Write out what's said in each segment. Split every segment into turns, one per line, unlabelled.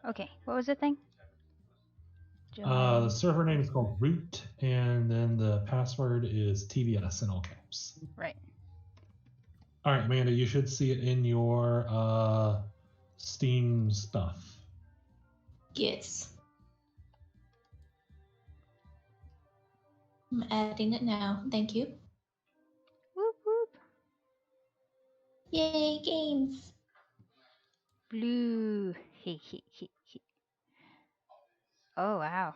Okay, what was the thing?
The
Join.
server name is called Root, and then the password is TBS in all caps.
Right.
All right, Amanda, you should see it in your Steam stuff.
Yes. I'm adding it now. Thank you.
Whoop whoop.
Yay, games.
Blue. He he he he. Oh wow.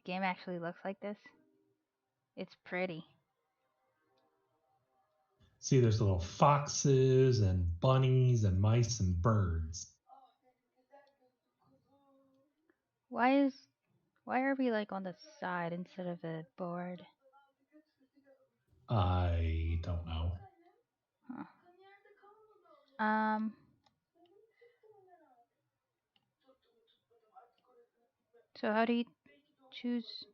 The game actually looks like this. It's pretty.
See, there's little foxes and bunnies and mice and birds.
Why are we like on the side instead of the board?
I don't know.
Huh. So how do you choose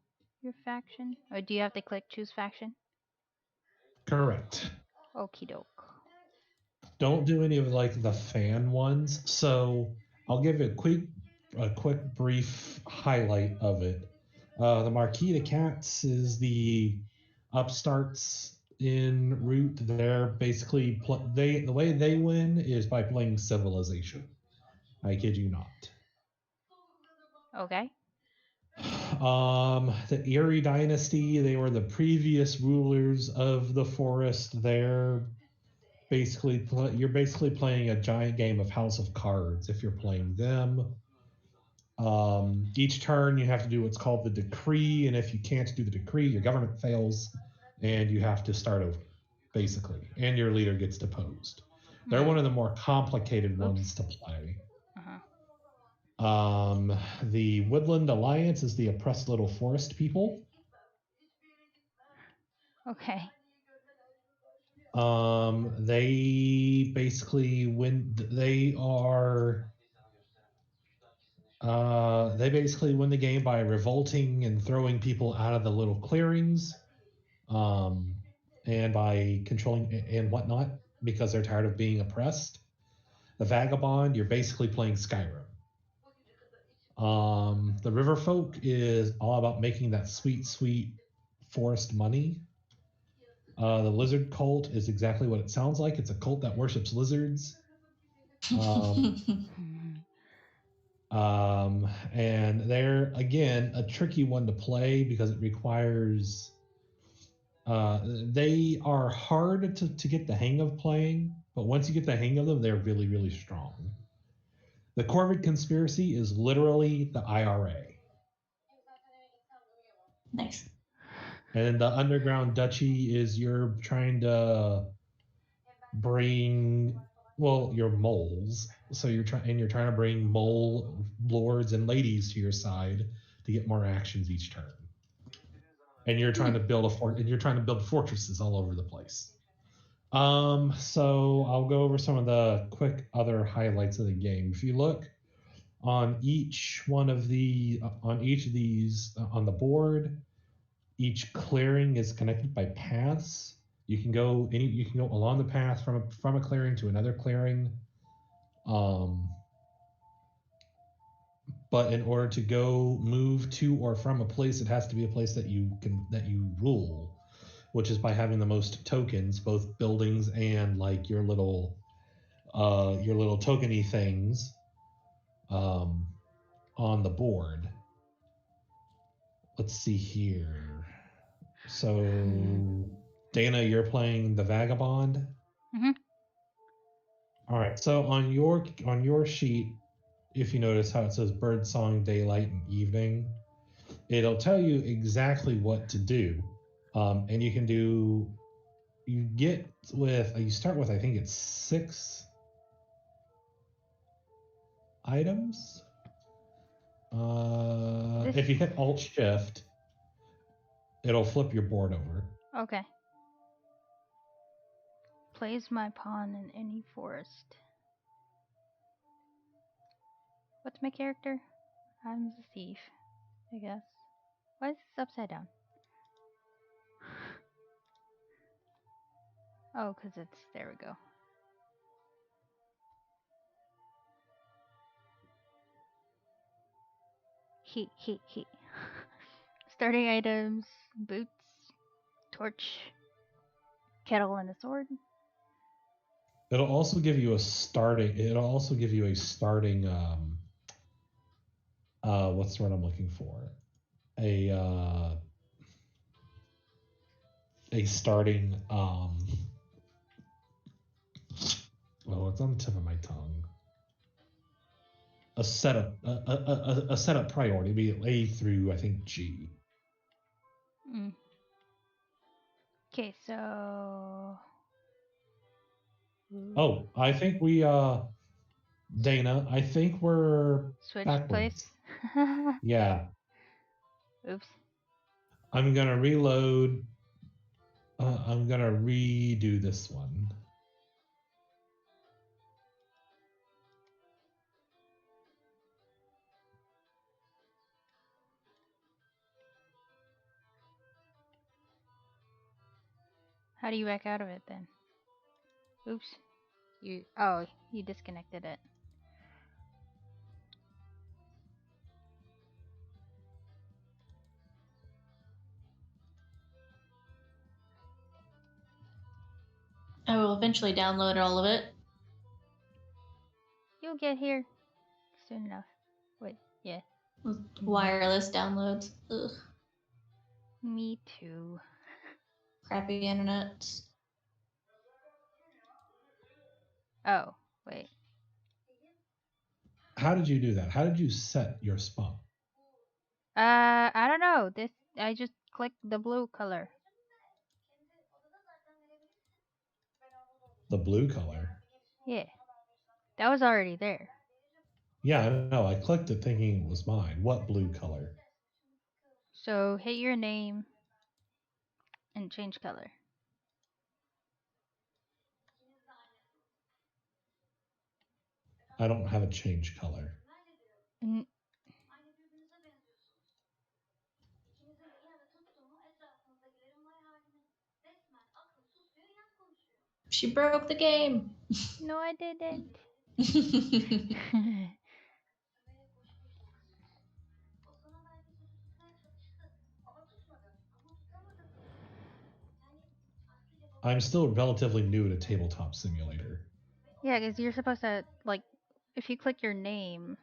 your faction? Or do you have to click choose faction?
Correct.
Okie doke.
Don't do any of like the fan ones. So I'll give you a quick brief highlight of it. The Marquis de Cats is the upstarts in Root. They're basically the way they win is by playing Civilization. I kid you not.
Okay.
The Erie Dynasty, they were the previous rulers of the forest. You're basically playing a giant game of House of Cards if you're playing them. Each turn you have to do what's called the decree, and if you can't do the decree, your government fails, and you have to start over, basically, and your leader gets deposed. They're one of the more complicated ones to play. The Woodland Alliance is the oppressed little forest people.
Okay.
They basically win. They basically win the game by revolting and throwing people out of the little clearings, and by controlling and whatnot because they're tired of being oppressed. The Vagabond, you're basically playing Skyrim. The River Folk is all about making that sweet, sweet forest money. The Lizard Cult is exactly what it sounds like. It's a cult that worships lizards. And they're again a tricky one to play because it requires. They are hard to get the hang of playing, but once you get the hang of them, they're really, really strong. The Corvid Conspiracy is literally the IRA.
Nice.
And the Underground Duchy is you're trying to bring your moles. So you're trying to bring mole lords and ladies to your side to get more actions each turn. And you're trying to build fortresses all over the place. So I'll go over some of the quick other highlights of the game. If you look on each of these on the board, each clearing is connected by paths. You can go along the path from a clearing to another clearing. But in order to move to or from a place, it has to be a place that you rule, which is by having the most tokens, both buildings and like your little tokeny things on the board. Let's see here. So, Dana, you're playing the Vagabond.
Mm-hmm.
All right. So on your sheet, if you notice how it says bird song, daylight, and evening, it'll tell you exactly what to do. And you can do. You start with I think it's 6 items. If you hit Alt Shift, it'll flip your board over.
Okay. Place my pawn in any forest. What's my character? I'm the thief, I guess. Why is this upside down? Oh, because there we go. He. Starting items: boots, torch, kettle, and a sword.
It'll also give you a starting. What's the word I'm looking for? A starting. Oh, it's on the tip of my tongue. A setup. A setup priority. Be A through I think G.
Okay, so.
Oh, I think we Dana, I think we're
Switch
backwards.
place.
Yeah.
Oops.
I'm gonna reload. I'm gonna redo this one.
How do you back out of it then? Oops. You disconnected it.
I will eventually download all of it.
You'll get here soon enough. Wait, yeah.
Wireless downloads. Ugh.
Me too.
Crappy internet.
Oh, wait.
How did you do that? How did you set your spot?
I don't know. I just clicked the blue color.
The blue color.
Yeah. That was already there.
Yeah, I know. I clicked it thinking it was mine. What blue color?
So hit your name and change color.
I don't have a change color.
She broke the game.
No, I didn't.
I'm still relatively new to Tabletop Simulator.
Yeah, because you're supposed to, like, if you click your name,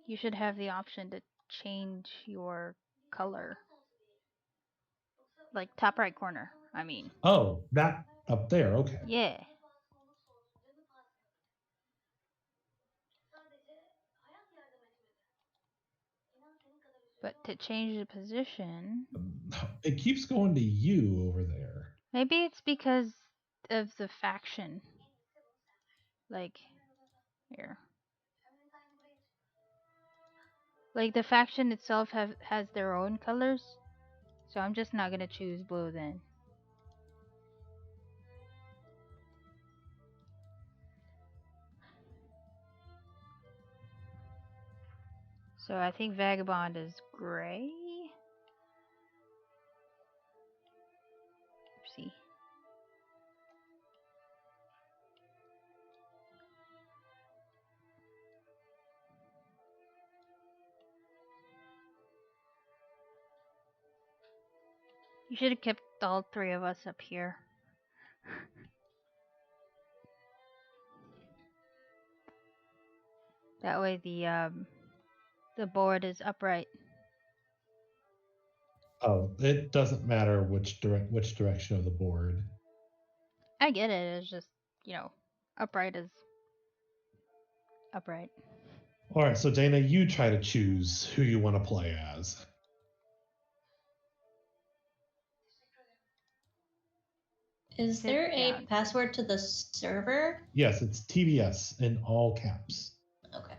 you should have the option to change your color. Like, top right corner, I mean.
Oh, that up there. Okay.
Yeah. But to change the position,
It keeps going to you over there.
maybe it's because of the faction. Like, here. Like, the faction itself has their own colors. So I'm just not gonna choose blue then. So I think Vagabond is gray. Oopsie. You should have kept all three of us up here. That way the board is upright.
Oh, it doesn't matter which direction of the board.
I get it. It's just, upright is upright.
All right, so Dana, you try to choose who you want to play as.
Is there a password to the server?
Yes, it's TBS in all caps.
Okay.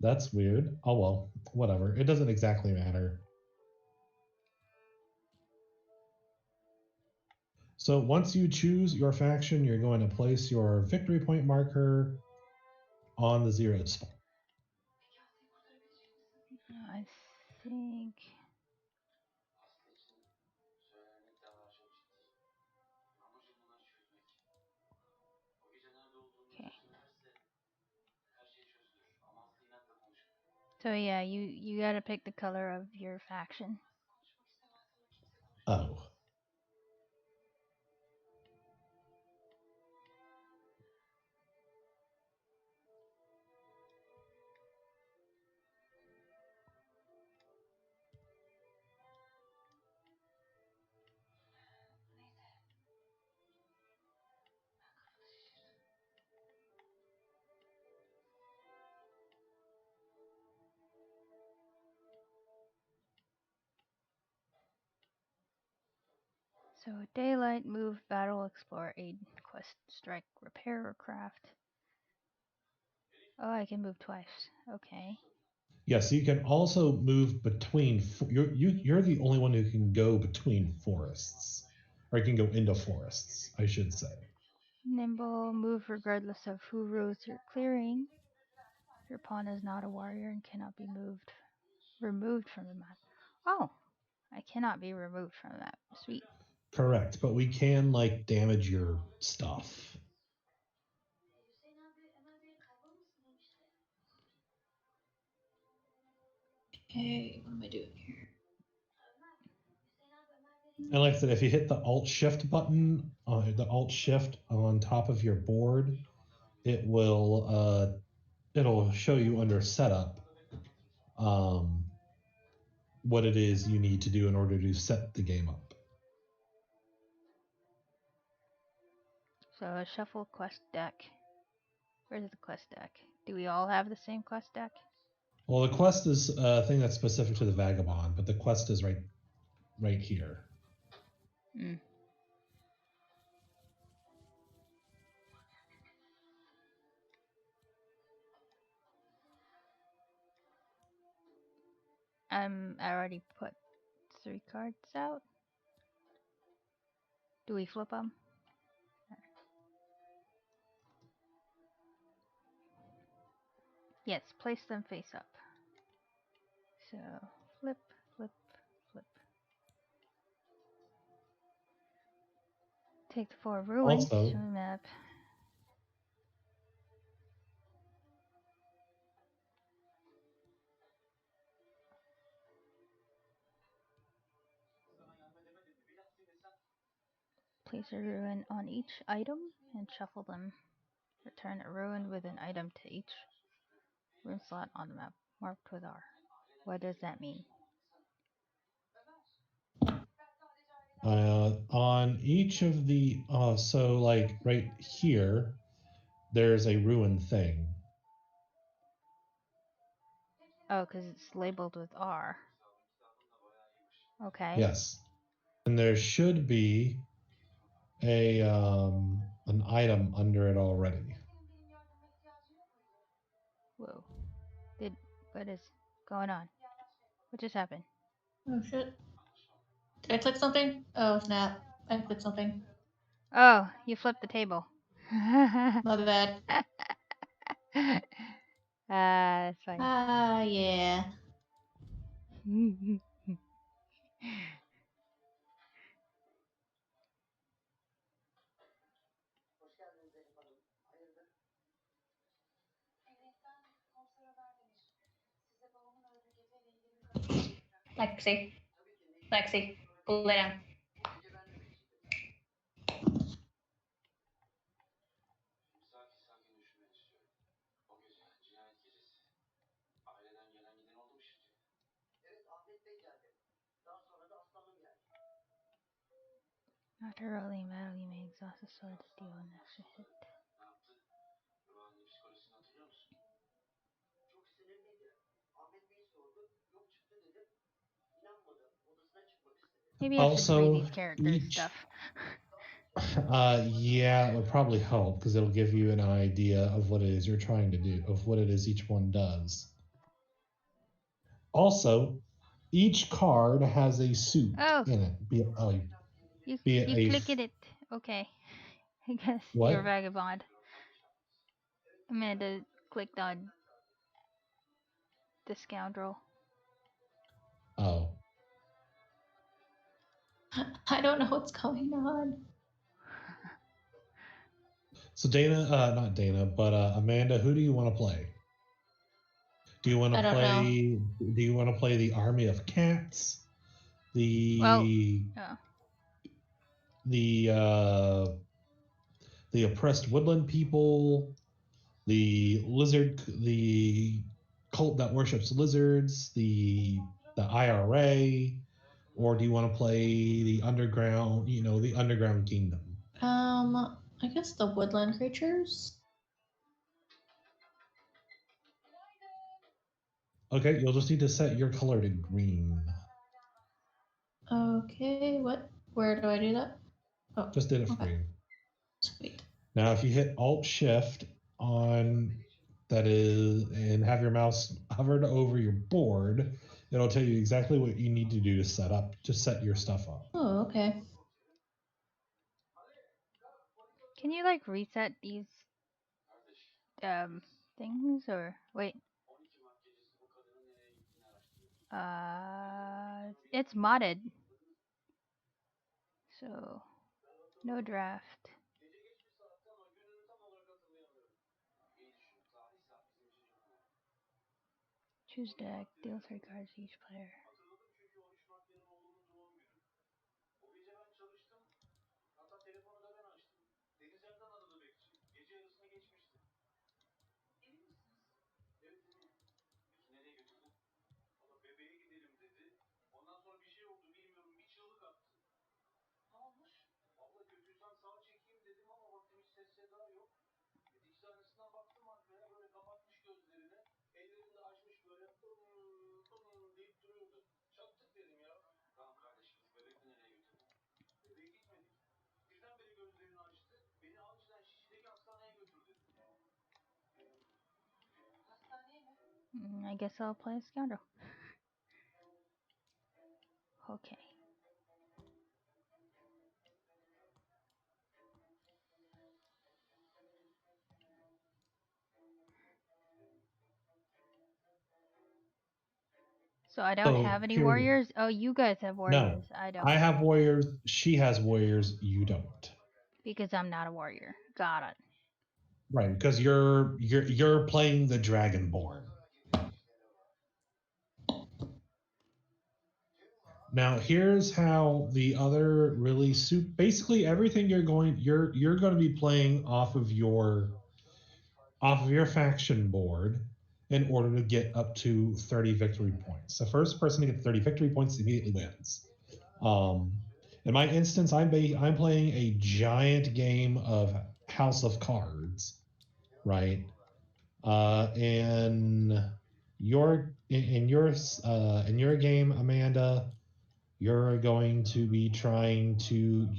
That's weird. Oh well, whatever. It doesn't exactly matter. So once you choose your faction, you're going to place your victory point marker on the 0 spot.
I think. Okay. So yeah, you gotta pick the color of your faction.
Oh.
So daylight, move, battle, explore, aid, quest, strike, repair, or craft. Oh, I can move twice. Okay.
Yes, you can also move between. You're the only one who can go between forests, or you can go into forests, I should say.
Nimble, move regardless of who rules your clearing. Your pawn is not a warrior and cannot be removed from the map. Oh, I cannot be removed from the map. Sweet.
Correct, but we can like damage your stuff.
Okay, what am I doing here?
And like I said, if you hit the Alt Shift button, the Alt Shift on top of your board, it will it'll show you under Setup what it is you need to do in order to set the game up.
So a shuffle quest deck. Where's the quest deck? Do we all have the same quest deck?
Well, the quest is a thing that's specific to the Vagabond, but the quest is right here.
Mm. I already put 3 cards out. Do we flip them? Yes, place them face up. So flip, flip, flip. Take the 4 ruins
Also,
from the map. Place a ruin on each item and shuffle them. Return a ruin with an item to each rune slot on the map, marked with R. What does that mean?
on each of the so like right here, there's a ruin thing.
Oh, because it's labeled with R. Okay.
Yes, and there should be a an item under it already.
Whoa. What is going on? What just happened?
Oh shit. Did I click something? Oh snap. I clicked something.
Oh, you flipped the table.
My bad.
That's fine.
Yeah. Lexi, go lay down.
After rolling battle, you may exhaust the sword to deal an extra hit. Maybe I should read
Also,
these characters' stuff.
Yeah, it would probably help because it'll give you an idea of what it is you're trying to do, of what it is each one does. Also, each card has a suit in it.
You
Be it a
clicked it. Okay. I guess
what?
you're vagabond. Amanda clicked on the scoundrel.
Oh.
I don't know what's going on.
So Dana, not Dana, but Amanda, who do you want to play? Do you want to play? Do you want to play the army of cats? The the oppressed woodland people, the cult that worships lizards, the IRA, or do you want to play the underground? The underground kingdom.
I guess the woodland creatures.
Okay, you'll just need to set your color to green.
Okay, where do I do that? Oh,
just did it for you.
Sweet.
Now, if you hit Alt Shift on that is and have your mouse hovered over your board, it'll tell you exactly what you need to do to set your stuff up.
Oh, okay.
Can you reset these things or wait? It's modded. So no draft. Choose deck, deal 3 cards to each player. I guess I'll play a scoundrel. Okay. So I don't have any warriors? Oh, you guys have warriors.
No,
I don't.
I have warriors. She has warriors. You don't.
Because I'm not a warrior. Got it.
Right, because you're playing the Dragonborn. Now, here's how the other really basically everything you're going to be playing off of your faction board in order to get up to 30 victory points. The first person to get 30 victory points immediately wins. In my instance, I'm playing a giant game of House of Cards, right? In your game, Amanda, you're going to be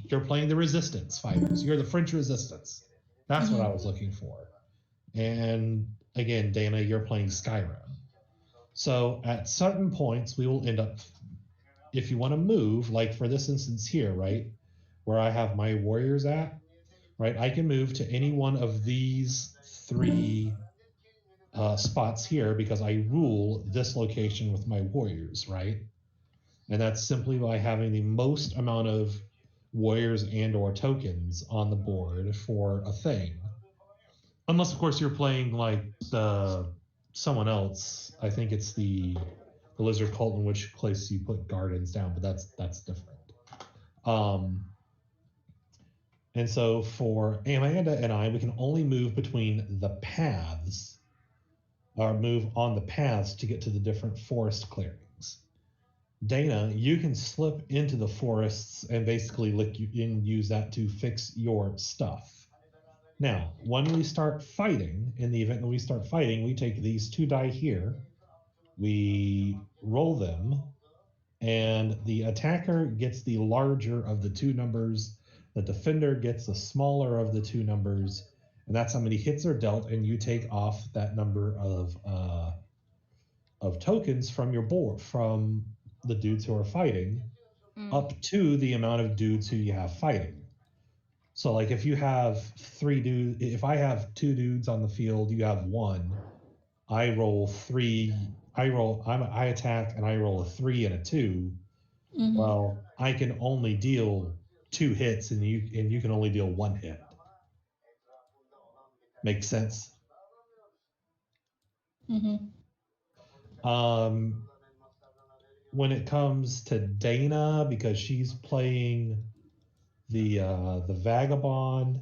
you're playing the resistance fighters. You're the French resistance. That's what I was looking for. And again, Dana, you're playing Skyrim. So at certain points, we will end up, if you want to move, like for this instance here, right, where I have my warriors at, right, I can move to any one of these 3 spots here because I rule this location with my warriors, right? And that's simply by having the most amount of warriors and or tokens on the board for a thing. Unless, of course, you're playing like someone else. I think it's the lizard cult, in which place you put gardens down, but that's different. And so for Amanda and I, we can only move between the paths, or move on the paths to get to the different forest clearings. Dana, you can slip into the forests and basically use that to fix your stuff. Now, when we start fighting, in the event that we start fighting, we take these 2 die here, we roll them, and the attacker gets the larger of the 2 numbers, the defender gets the smaller of the 2 numbers, and that's how many hits are dealt, and you take off that number of tokens from your board, from the dudes who are fighting, up to the amount of dudes who you have fighting. So, like, if you have 3 dudes, if I have 2 dudes on the field, you have 1. I roll 3. I attack and I roll a 3 and a 2.
Mm-hmm.
Well, I can only deal 2 hits, and you can only deal 1 hit. Makes sense.
Mm-hmm.
When it comes to Dana, because she's playing the vagabond,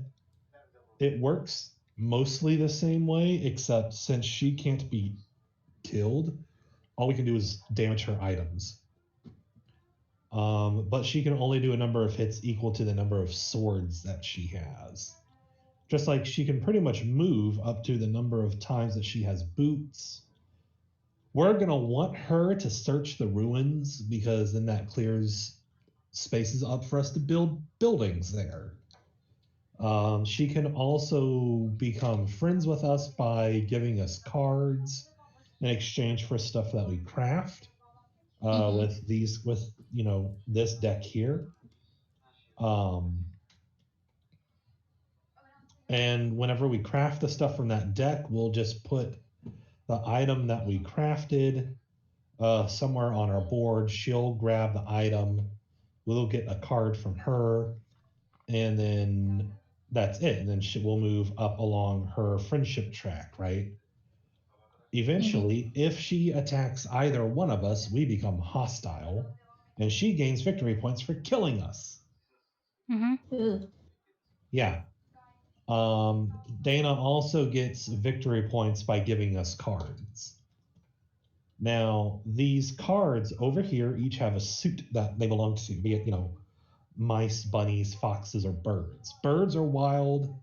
it works mostly the same way, except since she can't be killed, all we can do is damage her items. But she can only do a number of hits equal to the number of swords that she has. Just like she can pretty much move up to the number of times that she has boots. We're going to want her to search the ruins because then that clears spaces up for us to build buildings there. She can also become friends with us by giving us cards in exchange for stuff that we craft. With this deck here. And whenever we craft the stuff from that deck, we'll just put the item that we crafted somewhere on our board. She'll grab the item. We'll get a card from her, and then that's it. And then we'll move up along her friendship track, right? Eventually, if she attacks either one of us, we become hostile, and she gains victory points for killing us.
Mm-hmm.
Yeah. Dana also gets victory points by giving us cards. Now, these cards over here each have a suit that they belong to, be it, mice, bunnies, foxes, or birds. Birds are wild.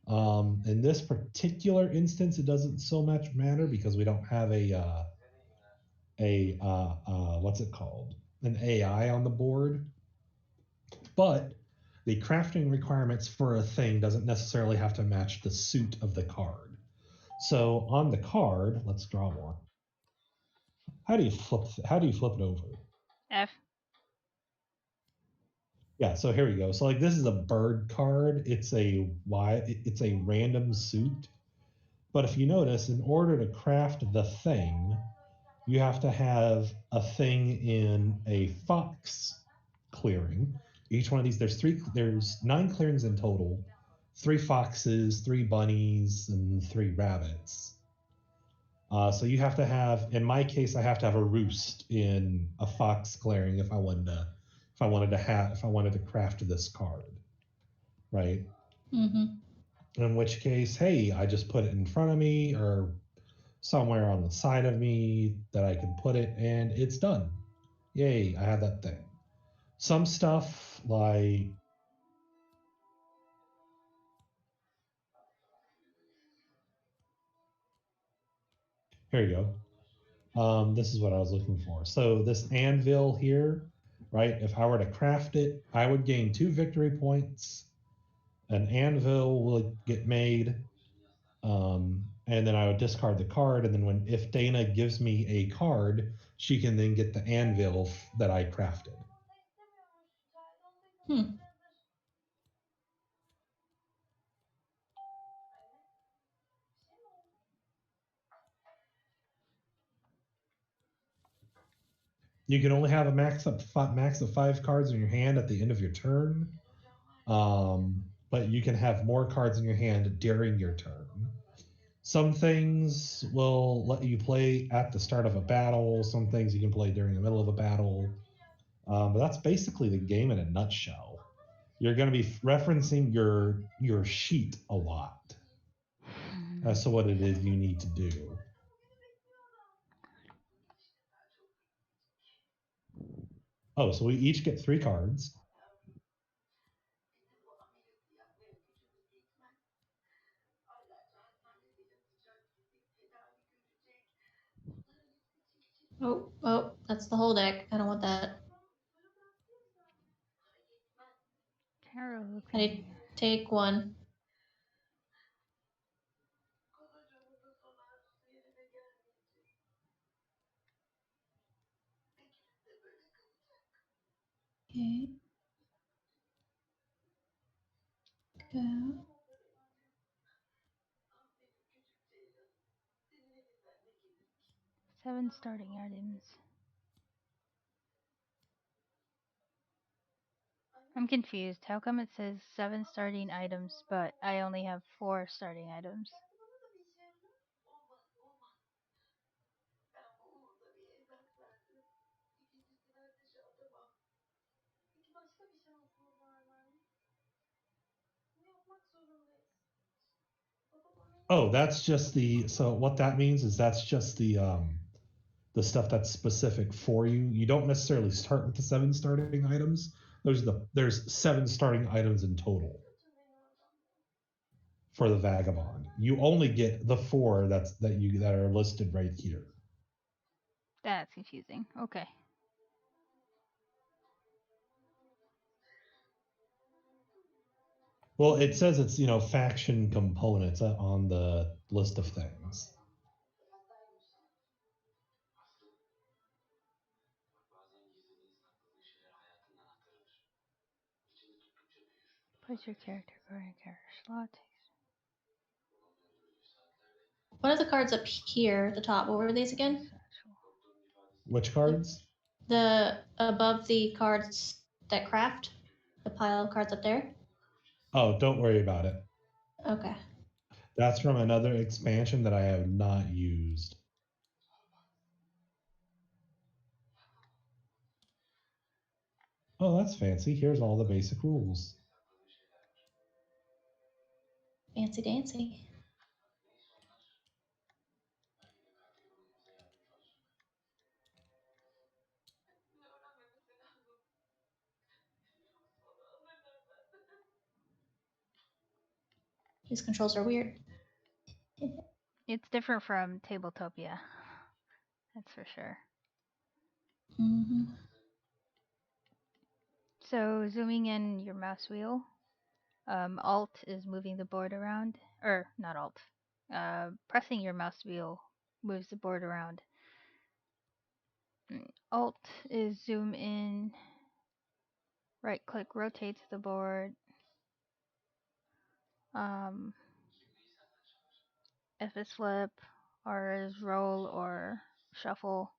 In this particular instance, it doesn't so much matter because we don't have what's it called? An AI on the board. But the crafting requirements for a thing doesn't necessarily have to match the suit of the card. So on the card, let's draw one. How do you flip it over?
F.
Yeah, so here we go. So like this is a bird card. It's a random suit. But if you notice, in order to craft the thing, you have to have a thing in a fox clearing. Each one of these, there's 9 clearings in total. 3 foxes, 3 bunnies, and 3 rabbits. So you have to have, in my case, I have to have a roost in a fox clearing if I wanted to craft this card, right?
Mm-hmm.
In which case, hey, I just put it in front of me or somewhere on the side of me that I can put it, and it's done. Yay, I have that thing. Some stuff like here you go. This is what I was looking for. So this anvil here, right? If I were to craft it, I would gain 2 victory points. An anvil will get made, and then I would discard the card. And then if Dana gives me a card, she can then get the anvil that I crafted. You can only have a max of 5 cards in your hand at the end of your turn, but you can have more cards in your hand during your turn. Some things will let you play at the start of a battle. Some things you can play during the middle of a battle. But that's basically the game in a nutshell. You're going to be referencing your sheet a lot as to what it is you need to do. Oh, so we each get 3 cards.
Oh, that's the whole deck. I don't want that.
Tarot.
I need to take one. Okay. Go.
Seven starting items. I'm confused. How come it says 7 starting items, but I only have 4 starting items?
Oh, that's just the. So what that means is that's just the stuff that's specific for you. You don't necessarily start with the 7 starting items. There's 7 starting items in total for the vagabond. You only get the 4 that are listed right here.
That's confusing. Okay.
Well, it says it's faction components on the list of things.
Place your character card in character slot.
What are the cards up here at the top? What were these again?
Which cards?
The above the cards that craft, the pile of cards up there.
Oh, don't worry about it.
Okay.
That's from another expansion that I have not used. Oh, that's fancy. Here's all the basic rules.
Fancy dancy. These controls are weird.
It's different from Tabletopia. That's for sure.
Mm-hmm.
So zooming in your mouse wheel, Alt is moving the board around, or not Alt. Pressing your mouse wheel moves the board around. Alt is zoom in. Right click rotates the board. F is flip, R is roll or shuffle.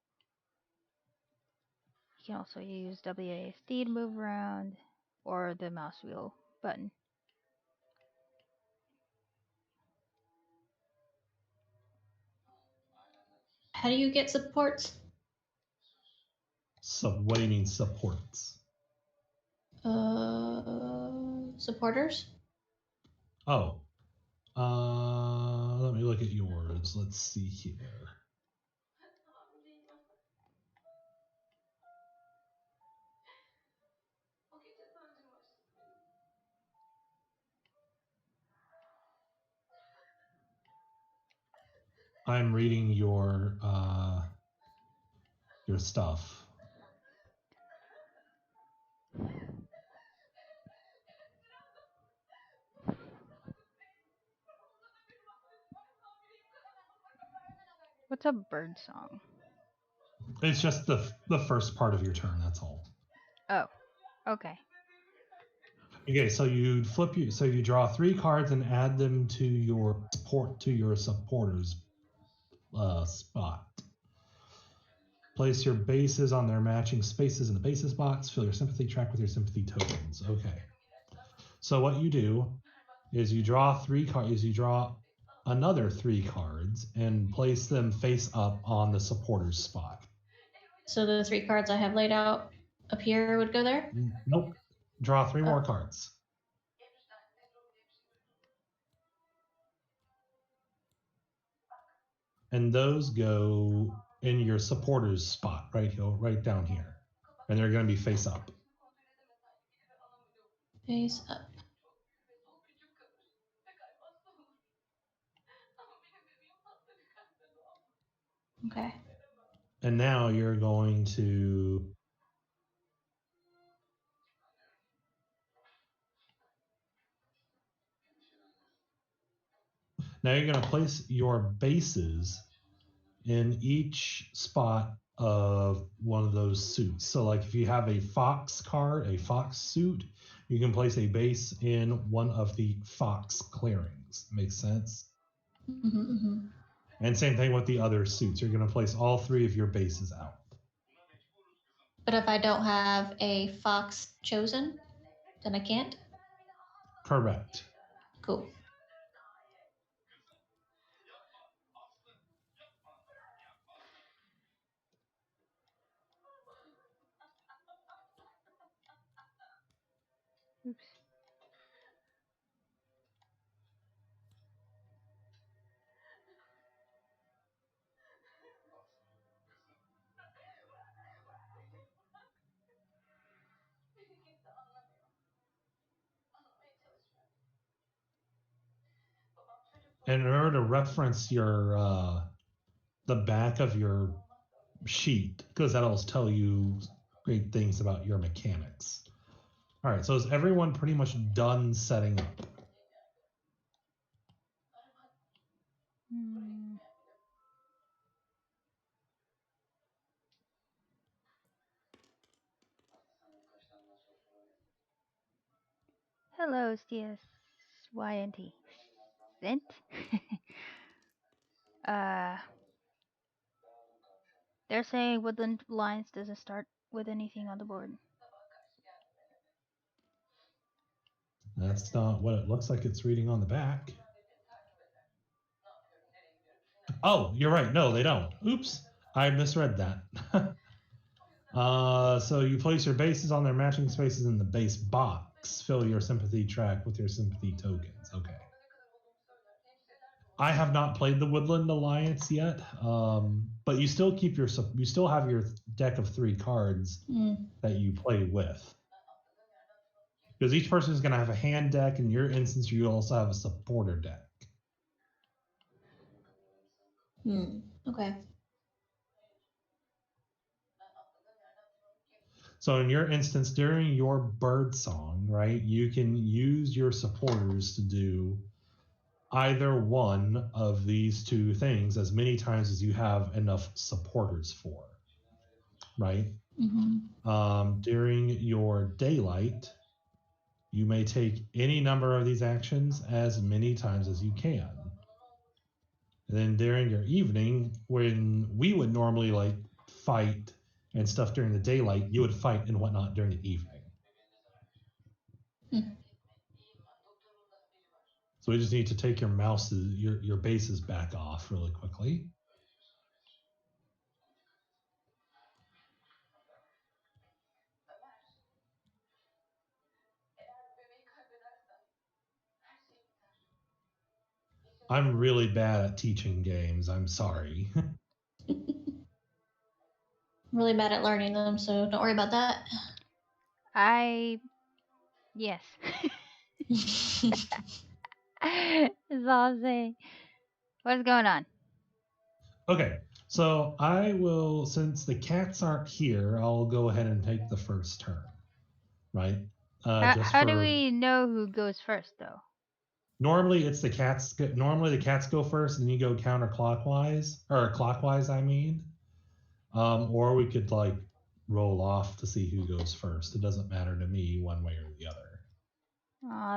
You can also use WASD to move around, or the mouse wheel button.
How do you get supports?
So, what do you mean supports?
Supporters?
Oh. Let me look at yours. Let's see here. I'm reading your stuff.
What's a bird song?
It's just the first part of your turn. That's all.
Oh, okay.
Okay, so you draw 3 cards and add them to your supporters spot. Place your bases on their matching spaces in the bases box. Fill your sympathy track with your sympathy tokens. Okay. So what you do is you draw 3 cards. You draw another 3 cards and place them face up on the supporters spot.
So the 3 cards I have laid out up here would go there?
Nope. Draw 3 more cards. And those go in your supporters spot right down here. And they're going to be face up.
Face up. Okay.
And now you're going to place your bases in each spot of one of those suits. So, like if you have a fox card, a fox suit, you can place a base in one of the fox clearings. Makes sense?
Mm-hmm.
And same thing with the other suits. You're going to place all 3 of your bases out.
But if I don't have a fox chosen, then I can't?
Correct.
Cool.
Oops.
And in order to reference your the back of your sheet, because that'll tell you great things about your mechanics. All right, so is everyone pretty much done setting up?
Hmm. Hello, STSYNT. Sent? uh, they're saying Woodland Lines doesn't start with anything on the board.
That's not what it looks like it's reading on the back. Oh, you're right. No, they don't. Oops, I misread that. So you place your bases on their matching spaces in the base box. Fill your sympathy track with your sympathy tokens. Okay. I have not played the Woodland Alliance yet, but you still have your deck of 3 cards that you play with. Because each person is going to have a hand deck. In your instance, you also have a supporter deck.
Okay.
So in your instance, during your bird song, right, you can use your supporters to do either one of these 2 things as many times as you have enough supporters for, right? During your daylight, you may take any number of these actions as many times as you can. And then during your evening, when we would normally like fight and stuff during the daylight, you would fight and whatnot during the evening. So we just need to take your bases back off really quickly. I'm really bad at teaching games. I'm sorry.
I'm really bad at learning them, so don't worry about that.
Yes. That's all I'm saying. What's going on?
Okay, so I will, since the cats aren't here, I'll go ahead and take the first turn, right?
How do we know who goes first, though?
Normally it's the cats. Normally the cats go first, and you go counterclockwise or clockwise. I mean, or we could like roll off to see who goes first. It doesn't matter to me one way or the other.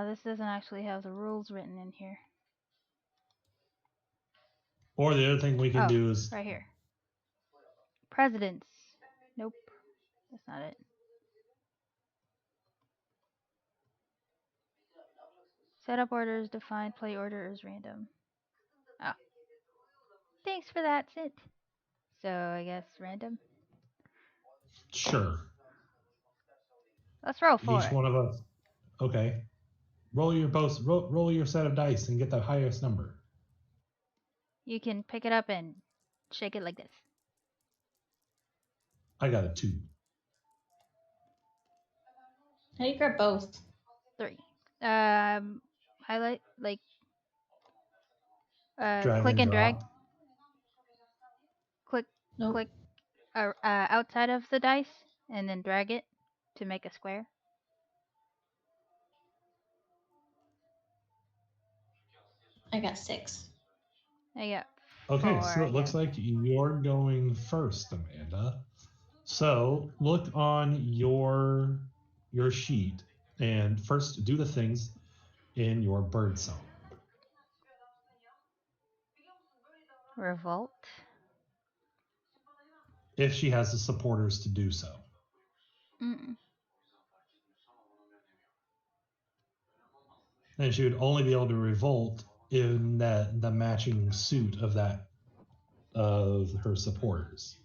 This doesn't actually have the rules written in here.
Or the other thing we can do is
right here. Presidents. Nope, that's not it. Setup orders define play order as random. Oh. Thanks for that, Sid. So I guess random.
Sure.
Let's roll for
Each
it.
one of us. Okay. Roll your set of dice and get the highest number.
You can pick it up and shake it like this.
I got a 2.
How do you grab both?
3. Highlight like click and drag. Click outside of the dice and then drag it to make a square.
I got 6.
I got
Okay, so
Four,
it looks
yeah.
like you're going first, Amanda. So look on your sheet and first do the things in your bird song.
Revolt.
If she has the supporters to do so.
Mm.
And she would only be able to revolt in the matching suit of her supporters.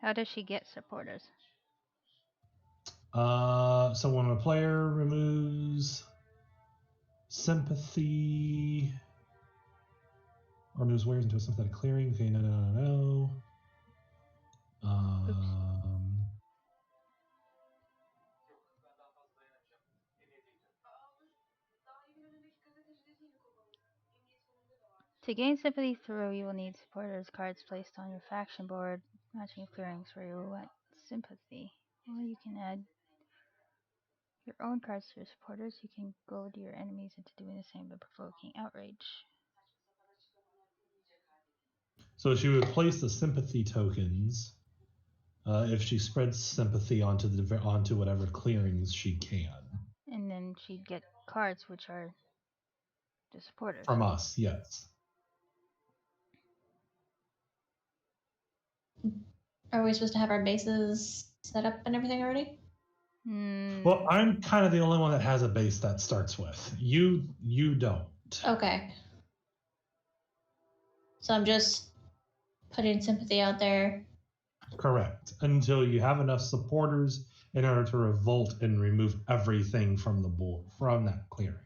How does she get supporters?
So when a player removes sympathy or moves warriors into a sympathetic clearing, okay, no.
Oops. To gain sympathy through, you will need supporters cards placed on your faction board, matching clearings where you want sympathy. Or you can add your own cards to your supporters. You can goad your enemies into doing the same by provoking outrage.
So she would place the sympathy tokens if she spreads sympathy onto whatever clearings she can.
And then she'd get cards, which are the supporters.
From us, yes.
Are we supposed to have our bases set up and everything already?
Well, I'm kind of the only one that has a base that starts with. You don't.
Okay. So I'm just putting sympathy out there.
Correct. Until you have enough supporters in order to revolt and remove everything from the board from that clearing.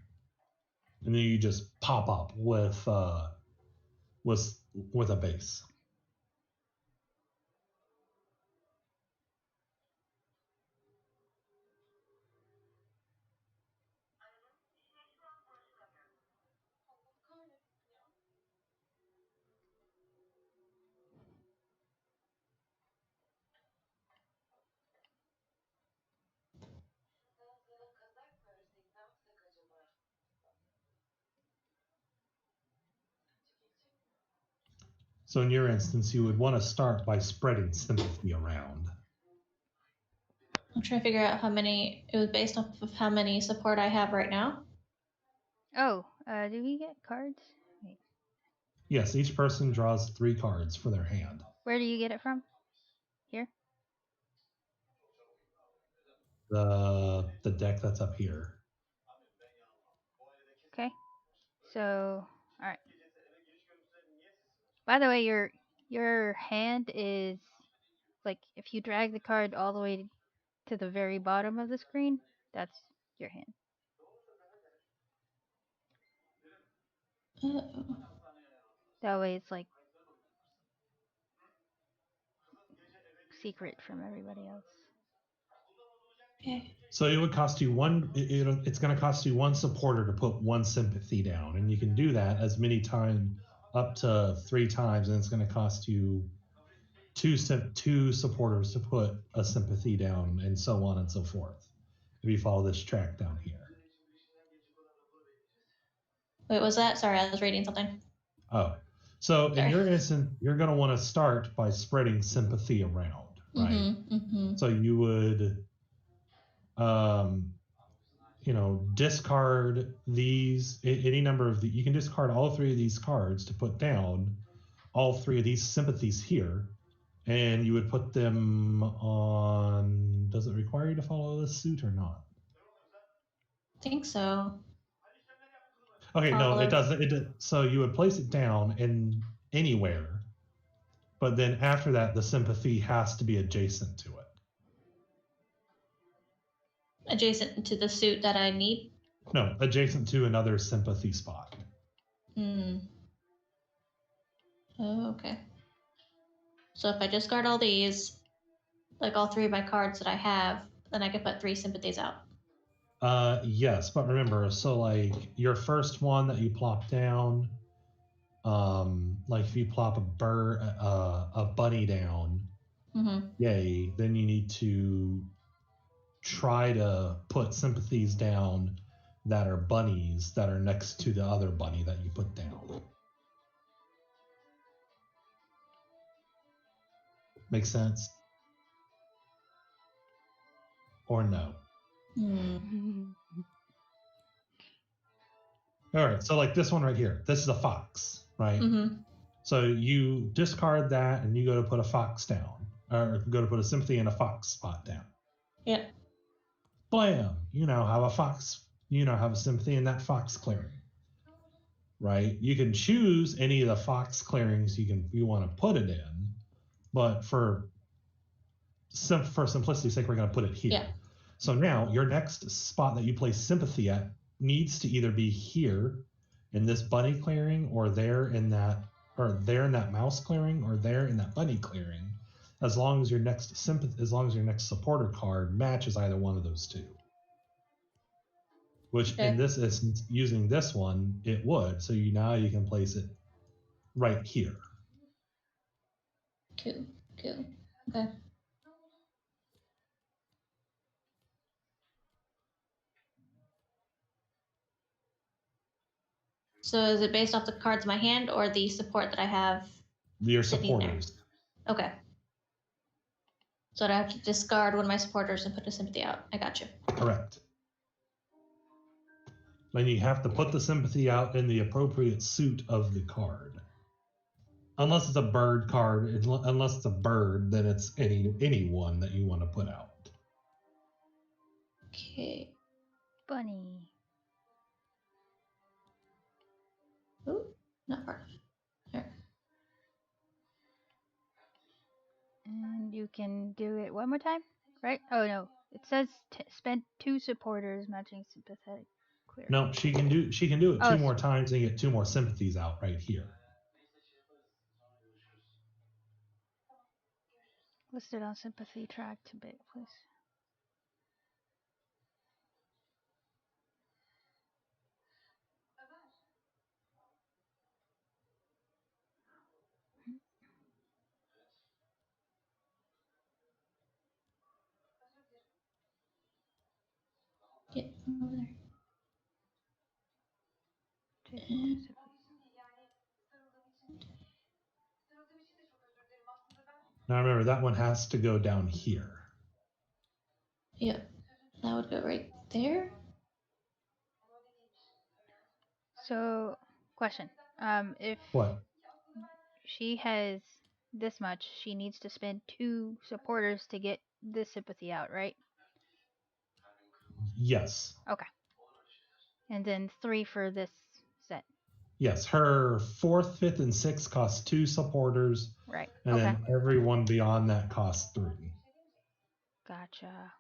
And then you just pop up with a base. So in your instance, you would want to start by spreading sympathy around.
I'm trying to figure out how many. It was based off of how many support I have right now.
Oh, do we get cards? Wait.
Yes, each person draws 3 cards for their hand.
Where do you get it from? Here?
The deck that's up here.
Okay. So, alright. By the way, your hand is like if you drag the card all the way to the very bottom of the screen, that's your hand. That way it's like secret from everybody else.
Okay.
So it would cost you one. It's going to cost you one supporter to put one sympathy down, and you can do that as many times, up to 3 times, and it's going to cost you two supporters to put a sympathy down, and so on and so forth. If you follow this track down here.
Wait, was that? Sorry, I was reading something.
Oh, so in
Sorry.
your instance, you're going to want to start by spreading sympathy around, right?
Mm-hmm.
So you would, discard these any number of you can discard all 3 of these cards to put down all 3 of these sympathies here, and you would put them on. Does it require you to follow this suit or not?
I think so.
Okay, no, it
Follow.
doesn't. So you would place it down in anywhere, but then after that, the sympathy has to be adjacent to it.
Adjacent to the suit that I need.
No, adjacent to another sympathy spot.
Oh, okay. So if I discard all these, like all 3 of my cards that I have, then I can put 3 sympathies out.
Yes, but remember, so like your first one that you plop down, like if you plop a bunny down, yay, then you need to try to put sympathies down that are bunnies that are next to the other bunny that you put down. Make sense? Or no? All right, so like this one right here, this is a fox, right?
Mm-hmm.
So you discard that and you go to put a fox down, or go to put a sympathy in a fox spot down.
Yeah.
Blam! You now have a fox, you now have a sympathy in that fox clearing. Right? You can choose any of the fox clearings you want to put it in, but for simplicity's sake, we're going to put it here.
Yeah.
So now your next spot that you place sympathy at needs to either be here in this bunny clearing, or there in that mouse clearing, or there in that bunny clearing, as long as your next supporter card matches either one of those two. Which in this instance, using this one, it would. So now you can place it right here.
Cool. Okay. So is it based off the cards in my hand or the support that I have?
Your supporters.
There? Okay. So I'd have to discard one of my supporters and put a sympathy out. I got you.
Correct. And you have to put the sympathy out in the appropriate suit of the card. Unless it's a bird card, unless it's a bird, then it's any one that you want to put out.
Okay.
Bunny.
Ooh, not part of it. There.
And you can do it one more time, right? Oh no, it says spend 2 supporters matching sympathetic clear.
No, she can do it 2 more times and get 2 more sympathies out right here.
Listed on sympathy track to bit, please.
Yeah, over there.
Now remember, that one has to go down here.
Yep. That would go right there.
So, question. If
What?
she has this much, she needs to spend 2 supporters to get this sympathy out, right?
Yes.
Okay. And then 3 for this set.
Yes, her 4th, 5th, and 6th cost 2 supporters.
Right.
And then everyone beyond that costs 3.
Gotcha.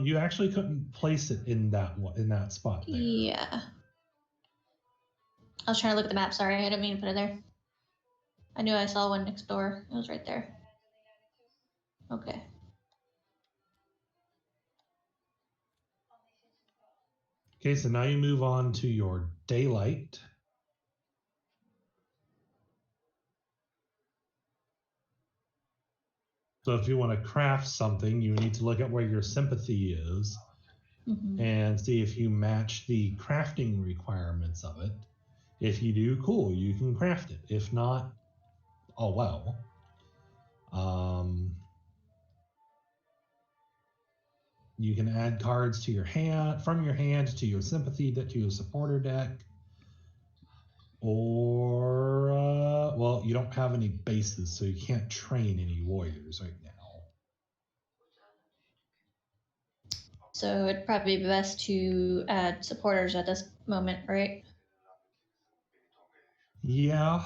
You actually couldn't place it in that spot there.
Yeah. I was trying to look at the map. Sorry, I didn't mean to put it there. I knew I saw one next door. It was right there. Okay.
Okay, so now you move on to your daylight. So if you want to craft something, you need to look at where your sympathy is and see if you match the crafting requirements of it. If you do, cool, you can craft it. If not, oh well. You can add cards to your hand, from your hand to your sympathy deck, to your supporter deck. Or, well, you don't have any bases, so you can't train any warriors right now.
So it'd probably be best to add supporters at this moment, right?
Yeah.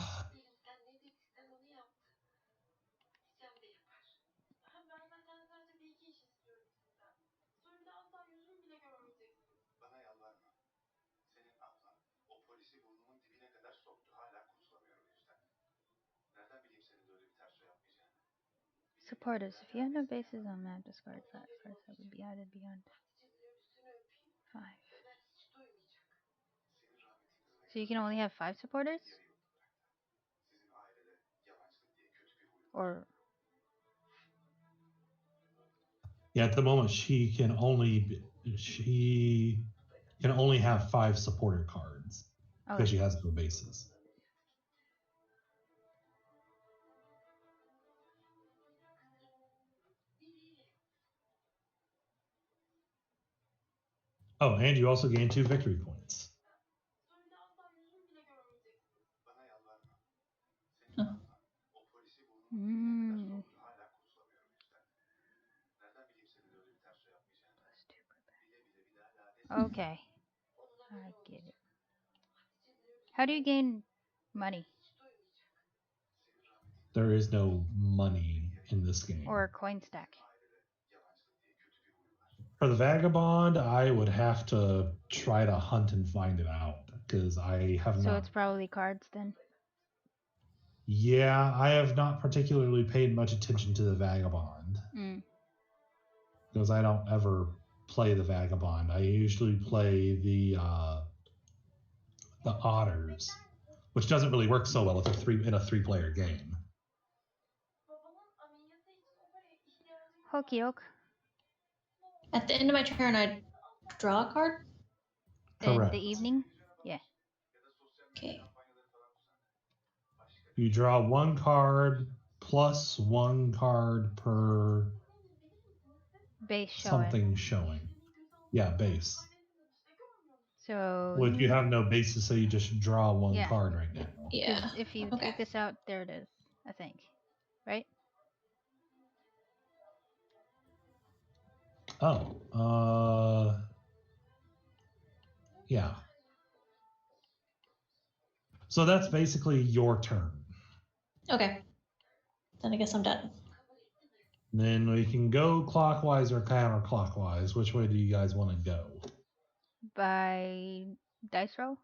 Supporters. If you have no bases on map, discard 5 cards that would be added beyond 5. So you can only have 5 supporters? Or
Yeah, at the moment she can only have 5 supporter cards because she has no bases. Oh, and you also gain 2 victory points.
Mm. Okay. I get it. How do you gain money
There is no money in this game.
or a coin stack?
For the Vagabond, I would have to try to hunt and find it out because I have
So
not.
it's probably cards then.
Yeah, I have not particularly paid much attention to the Vagabond
Mm.
because I don't ever play the Vagabond. I usually play the Otters, which doesn't really work so well if in a 3-player game.
Hokey doke.
At the end of my turn, I draw a card.
In
Correct.
the evening? Yeah.
Okay.
You draw 1 card plus 1 card per
Base showing.
something showing. Yeah, base.
So.
Well, if you have no bases, so you just draw 1
Yeah.
card right now.
Yeah.
If you
Okay.
take this out, there it is. I think. Right?
Oh, yeah. So that's basically your turn.
Okay. Then I guess I'm done.
Then we can go clockwise or counterclockwise. Which way do you guys want to go?
By dice roll?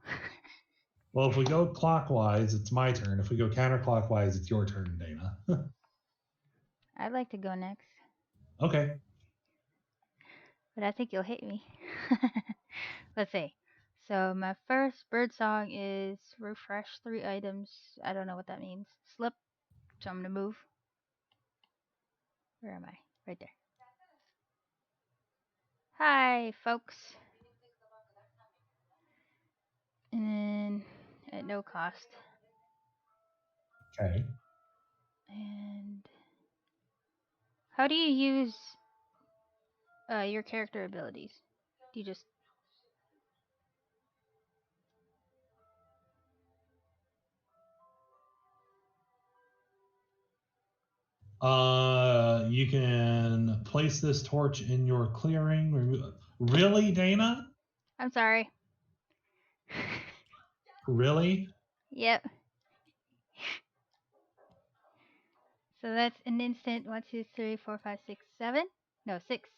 Well, if we go clockwise, it's my turn. If we go counterclockwise, it's your turn, Dana.
I'd like to go next,
Okay.
but I think you'll hate me. Let's see. So my first bird song is refresh 3 items. I don't know what that means. Slip. So I'm gonna move. Where am I? Right there. Hi, folks. And then at no cost.
Okay.
And how do you use your character abilities? Do you just
You can place this torch in your clearing. Really, Dana?
I'm sorry.
Really?
Yep. So that's an instant. 1, 2, 3, 4, 5, 6, 7. No, 6.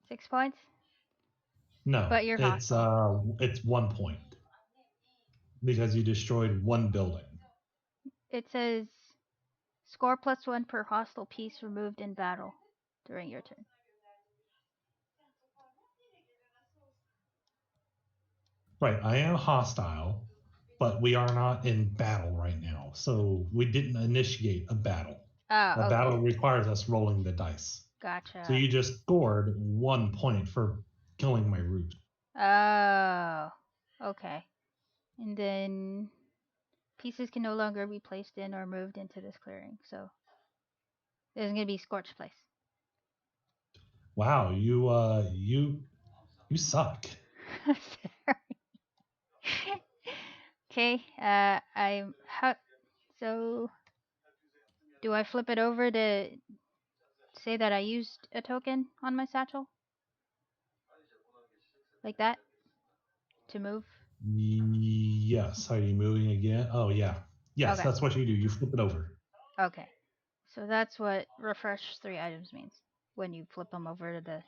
6 points.
No.
But you're hostile.
It's 1 point because you destroyed 1 building.
It says score +1 per hostile piece removed in battle during your turn.
Right. I am hostile, but we are not in battle right now, so we didn't initiate a battle.
Oh,
A
okay.
battle requires us rolling the dice.
Gotcha.
So you just scored 1 point for killing my root.
Oh, okay. And then pieces can no longer be placed in or moved into this clearing. So there's gonna be scorched place.
Wow, you suck.
Sorry. Okay. So do I flip it over to say that I used a token on my satchel? Like that? To move?
Yes. Are you moving again? Oh yeah. Yes,
Okay.
that's what you do. You flip it over.
Okay. So that's what refresh 3 items means when you flip them over to the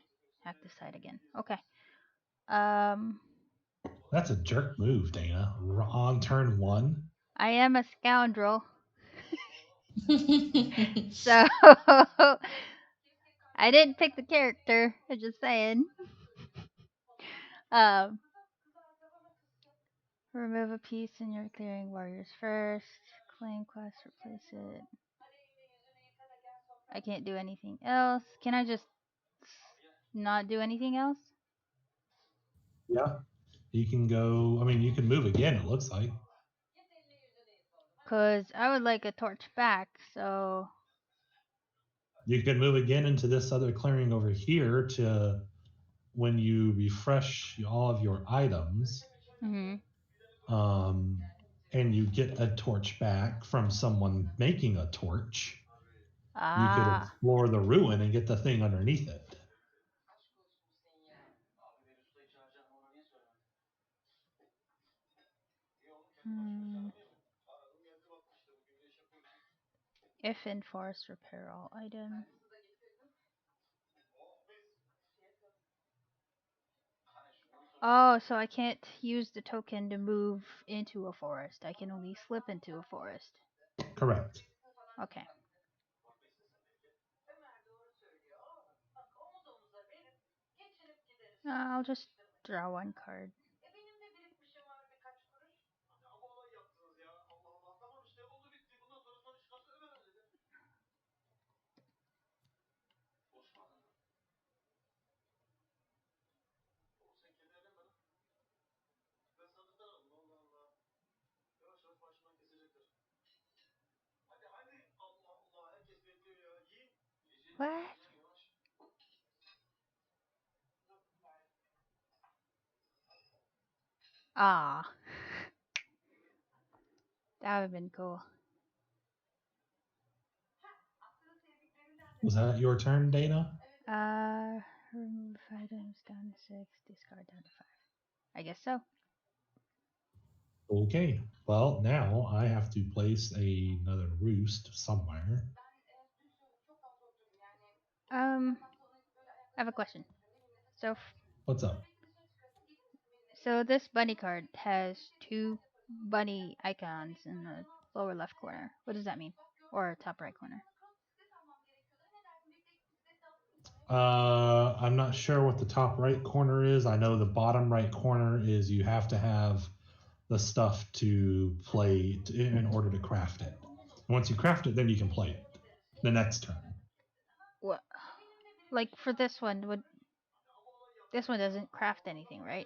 active side again. Okay.
That's a jerk move, Dana. On turn 1.
I am a scoundrel. So I didn't pick the character. I'm just saying. Um, remove a piece in your clearing warriors first. Claim quest, replace it. I can't do anything else. Can I just not do anything else?
Yeah. You can go. I mean, you can move again. It looks like.
Cause I would like a torch back. So
You can move again into this other clearing over here to when you refresh all of your items,
Mm-hmm.
and you get a torch back from someone making a torch. You could
Ah.
explore the ruin and get the thing underneath it.
Hmm. If in forest, repair all items. Oh, so I can't use the token to move into a forest. I can only slip into a forest.
Correct.
Okay. I'll just draw one card. What? Ah. That would have been cool.
Was that your turn, Dana?
Remove items down to 6, discard down to 5. I guess so.
Okay. Well, now I have to place another roost somewhere.
I have a question.
What's up?
So this bunny card has 2 bunny icons in the lower left corner. What does that mean? Or top right corner?
I'm not sure what the top right corner is. I know the bottom right corner is you have to have the stuff to play in order to craft it. Once you craft it, then you can play it the next turn.
What? Like for this one, this one doesn't craft anything, right?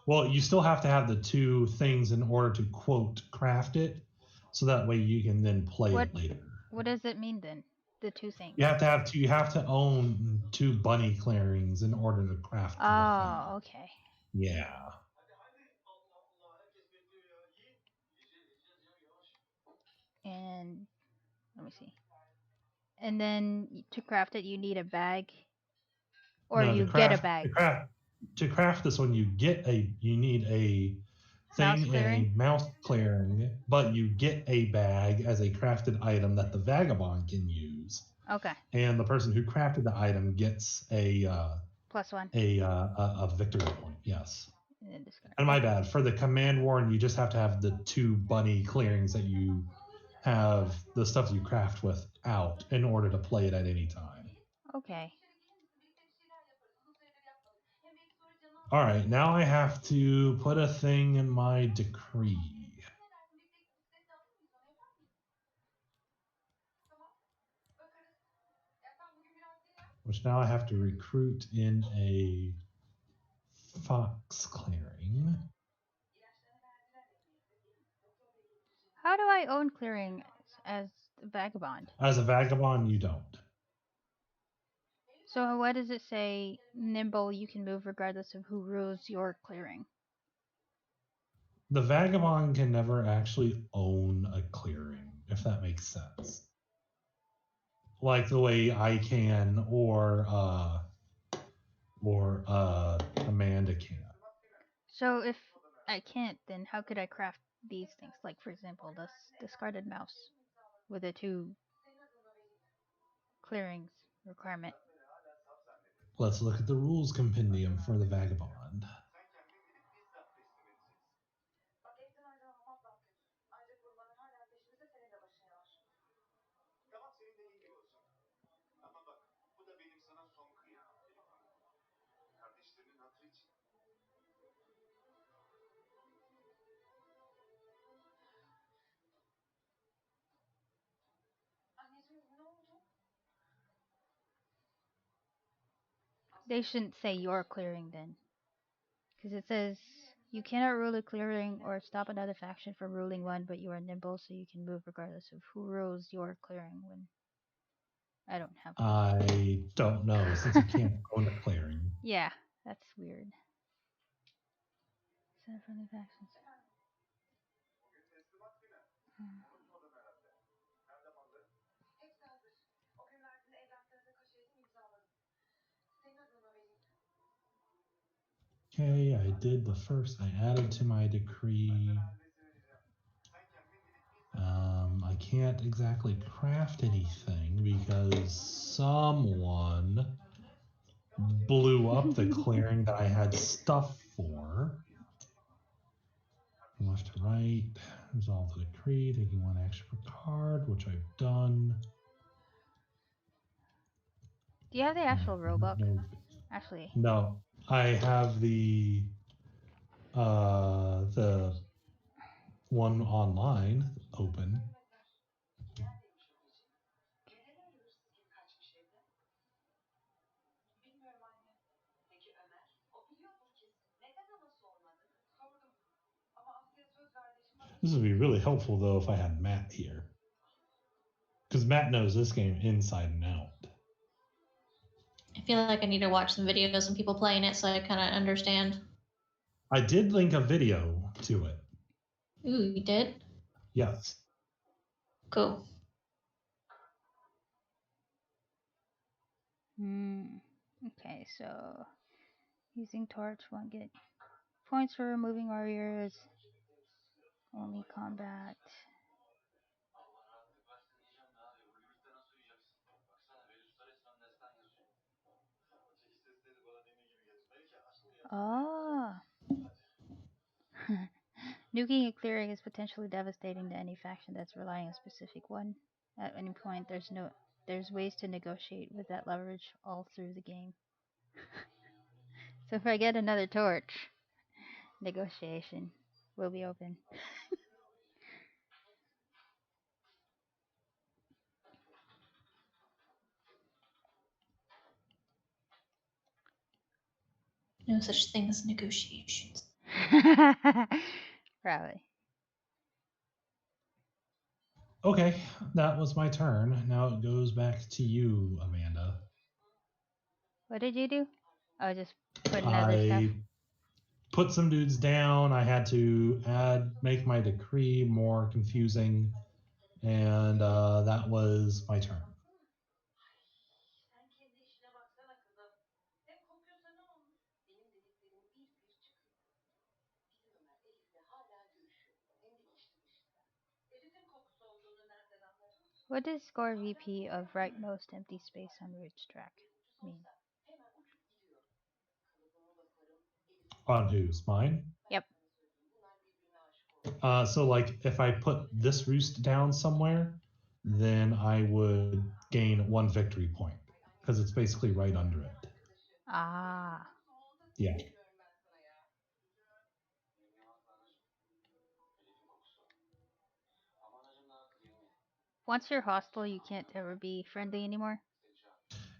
Well, you still have to have the 2 things in order to quote craft it, so that way you can then play it later.
What does it mean then? The 2 things.
You have to have 2. You have to own 2 bunny clearings in order to craft the thing.
Oh, okay.
Yeah.
And let me see. And then to craft it, you need a bag, or
No,
you get a bag.
to craft this one, you need a
Mouse
thing in
clearing?
a mouse clearing, but you get a bag as a crafted item that the vagabond can use.
Okay.
And the person who crafted the item gets a
+1.
a victory point. Yes.
And then discard.
And my bad. For the command warn, you just have to have the 2 bunny clearings that you have the stuff you craft with out in order to play it at any time.
Okay.
All right, now I have to put a thing in my decree. Which now I have to recruit in a fox clearing.
How do I own clearing as a vagabond?
As a vagabond, you don't.
So what does it say? Nimble, you can move regardless of who rules your clearing.
The vagabond can never actually own a clearing, if that makes sense. Like the way I can, or Amanda can.
So if I can't, then how could I craft these things? Like for example, this discarded mouse with a 2 clearings requirement.
Let's look at the rules compendium for the vagabond.
They shouldn't say your clearing then. Because it says you cannot rule a clearing or stop another faction from ruling one, but you are nimble, so you can move regardless of who rules your clearing when. I don't have.
I don't know since you can't go into clearing.
Yeah, that's weird. Set friendly factions. Hmm.
Okay, I did the first. I added to my decree. I can't exactly craft anything because someone blew up the clearing that I had stuff for. From left to right, resolve the decree, taking one action per card, which I've done.
Do you have the actual rulebook? Actually,
No, I have the one online open. This would be really helpful though if I had Matt here, because Matt knows this game inside and out.
I feel like I need to watch some videos and people playing it so I kind of understand.
I did link a video to it.
Ooh, you did?
Yes.
Cool.
Okay, so using torch won't get points for removing warriors. Only combat. Oh. Nuking a clearing is potentially devastating to any faction that's relying on a specific one. At any point, there's ways to negotiate with that leverage all through the game. So if I get another torch, negotiation will be open.
No such thing as negotiations.
Probably.
Okay, that was my turn. Now it goes back to you, Amanda.
What did you do? Oh, just put another stuff.
I put some dudes down. I had to make my decree more confusing, and that was my turn.
What does score VP of rightmost empty space on route track mean?
On whose? Mine?
Yep.
So, like, if I put this roost down somewhere, then I would gain 1 victory point because it's basically right under it.
Ah.
Yeah.
Once you're hostile, you can't ever be friendly anymore.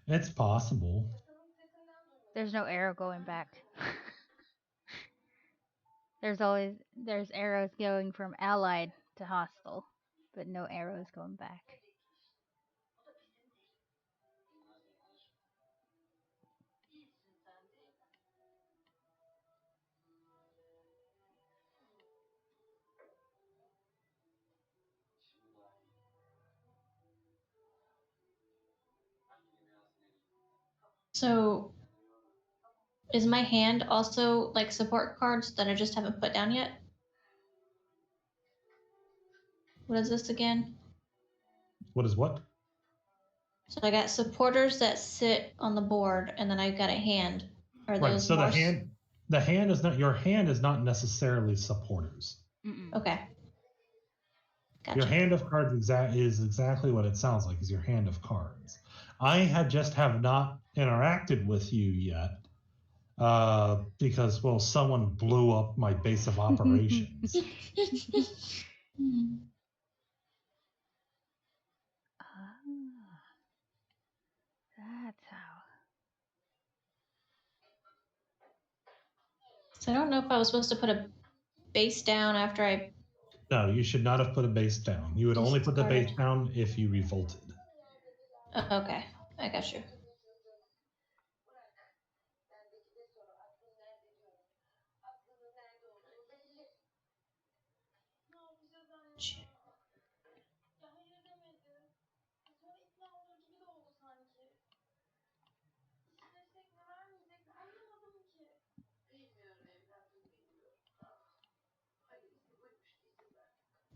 It's possible.
There's no arrow going back. there's arrows going from allied to hostile, but no arrows going back.
So, is my hand also like support cards that I just haven't put down yet? What is this again?
What is what?
So I got supporters that sit on the board, and then I've got a hand. Are
Right.
those
So
more?
the hand is not your hand is not necessarily supporters.
Okay. Gotcha.
Your hand of cards is exactly what it sounds like. Is your hand of cards. I have not interacted with you yet because someone blew up my base of operations.
That's how.
So I don't know if I was supposed to put a base down after I.
No, you should not have put a base down. You would only put the base down if you revolted.
Okay, I got you.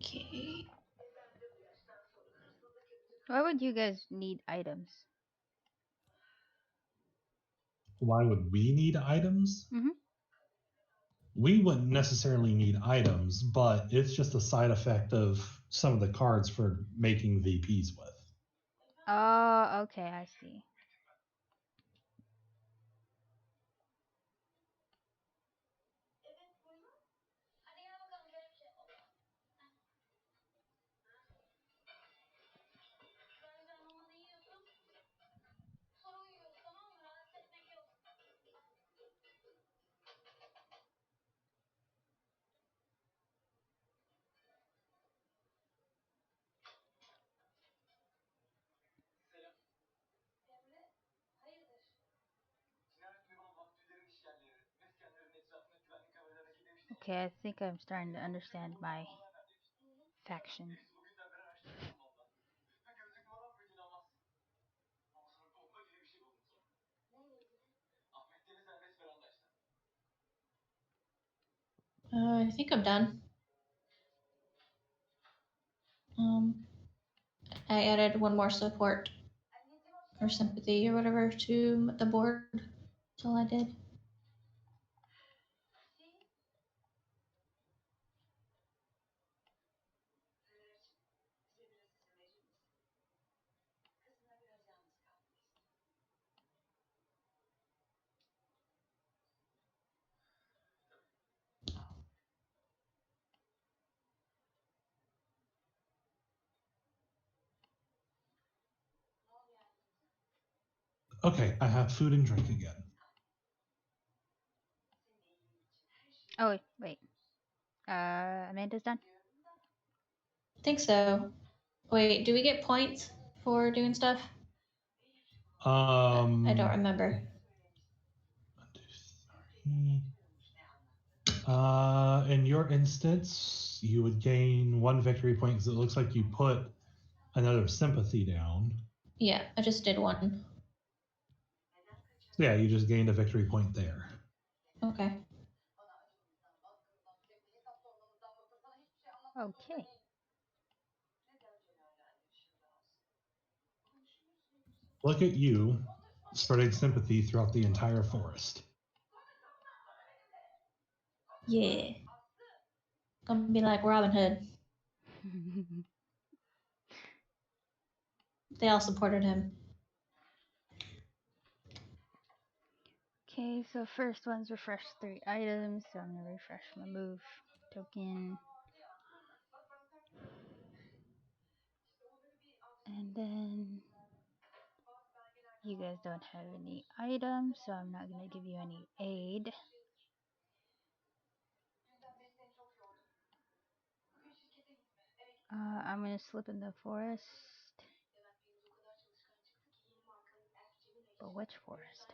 Okay.
Why would you guys need items?
Why would we need items?
Mhm.
We wouldn't necessarily need items, but it's just a side effect of some of the cards for making VPs with.
Oh, okay, I see. Okay, I think I'm starting to understand my faction.
I think I'm done. I added one more support or sympathy or whatever to the board. That's all I did.
Okay, I have food and drink again.
Oh, wait. Amanda's done?
I think so. Wait, do we get points for doing stuff? I don't remember.
1, 2, 3. In your instance, you would gain 1 victory point because it looks like you put another sympathy down.
Yeah, I just did one.
So yeah, you just gained a victory point there.
Okay.
Okay.
Look at you spreading sympathy throughout the entire forest.
Yeah. Gonna be like Robin Hood. They all supported him.
Okay, so first one's refresh 3 items, so I'm gonna refresh my move token. And then you guys don't have any items, so I'm not gonna give you any aid. I'm gonna slip in the forest. But which forest?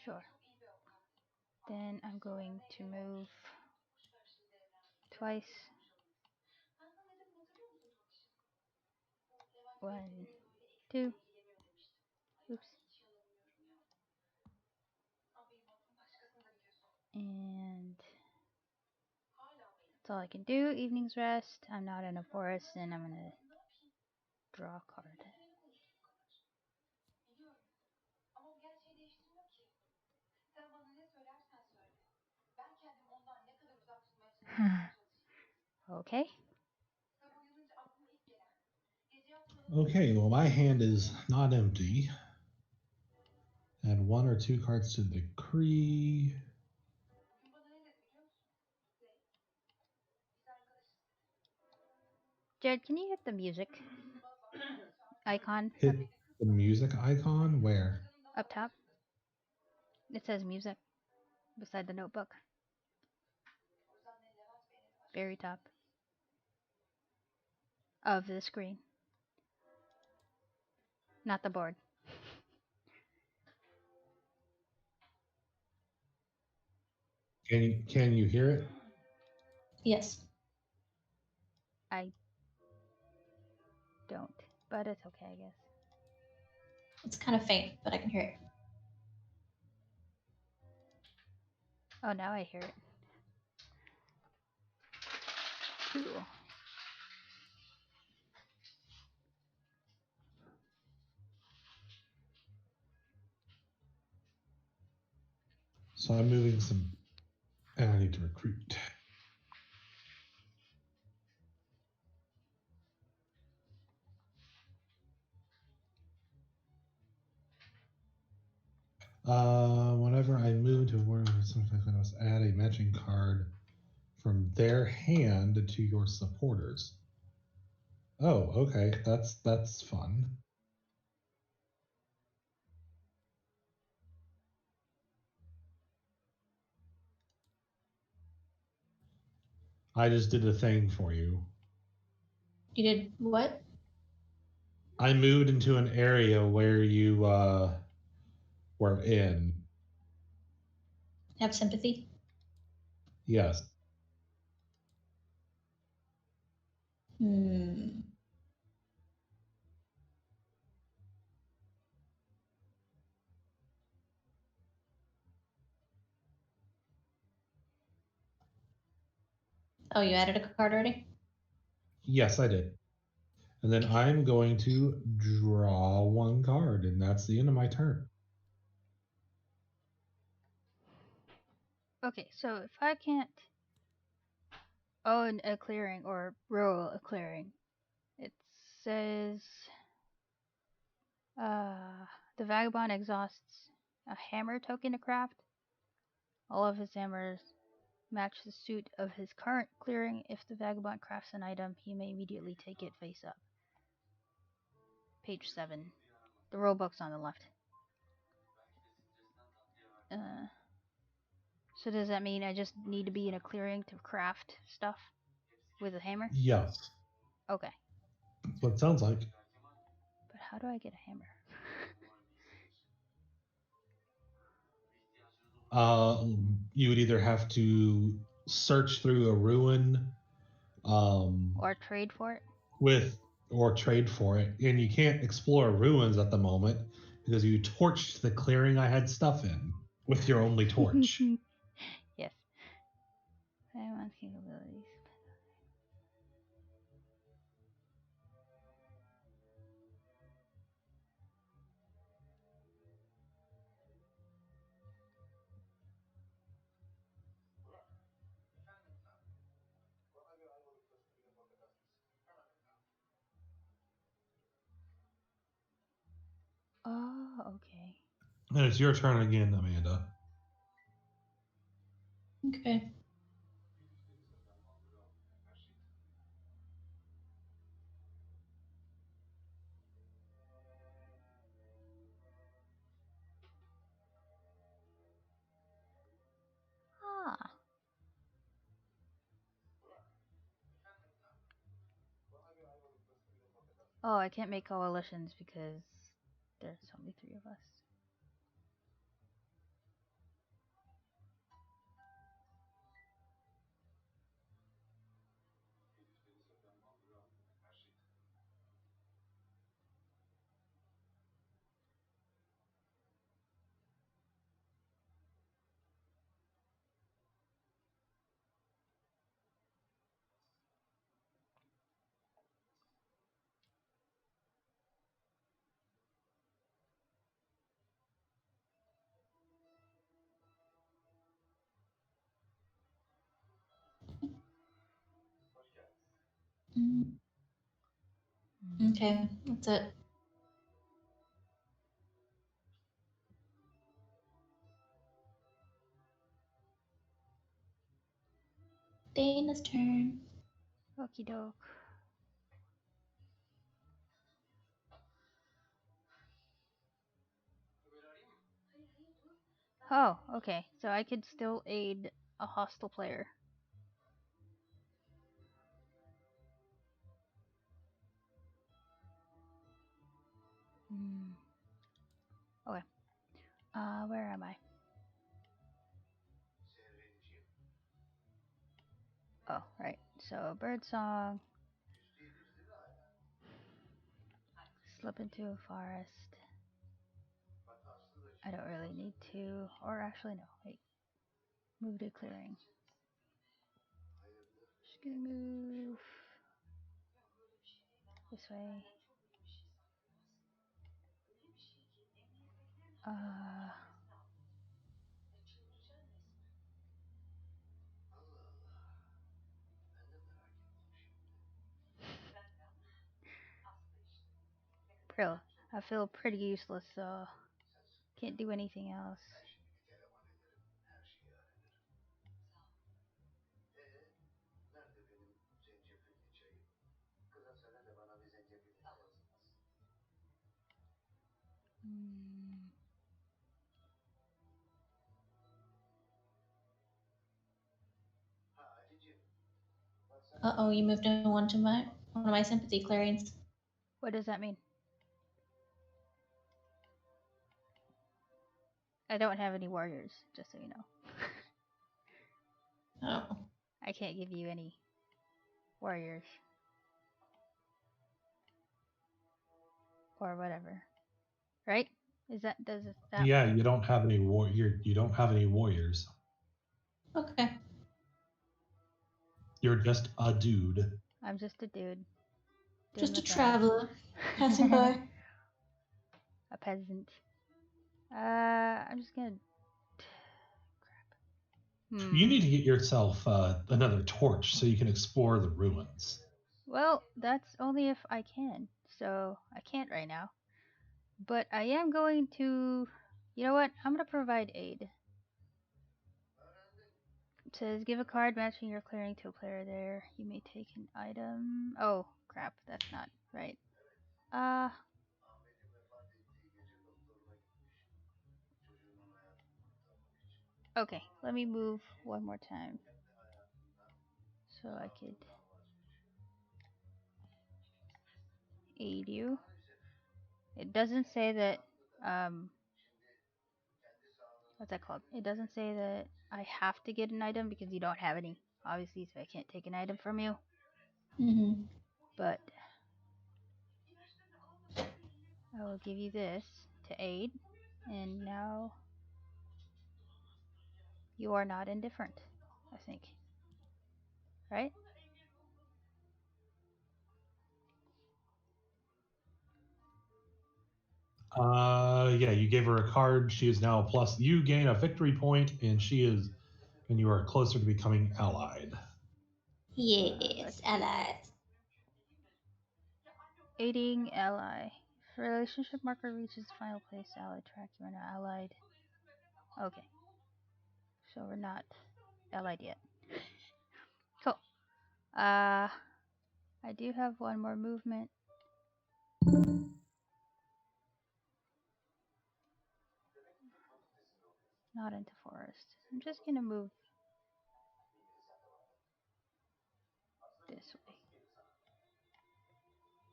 Sure. Then I'm going to move twice. 1, 2. Oops. And that's all I can do. Evening's rest. I'm not in a forest, and I'm gonna draw a card. Okay.
Okay, well, my hand is not empty. Add 1 or 2 cards to the decree.
Jared, can you hit the music icon?
Hit The music icon? Where?
Up top. It says music beside the notebook. Very top of the screen. Not the board.
Can you hear it?
Yes.
I don't, but it's okay, I guess.
It's kind of faint, but I can hear it.
Oh, now I hear it. Cool.
So I'm moving some, and I need to recruit. Whenever I move to a word, sometimes I must add a matching card from their hand to your supporters. Oh, okay, that's fun. I just did a thing for you.
You did what?
I moved into an area where you were in.
Have sympathy?
Yes.
Hmm. Oh, you added a card already?
Yes, I did. And then I'm going to draw one card, and that's the end of my turn.
Okay, so if I can't own a clearing or roll a clearing, it says the vagabond exhausts a hammer token to craft. All of his hammers match the suit of his current clearing. If the vagabond crafts an item, he may immediately take it face up. Page 7. The rulebook's on the left. So does that mean I just need to be in a clearing to craft stuff with a hammer?
Yes.
Okay.
That's what it sounds like.
But how do I get a hammer?
You would either have to search through a ruin,
Or trade for it?
or trade for it, and you can't explore ruins at the moment because you torched the clearing I had stuff in with your only torch.
Yes. Vagabond's capabilities. Oh, okay.
And it's your turn again, Amanda.
Okay.
Ah. Oh, I can't make coalitions because there's only 3 of us.
Mm. Okay, that's it. Dana's turn.
Okie doke. Oh, okay. So I could still aid a hostile player. Hmm. Okay. Where am I? Oh, right. So bird song. Slip into a forest. I don't really need to. Or actually, no. Wait. Move to clearing. Just gonna move this way. Brill. I feel pretty useless, so can't do anything else. Hmm.
Uh-oh, you moved in one of my sympathy clearings.
What does that mean? I don't have any warriors, just so you know.
Oh.
I can't give you any warriors. Or whatever. Right? Does that
Yeah, you don't have any you don't have any warriors.
Okay.
You're just a dude.
I'm just a dude. Doing
Just
my
a
thing.
traveler passing by.
A peasant. I'm just gonna. Crap.
You need to get yourself another torch so you can explore the ruins.
Well, that's only if I can. So I can't right now. But I am going to. You know what? I'm gonna provide aid. It says give a card matching your clearing to a player there. You may take an item. Oh crap, that's not right. Uh okay, let me move one more time. So I could aid you. It doesn't say that what's that called? It doesn't say that I have to get an item because you don't have any, obviously, so I can't take an item from you.
Mm-hmm.
But I will give you this to aid, and now you are not indifferent, I think. Right?
Yeah, you gave her a card. She is now a plus. You gain a victory point, and you are closer to becoming allied.
Yes, allies.
Aiding ally. If a relationship marker reaches the final place, allied track, you are now allied. Okay. So we're not allied yet. Cool. I do have one more movement. Not into forest. I'm just gonna move this way.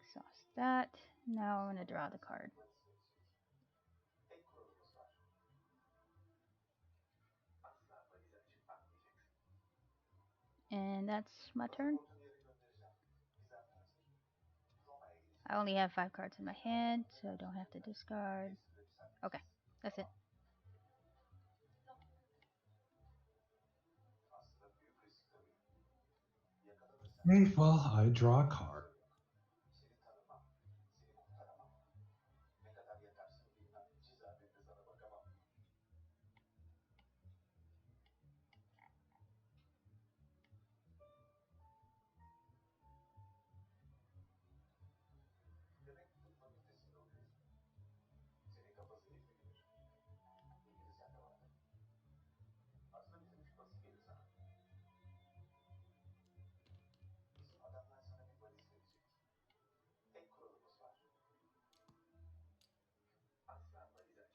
Exhaust that. Now I'm gonna draw the card. And that's my turn. I only have 5 cards in my hand, so I don't have to discard. Okay, that's it.
Well, I draw a card.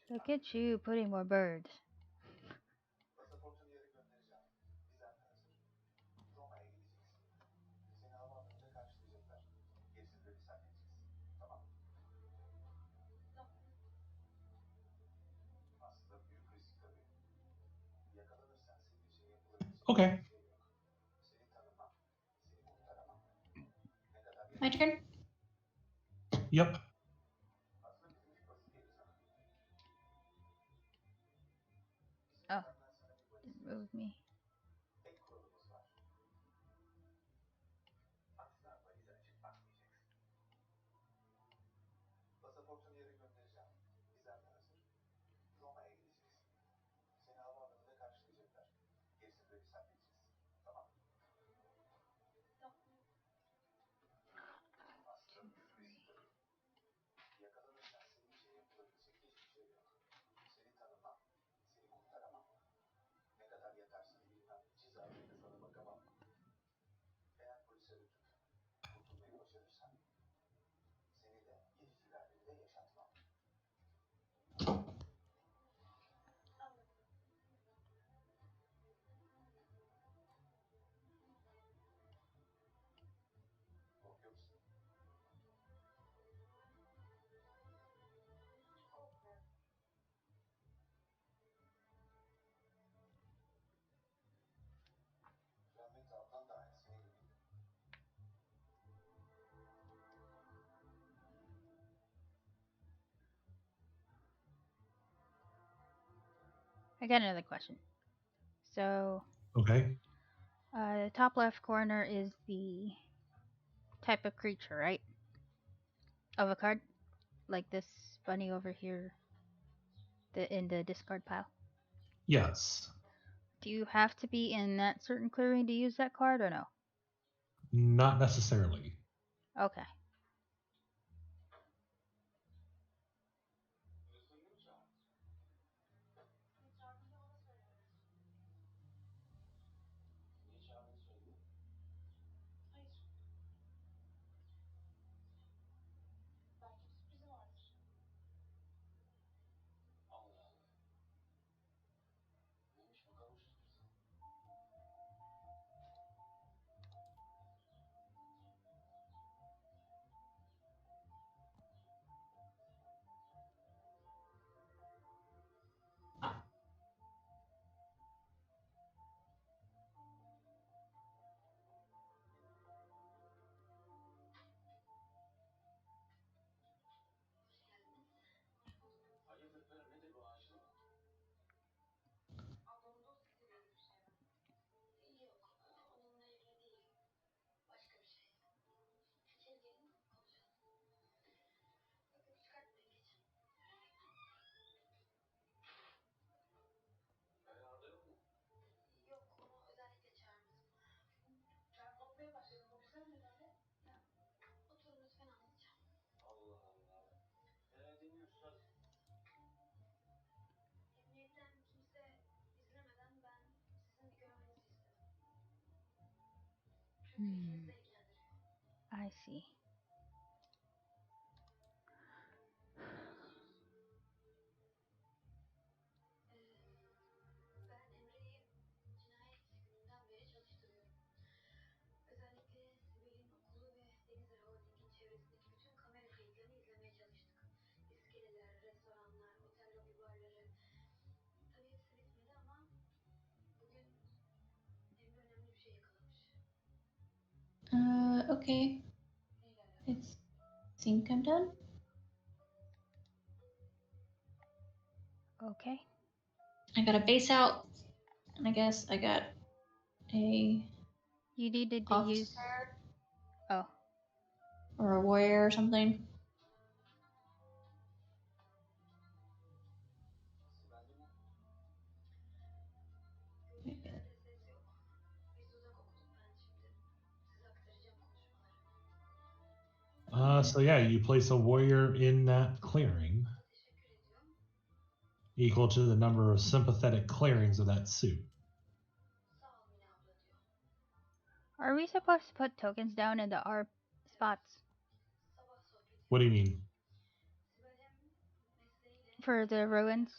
Look at you putting more birds.
Okay.
My turn.
Yep.
Oh, didn't move me. I got another question. So,
Okay.
the top left corner is the type of creature, right? Of a card? Like this bunny over here in the discard pile.
Yes.
Do you have to be in that certain clearing to use that card or no?
Not necessarily.
Okay. I see.
Okay. I think I'm done.
Okay.
I got a base out, and I guess I got a
You needed to
officer
use. Oh.
or a warrior or something.
So yeah, you place a warrior in that clearing, equal to the number of sympathetic clearings of that suit.
Are we supposed to put tokens down in the R spots
What do you mean?
for the ruins?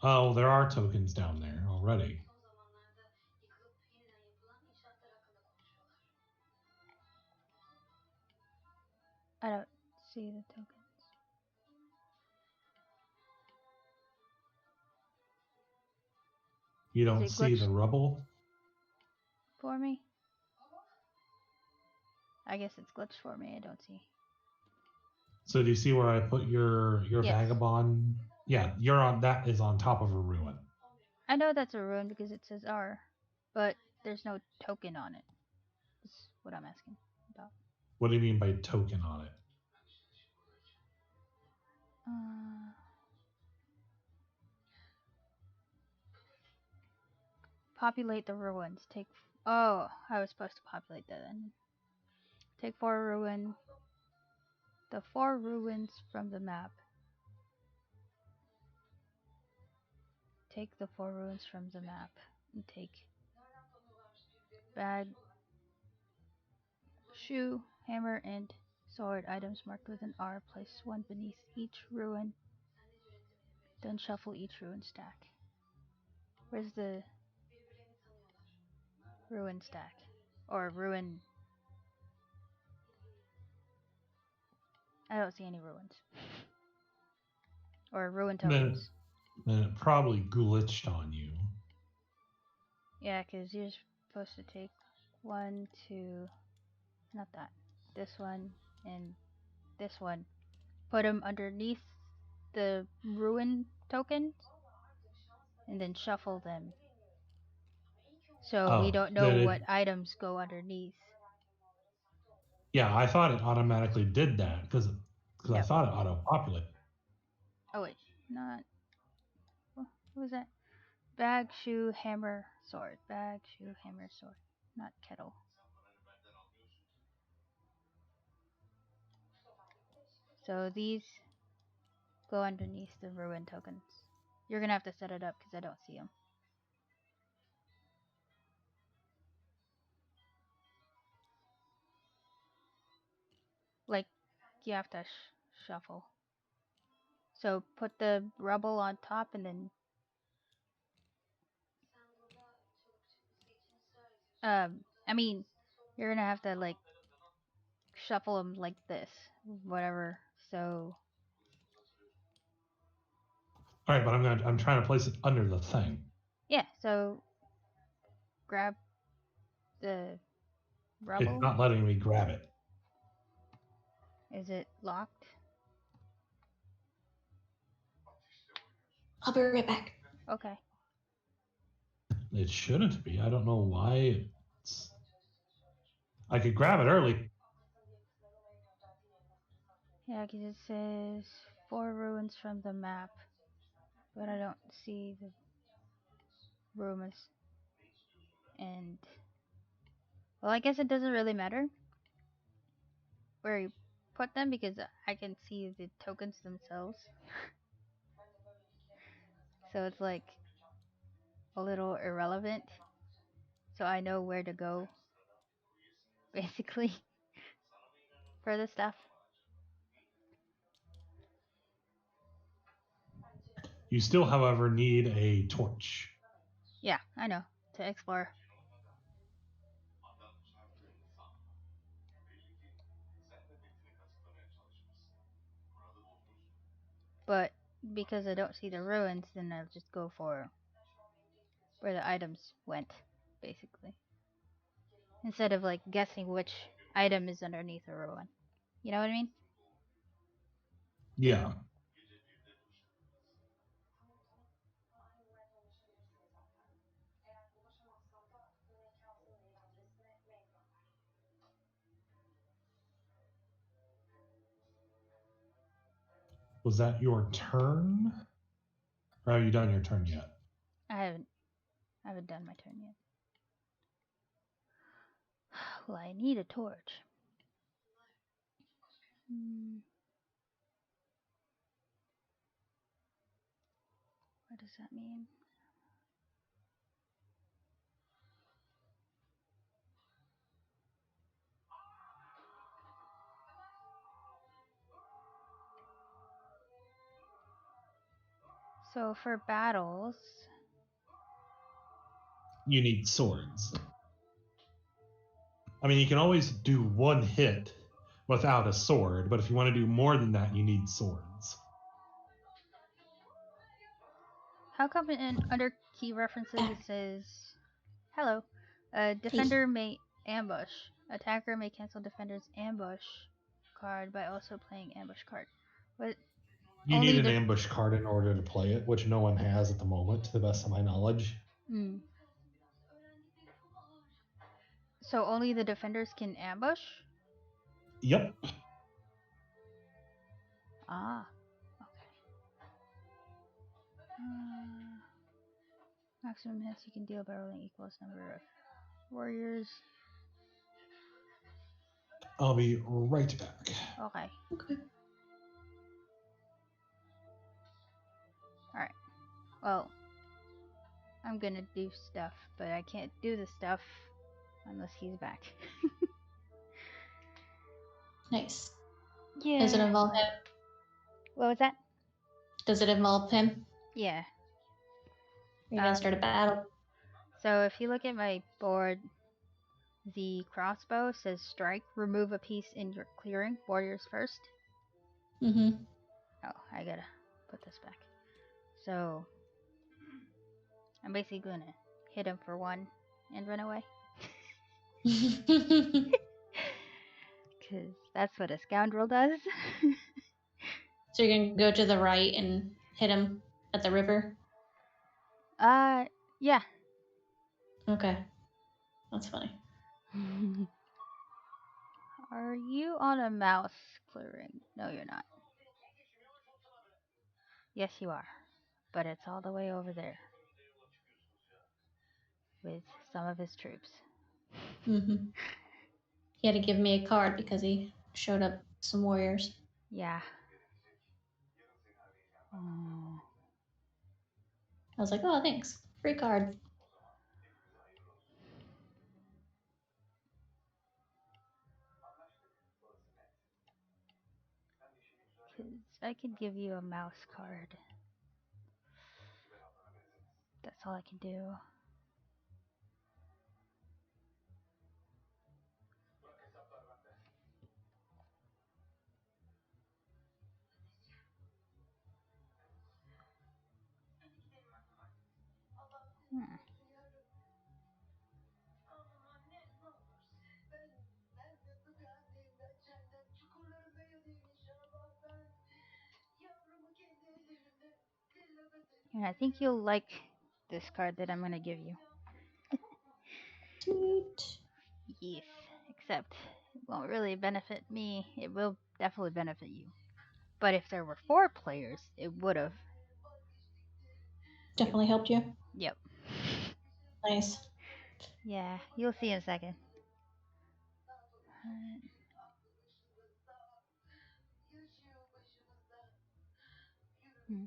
Oh, there are tokens down there already.
I don't see the tokens.
You don't
it
see the
glitched
rubble?
for me? I guess it's glitched for me. I don't see.
So do you see where I put your
Yes.
vagabond? Yeah, you're on. That is on top of a ruin.
I know that's a ruin because it says R, but there's no token on it. That's what I'm asking about.
What do you mean by token on it?
Populate the ruins. Take. Oh, I was supposed to populate that then. Take 4 ruin. The 4 ruins from the map. Take the 4 ruins from the map and take bag, shoe, hammer, and sword items marked with an R. Place 1 beneath each ruin. Then shuffle each ruin stack. Where's the ruin stack? Or ruin... I don't see any ruins. Or ruin tokens.
Then it probably glitched on you.
Yeah, because you're supposed to take 1, 2... Not that. This one and this one. Put them underneath the ruin tokens. And then shuffle them. So we don't know what items go underneath.
Yeah, I thought it automatically did that because I thought it auto-populated.
Oh wait, not... What was that? Bag, shoe, hammer, sword. Bag, shoe, hammer, sword. Not kettle. So these go underneath the ruin tokens. You're gonna have to set it up because I don't see them. Like, you have to shuffle. So put the rubble on top and then... I mean, you're gonna have to, like, shuffle them like this. Whatever. So...
All right, but I'm trying to place it under the thing.
Yeah, so... Grab the rubble.
It's not letting me grab it.
Is it locked?
I'll be right back.
Okay.
It shouldn't be. I don't know why it's... I could grab it early.
Yeah, because it says 4 ruins from the map. But I don't see the ruins. And... Well, I guess it doesn't really matter where you put them because I can see the tokens themselves. So it's like a little irrelevant. So I know where to go, basically, for the stuff.
You still, however, need a torch.
Yeah, I know. To explore. But because I don't see the ruins, then I'll just go for where the items went, basically. Instead of like guessing which item is underneath a ruin. You know what I mean?
Yeah. Was that your turn? Or have you done your turn yet?
I haven't done my turn yet. Well, I need a torch. What does that mean? So for battles,
You need swords. I mean, you can always do 1 hit without a sword, but if you want to do more than that, you need swords.
how come in under key references, it says, hello, a defender may ambush. Attacker may cancel defender's ambush card by also playing ambush card. But
You
only
need an ambush card in order to play it, which no one has at the moment, to the best of my knowledge.
So only the defenders can ambush?
Yep.
Ah, okay. Maximum hits you can deal by rolling equals number of warriors.
I'll be right back.
Okay.
Okay.
Alright. Well, I'm gonna do stuff, but I can't do the stuff unless he's back.
Nice.
Yeah.
Does it involve him?
What was that?
Does it involve him?
Yeah.
You're gonna start a battle.
So if you look at my board, the crossbow says strike, remove a piece in your clearing, warriors first.
Mm-hmm.
Oh, I gotta put this back. So I'm basically gonna hit him for one and run away. Because that's what a scoundrel does.
So you're gonna go to the right and hit him at the river?
Yeah.
Okay. That's funny.
Are you on a mouse clearing? No, you're not. Yes, you are. But it's all the way over there. With some of his troops.
Mm-hmm. He had to give me a card because he showed up some warriors.
Yeah. Oh.
I was like, oh, thanks. Free card.
Because I could give you a mouse card. That's all I can do. Hmm. And I think you'll like this card that I'm going to give you.
Sweet.
Yes. Except it won't really benefit me. It will definitely benefit you. But if there were 4 players, it would have.
Definitely helped you.
Yep.
Nice.
Yeah, you'll see in a second. Hmm.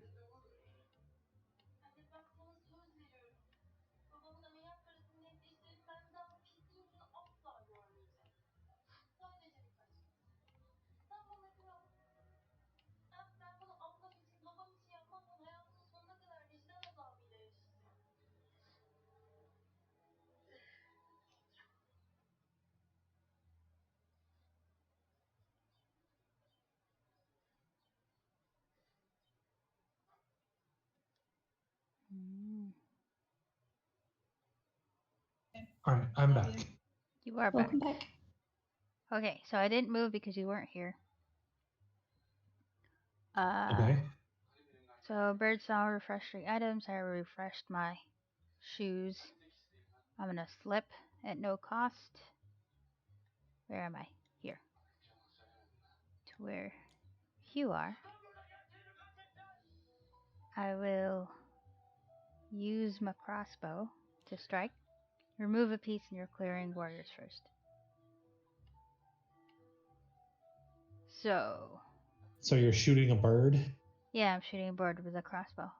All right, I'm back.
You are back.
Welcome back.
Okay, so I didn't move because you weren't here.
Okay.
So bird song refresh 3 items. I refreshed my shoes. I'm gonna slip at no cost. Where am I? Here. To where you are. I will use my crossbow to strike. Remove a piece in your clearing, warriors first. So.
So you're shooting a bird?
Yeah, I'm shooting a bird with a crossbow.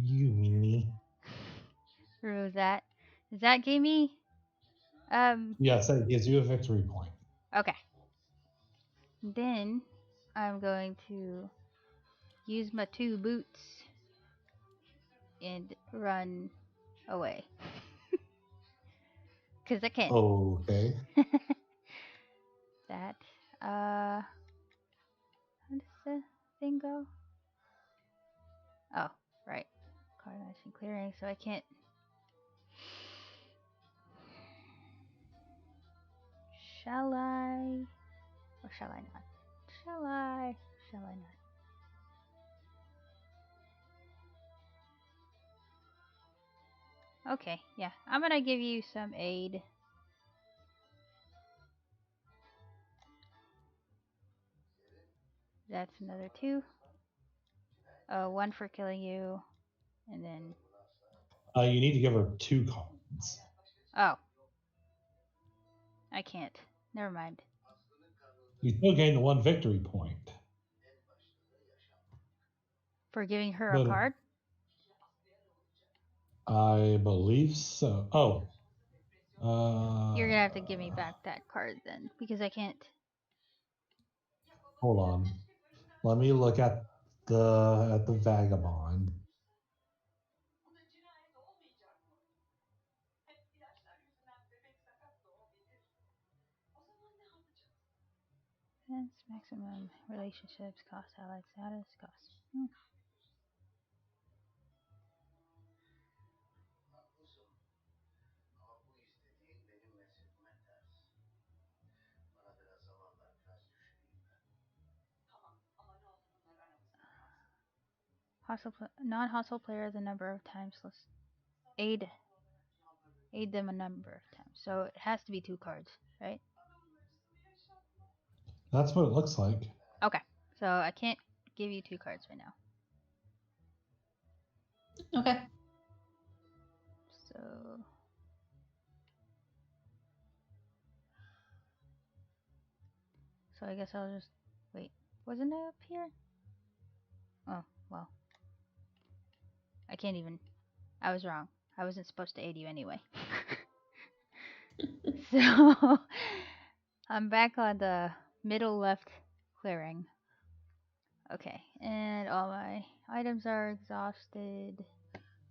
You meanie.
Remove that. Does that give me?
Yes, that gives you a victory point.
Okay. Then I'm going to use my 2 boots and run away. Because I can.
Okay.
That. How does the thing go? Oh, right. clearing, so I can't. Shall I? Or shall I not? Shall I? Shall I not? Okay, yeah. I'm gonna give you some aid. That's another 2. 1 for killing you, and then
You need to give her 2 cards.
oh, I can't. Never mind.
You still gain the 1 victory point.
For giving her
But
a card?
I believe so. Oh.
You're gonna have to give me back that card then, because I can't.
Hold on. Let me look at the vagabond.
Defense, maximum relationships, cost, allied status, cost. Non-hostile player the number of times aid them a number of times. So it has to be 2 cards, right?
That's what it looks like.
Okay. So I can't give you 2 cards right now.
Okay.
So I guess I'll just wait. Wasn't it up here? Oh, well. I can't even. I was wrong. I wasn't supposed to aid you anyway. So I'm back on the middle left clearing. Okay, and all my items are exhausted.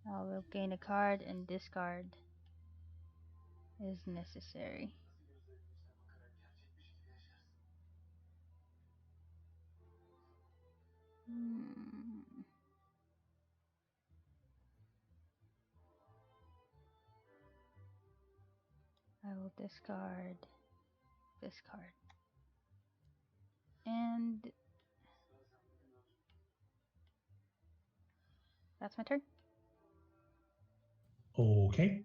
I will gain a card and discard is necessary. I will discard this card. And that's my turn.
Okay.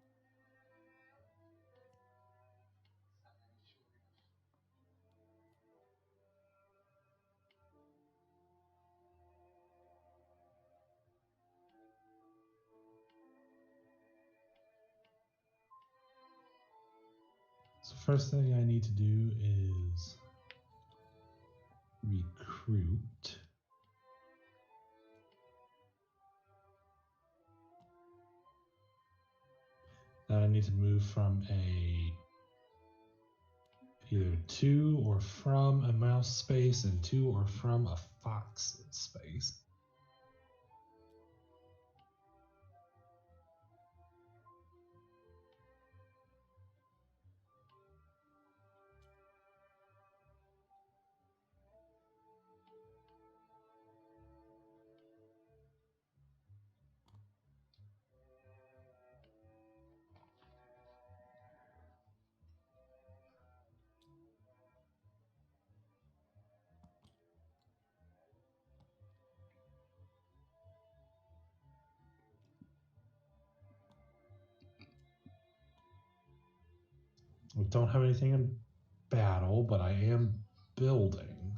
So first thing I need to do is recruit. Then I need to move from either to or from a mouse space and to or from a fox space. I don't have anything in battle, but I am building.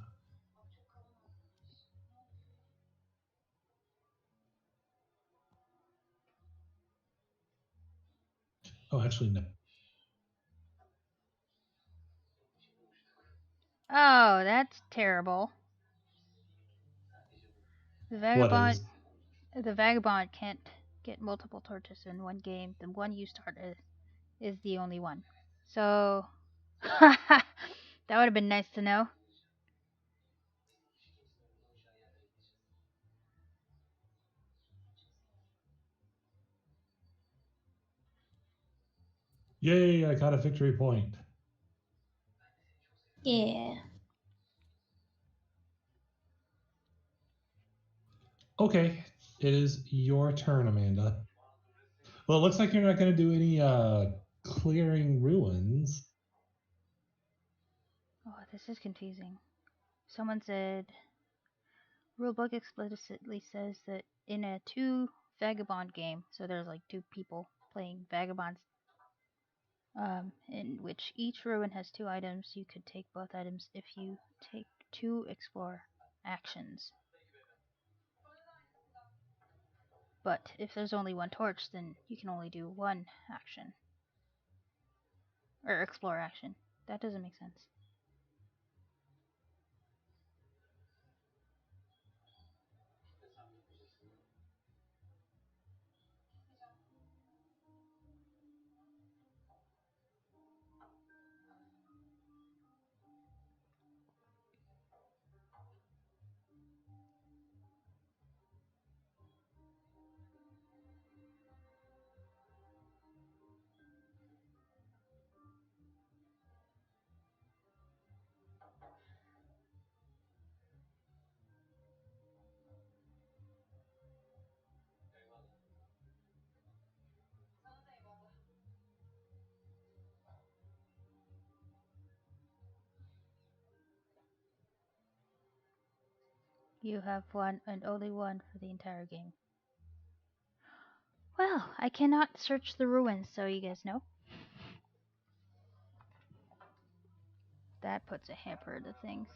Oh, actually, no.
Oh, that's terrible.
What is?
The vagabond can't get multiple torches in one game. The one you start is the only one. So that would have been nice to know.
Yay, I got a victory point.
Yeah.
Okay, it is your turn, Amanda. Well, it looks like you're not going to do any clearing ruins.
Oh, this is confusing. Someone said rulebook explicitly says that in a 2 vagabond game, so there's like 2 people playing vagabonds, in which each ruin has 2 items. You could take both items if you take 2 explore actions. But if there's only 1 torch, then you can only do 1 action. Or explore action. That doesn't make sense. You have 1 and only 1 for the entire game. Well, I cannot search the ruins, so you guys know. That puts a hamper to things.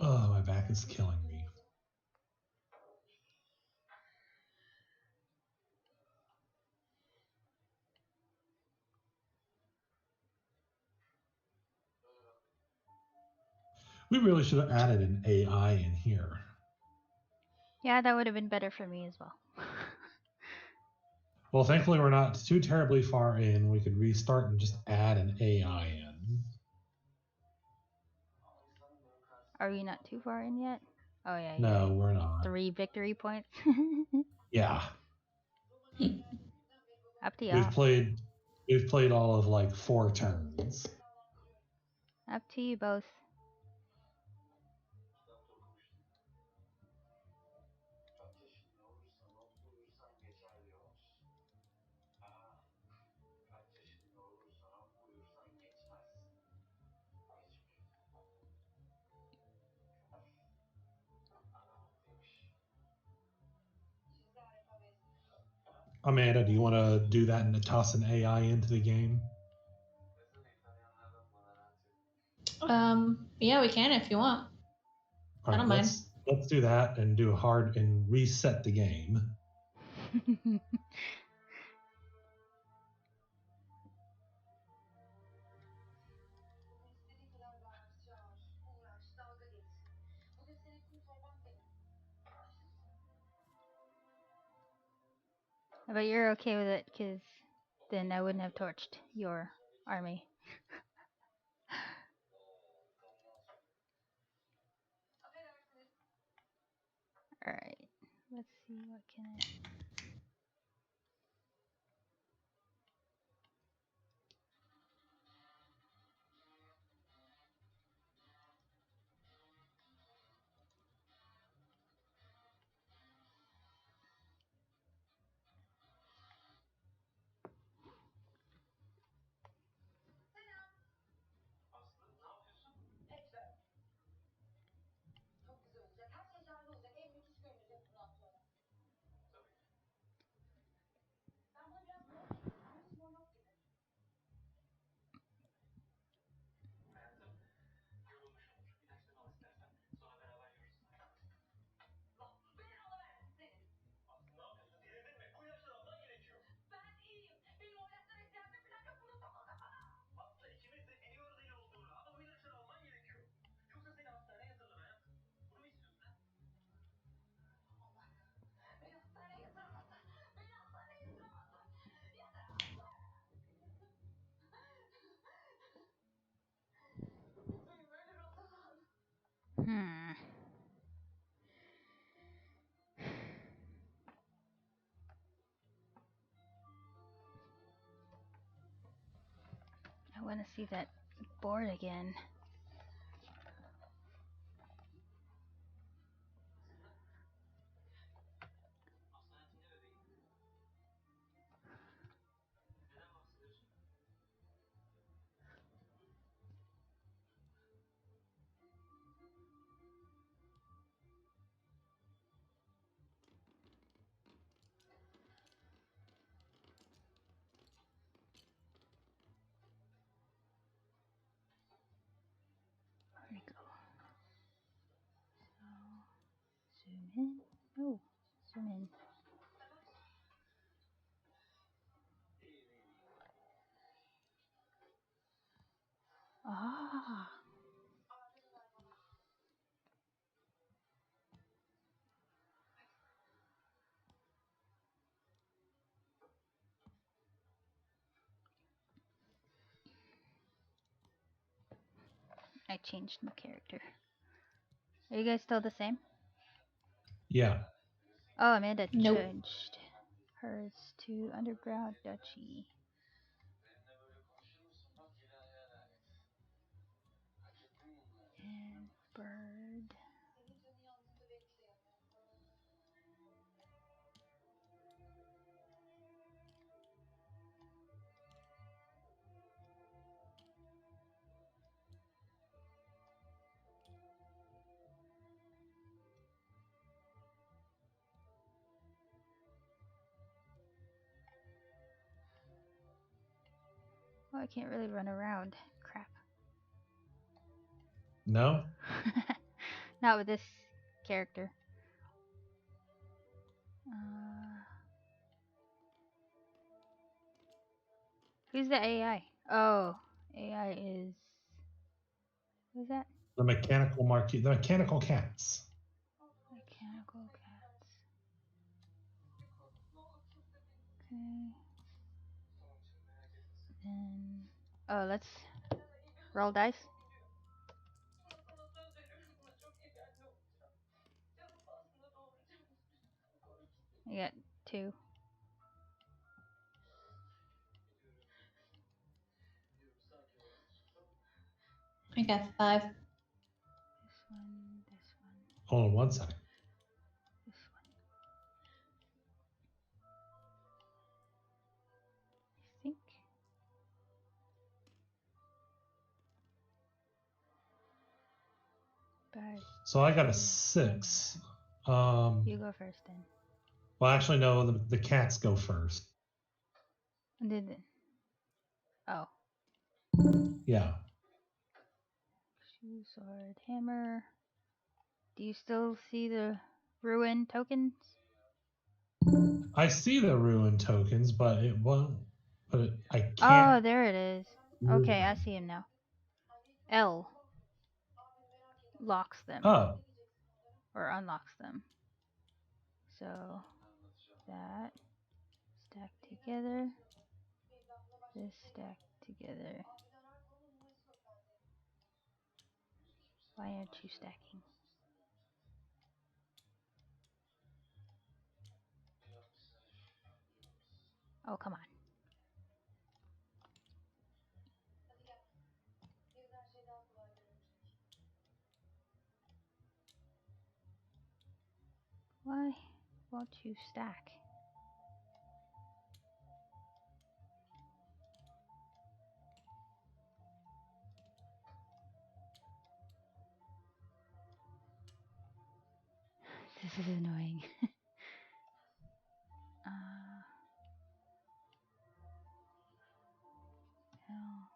Oh, my back is killing me. We really should have added an AI in here.
Yeah, that would have been better for me as well.
Well, thankfully, we're not too terribly far in. We could restart and just add an AI in.
Are we not too far in yet? Oh yeah,
No, we're not.
3 victory points.
Yeah,
Up to
we've
y'all.
played all of like 4 turns.
Up to you both.
Amanda, do you want to do that and toss an AI into the game?
Yeah, we can if you want.
All
I
right,
don't mind.
let's do that and do a hard and reset the game.
But you're okay with it, because then I wouldn't have torched your army. Alright, let's see what can I... Hmm. I want to see that board again. There we go. So, zoom in. Oh, zoom in. Ah. I changed my character. Are you guys still the same?
Yeah.
Oh, Amanda
Nope.
changed hers to Underground Duchy. And bird. Oh, I can't really run around. Crap.
No?
Not with this character. Uh, who's the AI? Oh, AI is. Who's that?
The mechanical marquee, the mechanical cats.
Mechanical cats. Okay. Then. Oh, let's roll dice. I got 2.
I got 5.
This one, this one,
Hold on one second.
this one. I think. But
So I got a 6.
you go first then.
Well, actually, no. The cats go first.
And then. Oh.
Yeah.
Shoe, sword, hammer. Do you still see the ruin tokens?
I see the ruin tokens, but it won't. But I can't.
Oh, there it is.
move
Okay, I
them.
see him now. L locks them
Oh,
or unlocks them. So that stack together. This stack together. Why aren't you stacking? Oh, come on. Why won't you stack? This is annoying. L.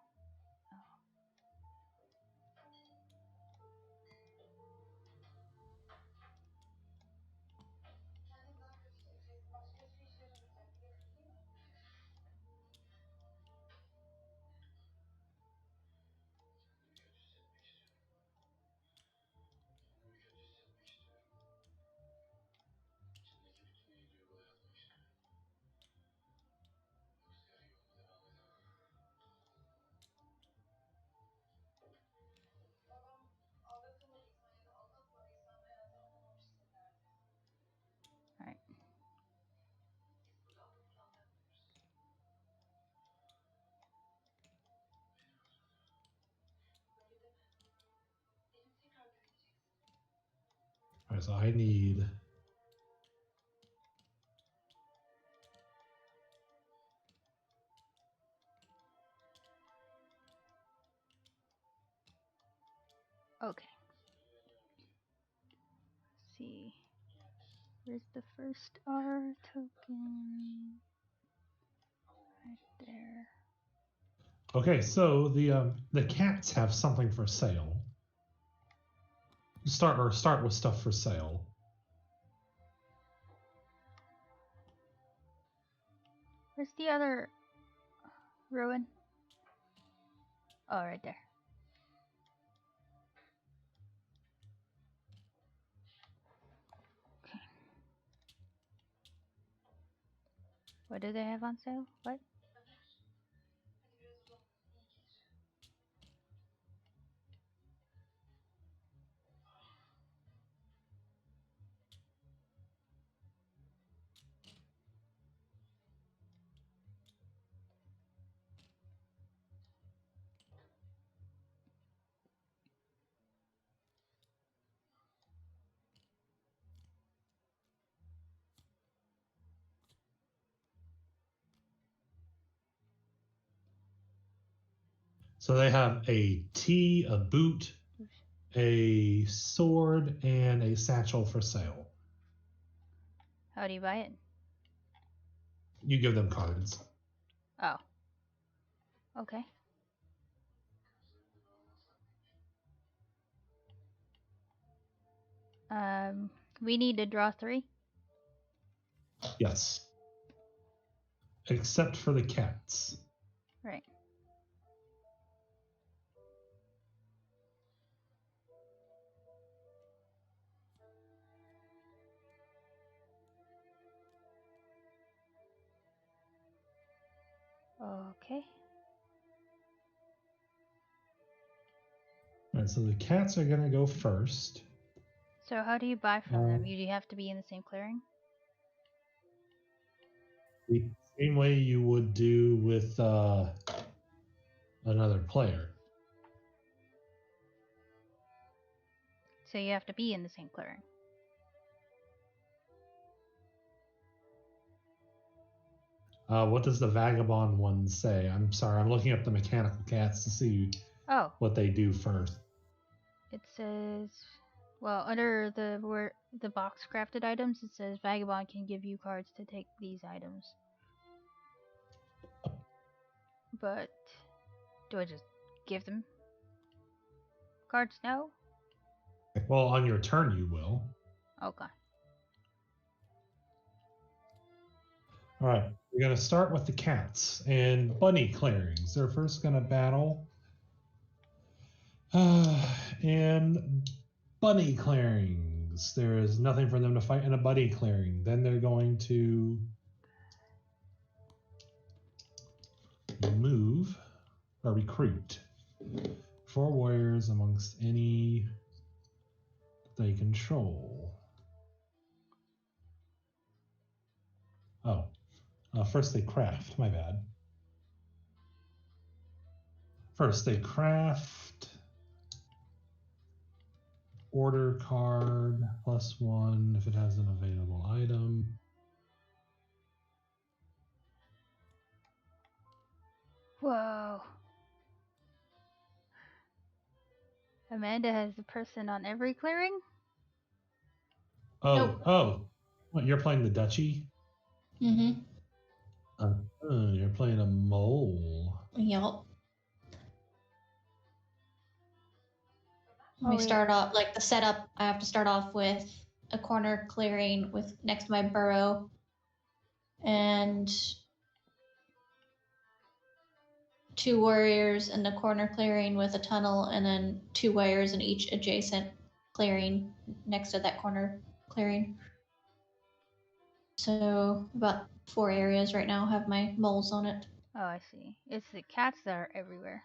So I need.
Okay. Let's see. Where's the first R token? Right there.
Okay, so the cats have something for sale. Start with stuff for sale.
Where's the other ruin? Oh, right there. Okay. What do they have on sale? What?
So they have a tea, a boot, a sword, and a satchel for sale.
How do you buy it?
You give them cards.
Oh. Okay. We need to draw 3.
Yes. Except for the cats.
Right. Okay.
All right, so the cats are gonna go first.
So how do you buy from them? You have to be in the same clearing?
The same way you would do with another player.
So you have to be in the same clearing.
What does the vagabond one say? I'm sorry, I'm looking up the mechanical cats to see what they do first.
It says, well, under the box crafted items, it says Vagabond can give you cards to take these items. But do I just give them cards? No?
Well, on your turn you will.
Okay.
All right, we're gonna start with the cats and bunny clearings. They're first gonna battle. And bunny clearings. There is nothing for them to fight in a bunny clearing. Then they're going to move or recruit 4 warriors amongst any they control. Oh, first they craft. My bad. First they craft order card +1 if it has an available item.
Whoa. Amanda has a person on every clearing?
Oh,
Nope.
oh. What, you're playing the duchy?
Mm-hmm.
You're playing a mole.
Yep.
Oh,
We
wait.
start off like the setup. I have to start off with a corner clearing with next to my burrow, and 2 warriors in the corner clearing with a tunnel, and then 2 warriors in each adjacent clearing next to that corner clearing. So about 4 areas right now have my moles on it.
Oh, I see. It's the cats that are everywhere.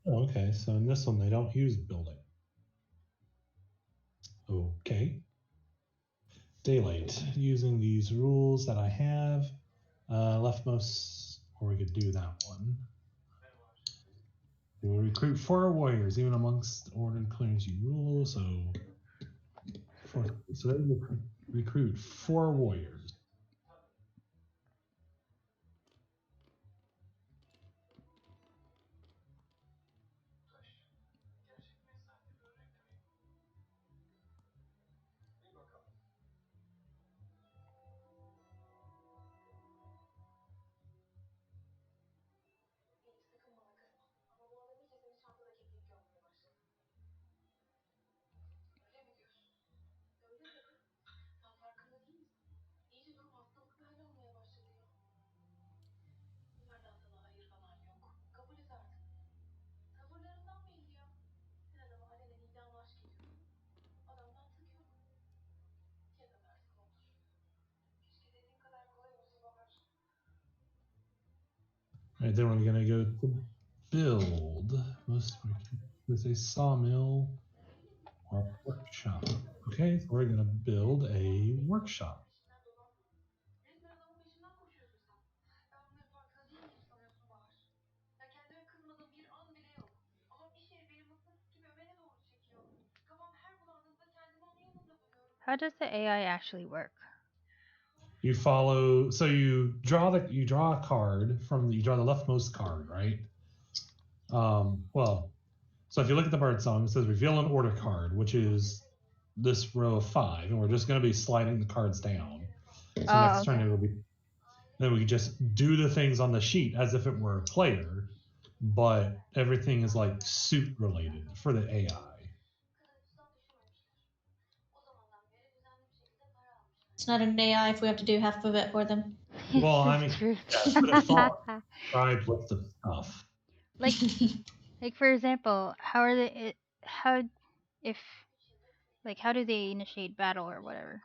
Oh, okay, so in this one they don't use building. Okay. Daylight. Using these rules that I have, Leftmost, or we could do that one. You will recruit 4 warriors, even amongst ordered clearings you rule. So, so they recruit 4 warriors. All right, then we're going to go to build. Most with a sawmill or workshop. Okay, so we're going to build a workshop.
How does the AI actually work?
You follow, so you draw a card from you draw the leftmost card, right? Well, so if you look at the bird song, it says reveal an order card, which is this row of 5, and we're just going to be sliding the cards down. So
Oh,
next turn
okay.
it will be, then we just do the things on the sheet as if it were a player, but everything is like suit related for the AI.
It's not an AI if we have to do half of it for them.
Well, I
This
mean,
is true.
yeah, you would have thought described what's the stuff.
Like, for example, how are they? How if like how do they initiate battle or whatever?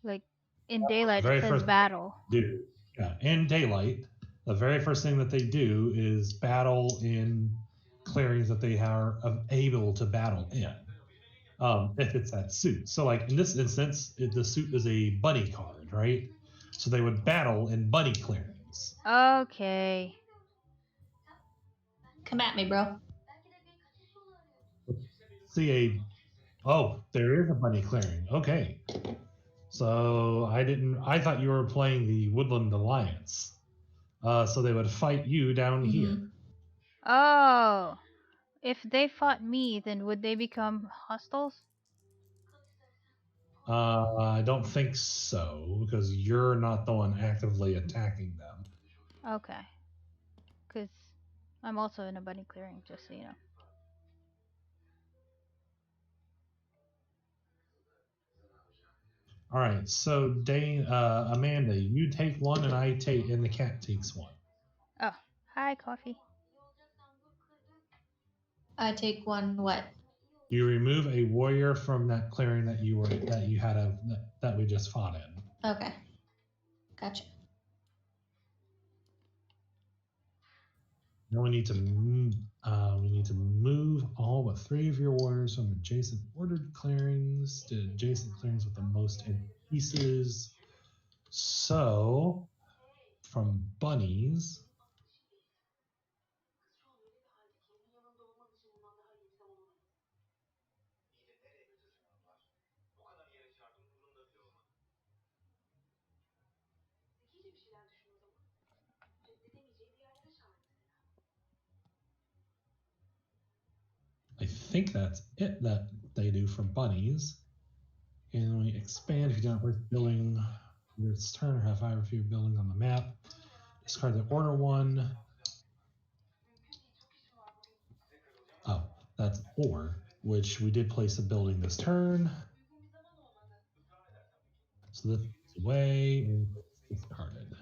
Like in
The
daylight, it
very
says
first thing
battle.
they do, yeah, in daylight, the very first thing that they do is battle in clearings that they are able to battle in. If it's that suit. So, like in this instance, the suit is a bunny card, right? So they would battle in bunny clearings.
Okay.
Come at me, bro.
See a oh, there is a bunny clearing. Okay, so I thought you were playing the Woodland Alliance. So they would fight you down here.
Mm-hmm.
Oh, if they fought me, then would they become hostiles?
I don't think so because you're not the one actively attacking them.
Okay. Because I'm also in a bunny clearing, just so you know.
All right, so Amanda, you take one, and the cat takes one.
Oh, hi, coffee.
I take one what?
You remove a warrior from that clearing that you had that we just fought in.
Okay. Gotcha.
Now we need to move all but 3 of your warriors from adjacent ordered clearings to adjacent clearings with the most pieces. So from bunnies. I think that's it that they do for bunnies. And we expand if you don't worth building this turn or have 5 or fewer buildings on the map. Discard the order 1. Oh, that's or, which we did place a building this turn. So this is away and it's discarded.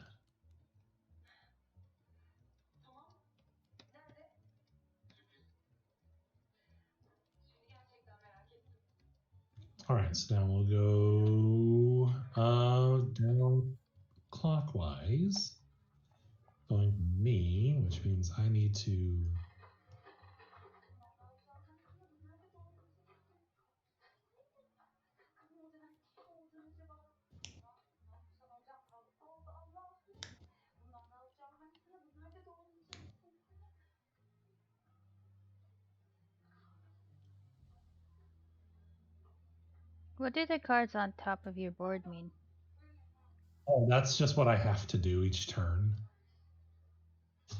All right, so now we'll go down clockwise, going to me, which means I need to.
What do the cards on top of your board mean?
Oh, that's just what I have to do each turn.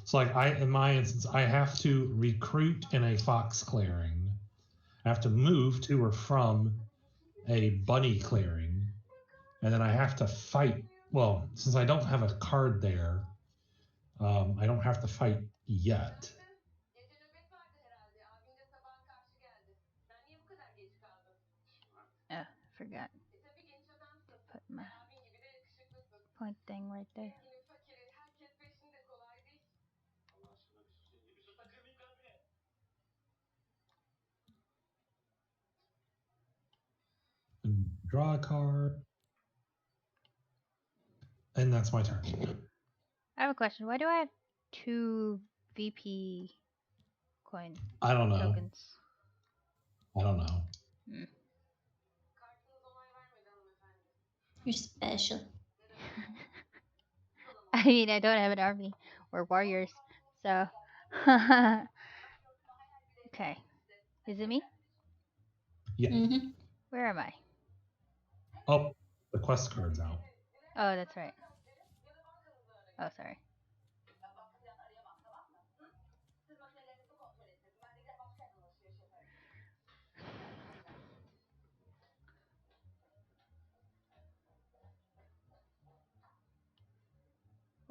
So, like, in my instance, I have to recruit in a fox clearing. I have to move to or from a bunny clearing, and then I have to fight. Well, since I don't have a card there, I don't have to fight yet.
Oh, forgot to put my point thing right there.
And draw a card, and that's my turn.
I have a question. Why do I have 2 VP coin
I don't know.
tokens?
I don't know.
You're special.
I mean, I don't have an army or warriors, so. Okay. Is it me?
Yeah.
Mm-hmm.
Where am I?
Oh, the quest card's out.
Oh, that's right. Oh, sorry.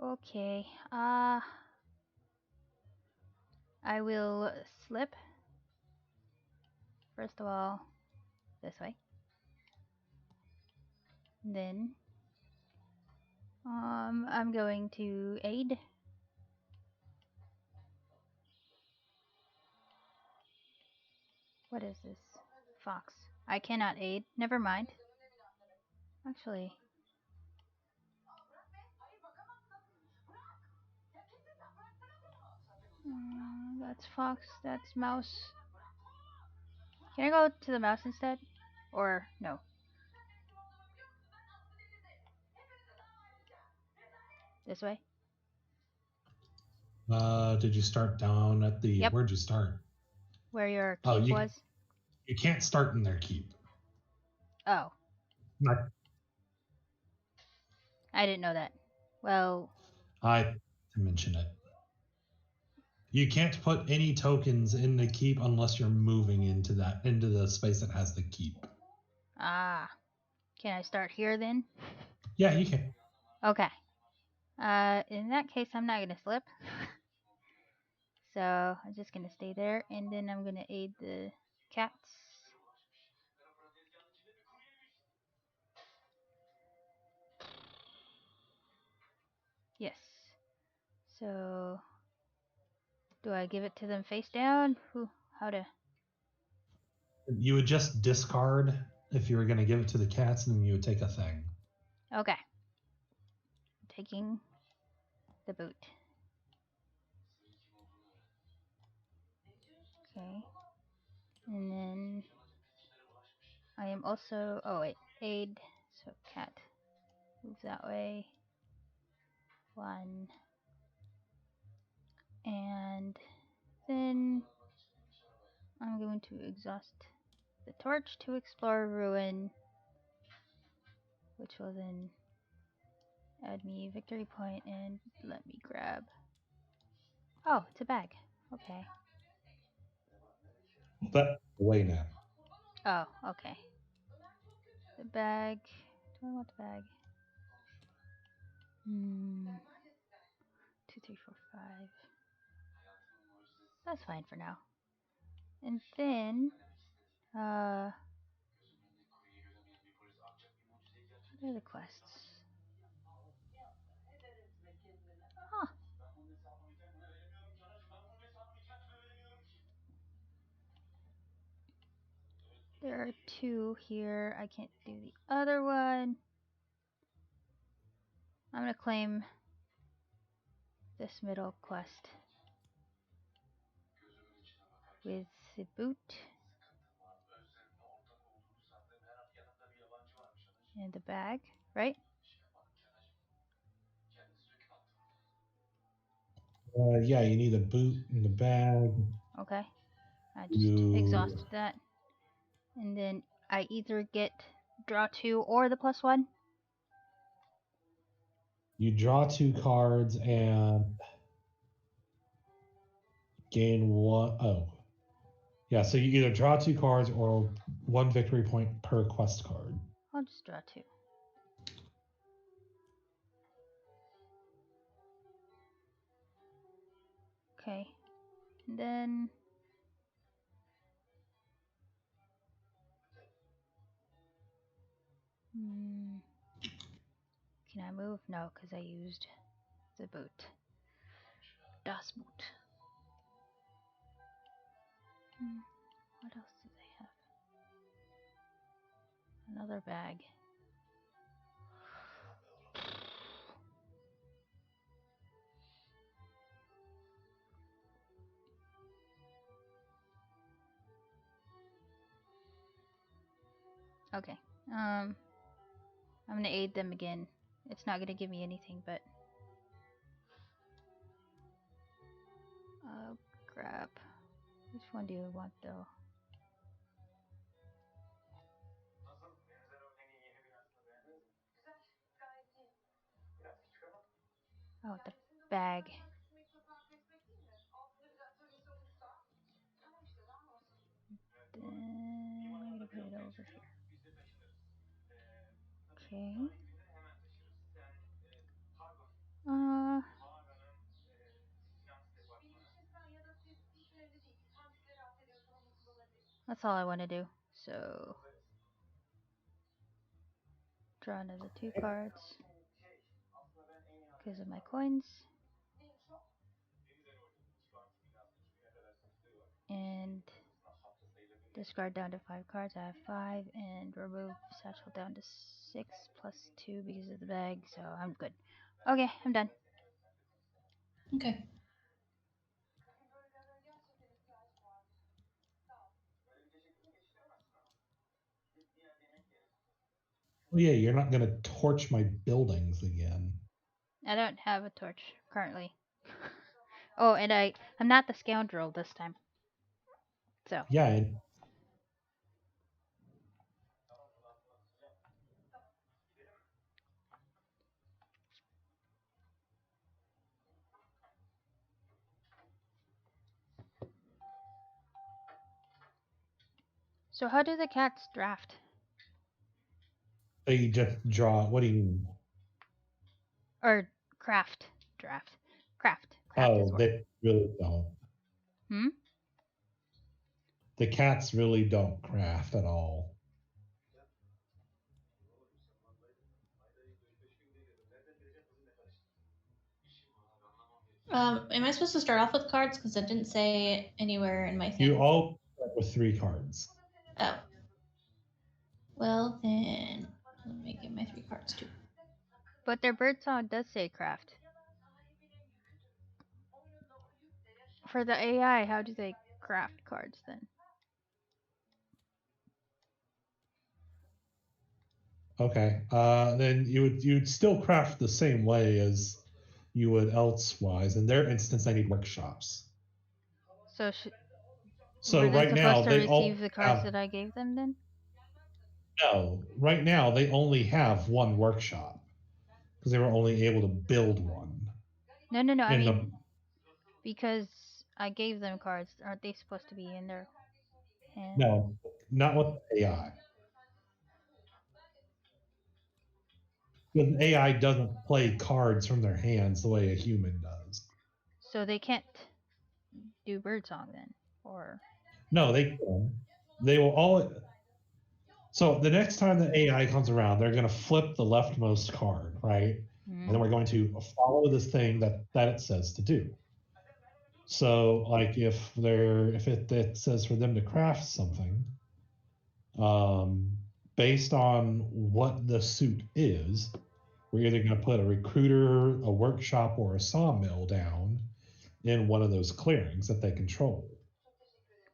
Okay. I will slip. First of all, this way. Then, I'm going to aid. What is this? Fox. I cannot aid. Never mind. Actually. That's fox. That's mouse. Can I go to the mouse instead? Or no? This way?
Did you start down at the?
Yep.
Where'd you start?
Where your keep was?
You can't start in their keep.
Oh.
Not,
I didn't know that. Well.
I to mention it. You can't put any tokens in the keep unless you're moving into the space that has the keep.
Ah. Can I start here then?
Yeah, you can.
Okay. In that case, I'm not gonna slip. So I'm just gonna stay there, and then I'm gonna aid the cats. Yes. So do I give it to them face down? How to?
You would just discard if you were going to give it to the cats, and then you would take a thing.
Okay. Taking the boot. Okay. And then I am also, oh wait, aid. So cat, move that way. 1. And then I'm going to exhaust the torch to explore ruin, which will then add me victory point and let me grab. Oh, it's a bag. Okay.
But away now.
Oh, okay. The bag. Do I want the bag? 2, 3, 4, 5. That's fine for now. And then, what are the quests? Huh. There are 2 here. I can't do the other one. I'm gonna claim this middle quest with the boot and the bag, right?
Yeah, you need a boot and a bag.
Okay. I just exhausted that. And then I either get Draw 2 or the +1?
You draw 2 cards and gain 1. Oh. Yeah, so you either draw 2 cards or 1 victory point per quest card.
I'll just draw 2. Okay. And then... Can I move? No, because I used the boot. Das Boot. What else do they have? Another bag. Okay. I'm gonna aid them again. It's not gonna give me anything, but grab. Which one do you want though? Oh, the bag. Then I'm gonna put it over here. Okay. That's all I want to do. So draw another 2 cards because of my coins. And discard down to 5 cards. I have 5, and remove satchel down to 6 plus 2 because of the bag. So I'm good. Okay, I'm done.
Okay.
Oh yeah, you're not gonna torch my buildings again.
I don't have a torch currently. Oh, and I'm not the scoundrel this time. So
Yeah.
So how do the cats draft?
They just draw. What do you mean?
Or craft draft? Craft is
Oh,
word.
they really don't.
Hmm?
The cats really don't craft at all.
Am I supposed to start off with cards? Because it didn't say anywhere in my thing.
You all start with 3 cards.
Oh. Well, then let me get my 3 cards too.
But their birdsong does say craft. For the AI, how do they craft cards then?
Okay. Then you'd still craft the same way as you would elsewise. In their instance, I need workshops.
So
So
were they
right now
supposed to
they all
receive the cards
have
that I gave them then?
no. Right now they only have 1 workshop because they were only able to build 1.
No. I mean, because I gave them cards, aren't they supposed to be in their hand?
No, not with AI. Because AI doesn't play cards from their hands the way a human does.
So they can't do birdsong then, or
No, they can. They will all. So the next time the AI comes around, they're going to flip the leftmost card, right? And then we're going to follow this thing that it says to do. So, like if it says for them to craft something, based on what the suit is, we're either going to put a recruiter, a workshop, or a sawmill down in one of those clearings that they control.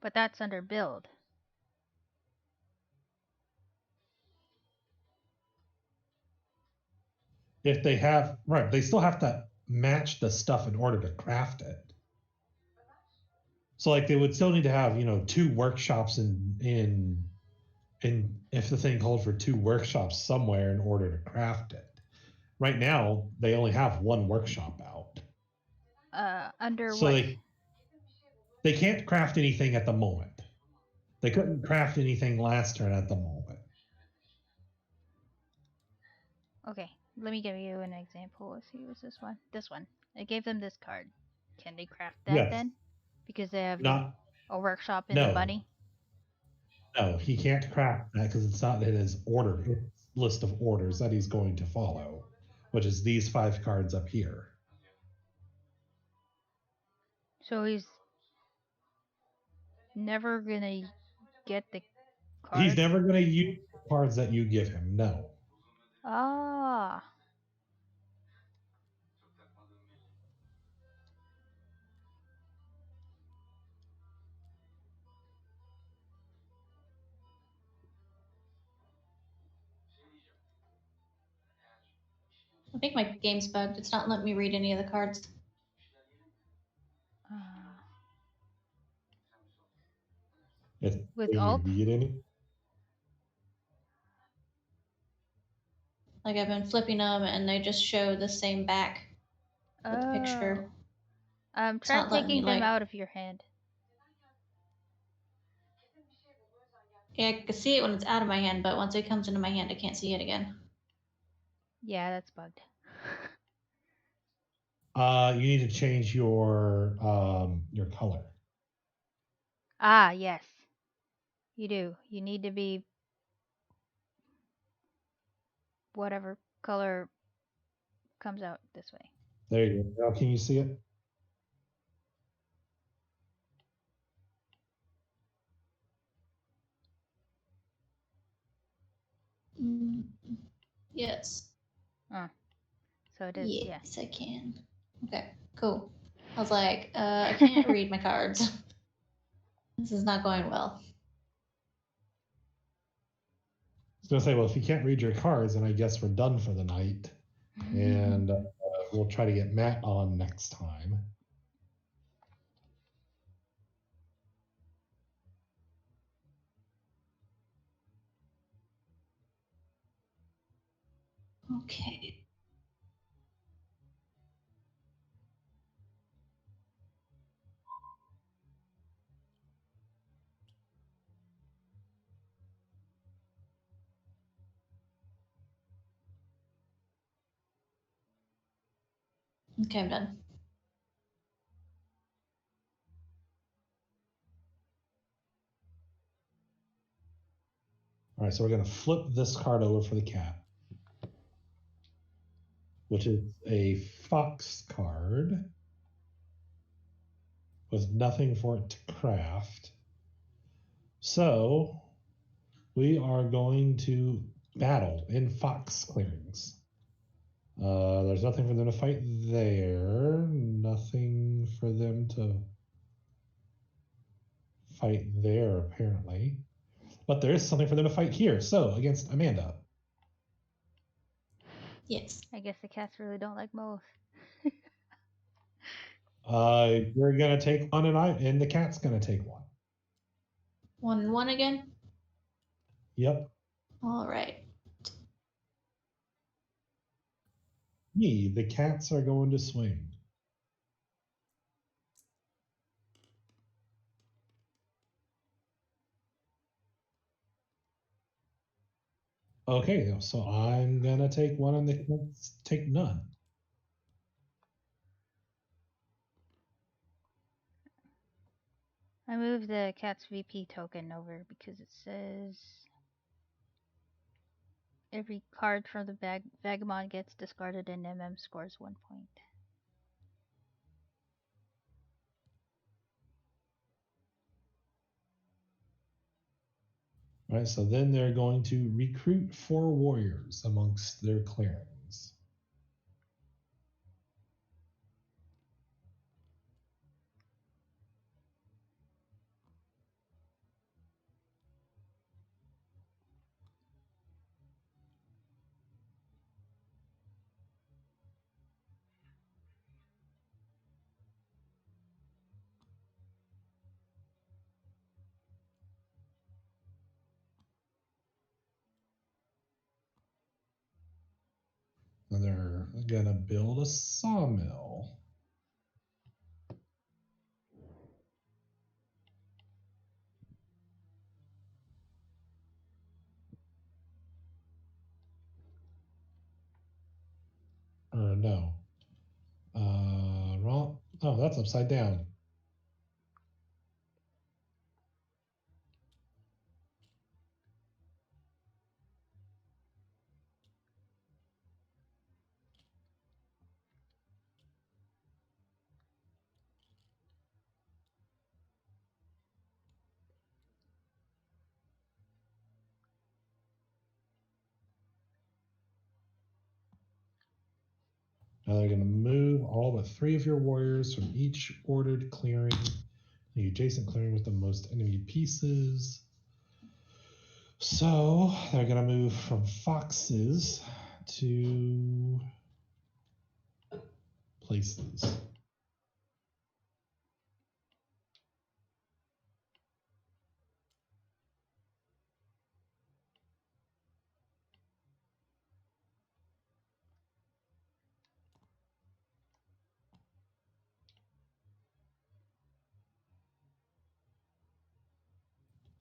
But that's under build.
If they have, right, they still have to match the stuff in order to craft it. So like they would still need to have, 2 workshops in and if the thing called for 2 workshops somewhere in order to craft it. Right now, they only have 1 workshop out.
Under
So
what?
they can't craft anything at the moment. They couldn't craft anything last turn at the moment.
Okay, let me give you an example. Let's see, what's this one? This one. I gave them this card. Can they craft that
Yes.
then? Because they have
Not
a workshop in the
no.
money?
No, he can't craft that because it's not in his order list of orders that he's going to follow, which is these 5 cards up here.
So he's never gonna get the card?
He's never going to use the cards that you give him. No.
Ah.
I think my game's bugged. It's not letting me read any of the cards.
It's
With
letting
alt?
you read any.
Like I've been flipping them and they just show the same back with the picture. It's
Try
not letting
taking
me,
them
like-
out of your hand.
Yeah, I can see it when it's out of my hand, but once it comes into my hand, I can't see it again.
Yeah, that's bugged.
You need to change your color.
Ah, yes. You do. You need to be whatever color comes out this way.
There you go. Now can you see it?
Yes.
So it is, yeah.
Yes, I can. Okay, cool. I was like, I can't read my cards. This is not going well.
I was going to say, well, if you can't read your cards, then I guess we're done for the night. And we'll try to get Matt on next time.
Okay. Okay, I'm done.
All right, so we're going to flip this card over for the cat, which is a fox card with nothing for it to craft. So we are going to battle in fox clearings. There's nothing for them to fight there. Nothing for them to fight there, apparently. But there is something for them to fight here. So, against Amanda.
Yes.
I guess the cats really don't like moles.
You're going to take one, and the cat's going to take one.
1-1 again?
Yep.
All right.
Me, the cats are going to swing. Okay, so I'm going to take one, and the cats take none.
I moved the cat's VP token over because it says every card from the Vagabond gets discarded and MM scores 1 point.
All right, so then they're going to recruit 4 warriors amongst their clearings. gonna build a sawmill. Or no. Wrong. Oh, that's upside down. Now they're going to move all but 3 of your warriors from each ordered clearing, the adjacent clearing with the most enemy pieces. So they're going to move from foxes to places.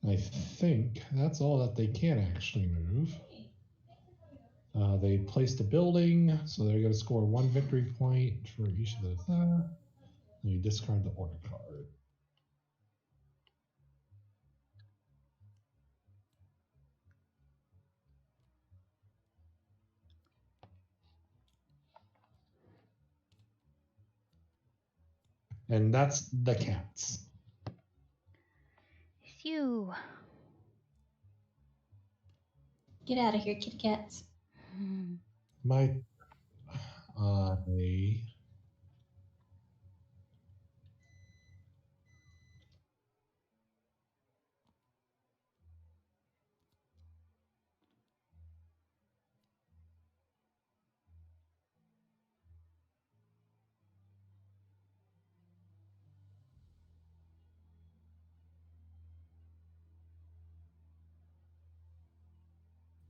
I think that's all that they can actually move. They placed a building, so they're going to score 1 victory point for each of those. And you discard the order card. And that's the cats.
Phew.
Get out of here, kitty cats.
My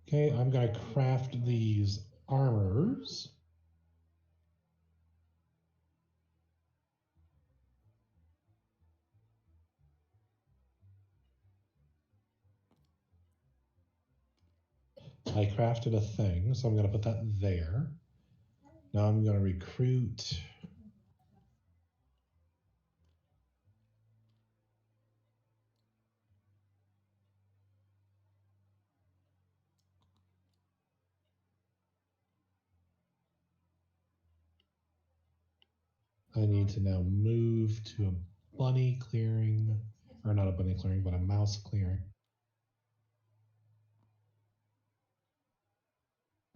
Okay, I'm going to craft these armors. I crafted a thing, so I'm going to put that there. Now I'm going to recruit. I need to now move to a bunny clearing, or not a bunny clearing, but a mouse clearing.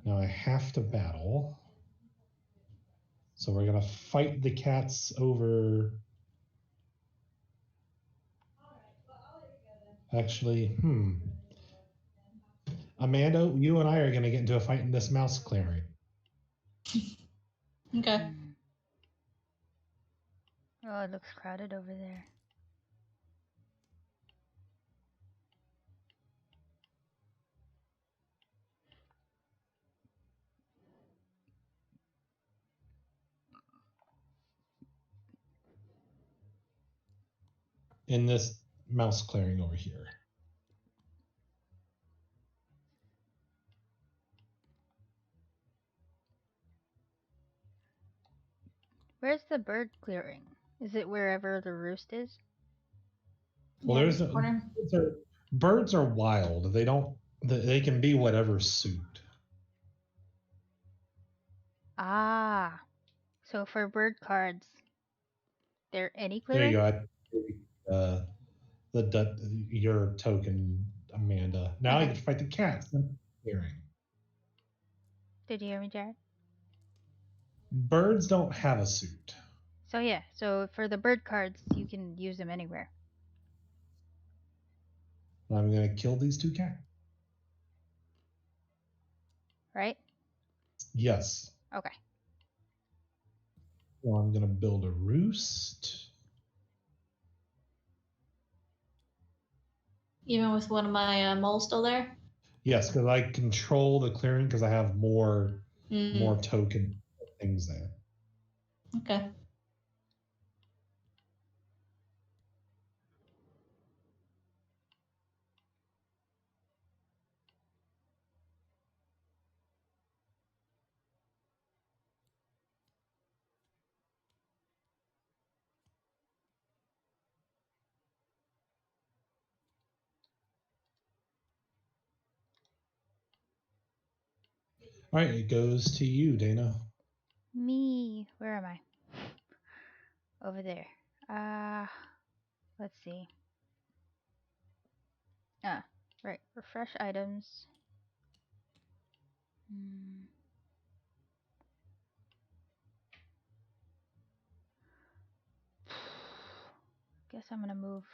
Now I have to battle. So we're going to fight the cats over. Actually, Amanda, you and I are going to get into a fight in this mouse clearing.
Okay.
Oh, it looks crowded over there.
In this mouse clearing over here.
Where's the bird clearing? Is it wherever the roost is?
Well,
Yeah,
there's
this corner.
birds are wild. They can be whatever suit.
Ah. So for bird cards, there any
There you
clearing?
go. Your token, Amanda. Now I
Okay.
get to fight the cats. Clearing.
Did you hear me, Jared?
Birds don't have a suit.
So yeah, so for the bird cards, you can use them anywhere.
I'm going to kill these 2 cats.
Right?
Yes.
Okay.
Well, I'm going to build a roost.
Even with one of my moles still there?
Yes, because I control the clearing because I have more token things there.
Okay.
All right, it goes to you, Dana.
Me. Where am I? Over there. Let's see. Right. Refresh items. Guess I'm gonna move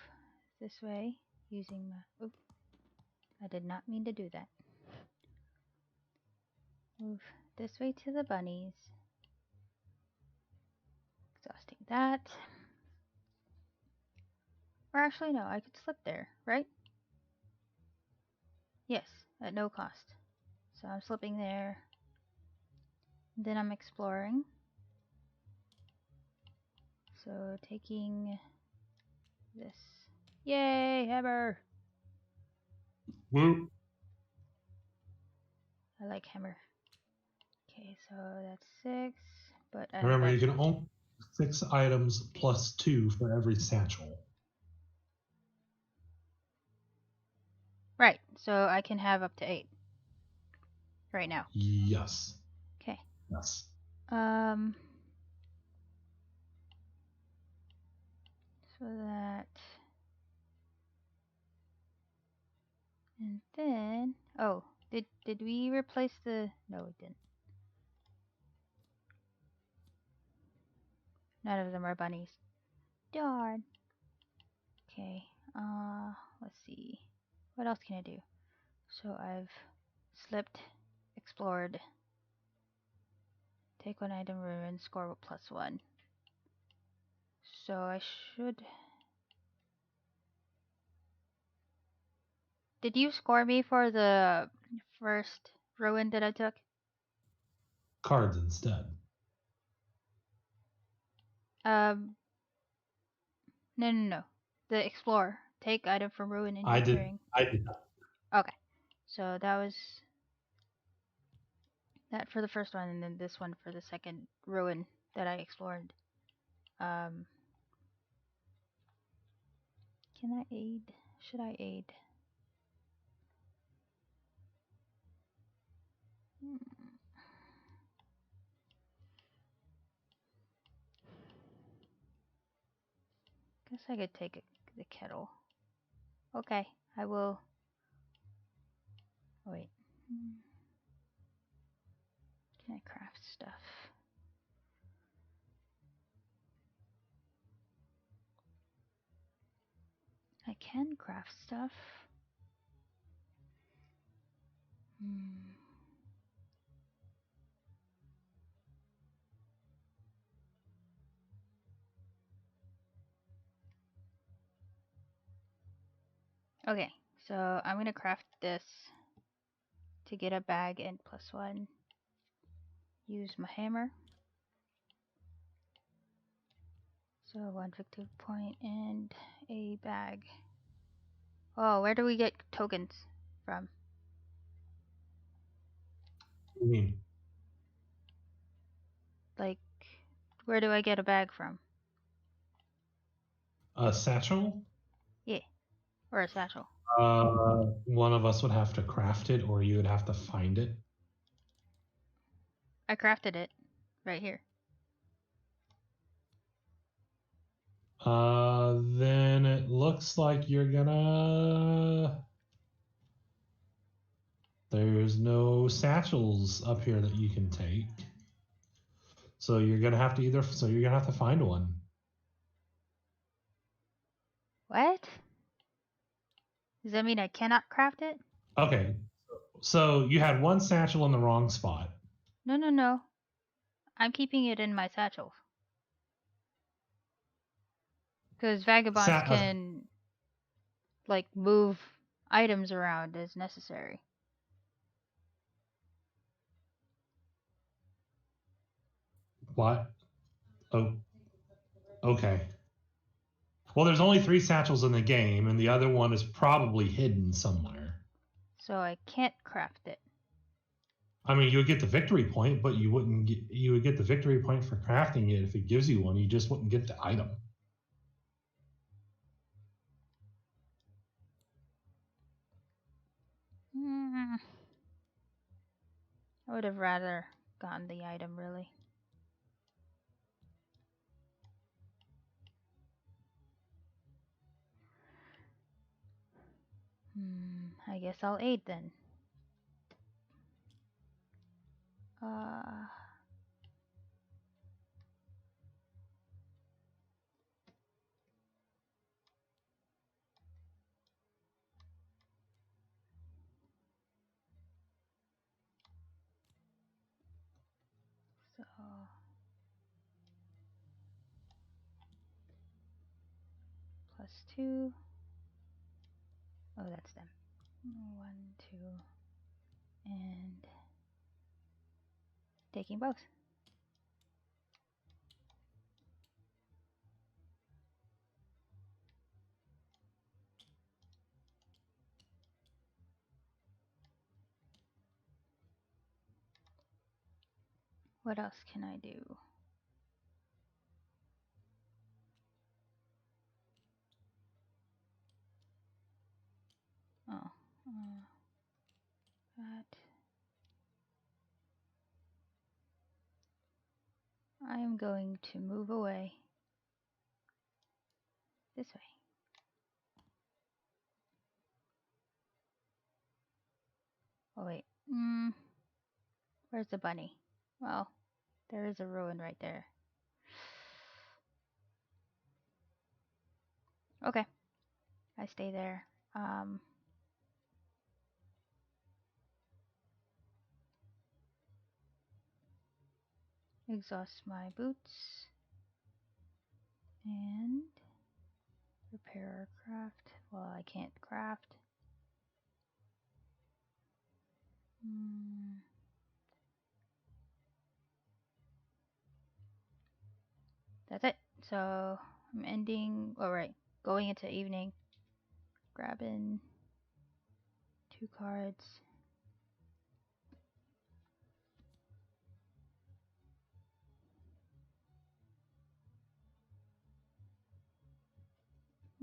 this way using my. Oop. I did not mean to do that. Move this way to the bunnies. Exhausting that. Or actually, no, I could slip there, right? Yes, at no cost. So I'm slipping there. Then I'm exploring. So taking this. Yay, hammer!
Woo.
I like hammer. Okay, so that's 6. But I have
Remember,
that.
you can only 6 items plus 2 for every satchel.
Right, so I can have up to 8 right now.
Yes.
Okay.
Yes.
So that. And then, oh, did we replace the? No, we didn't. None of them are bunnies. Darn. Okay. Let's see. What else can I do? So I've slipped, explored, take 1 item, ruin, score +1. So I should. Did you score me for the first ruin that I took?
Cards instead.
No. The explorer. Take item from ruin in
I
your
did.
clearing.
I did not.
Okay. So that was that for the first one, and then this one for the second ruin that I explored. Can I aid? Should I aid? Guess I could take the kettle. Okay, I will. Oh, wait. Can I craft stuff? I can craft stuff. Okay, so I'm gonna craft this to get a bag and +1. Use my hammer. So 1 victory point and a bag. Oh, where do we get tokens from?
What do you mean?
Like, where do I get a bag from?
A satchel?
Yeah, or a satchel.
One of us would have to craft it, or you would have to find it.
I crafted it right here.
Then it looks like you're gonna. There's no satchels up here that you can take. So you're gonna have to you're gonna have to find one.
What? Does that mean I cannot craft it?
Okay. So you had one satchel in the wrong spot.
No. I'm keeping it in my satchel. Because vagabonds can, like, move items around as necessary.
What? Oh, okay. Well, there's only 3 satchels in the game, and the other one is probably hidden somewhere.
So I can't craft it.
I mean, you would get the victory point, but you wouldn't get. You would get the victory point for crafting it if it gives you one. You just wouldn't get the item.
I would have rather gotten the item, really. I guess I'll aid then. So +2. Oh, that's them. 1, 2, and taking both. What else can I do? Oh, that. I am going to move away this way. Oh wait. Where's the bunny? Well, there is a ruin right there. Okay. I stay there. Exhaust my boots. And repair or craft. Well, I can't craft. That's it. So I'm ending. Oh, right. Going into evening. Grabbing 2 cards.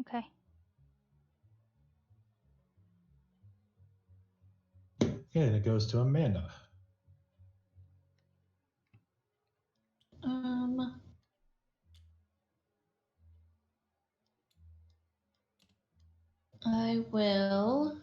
Okay.
Okay, and it goes to Amanda.
I will.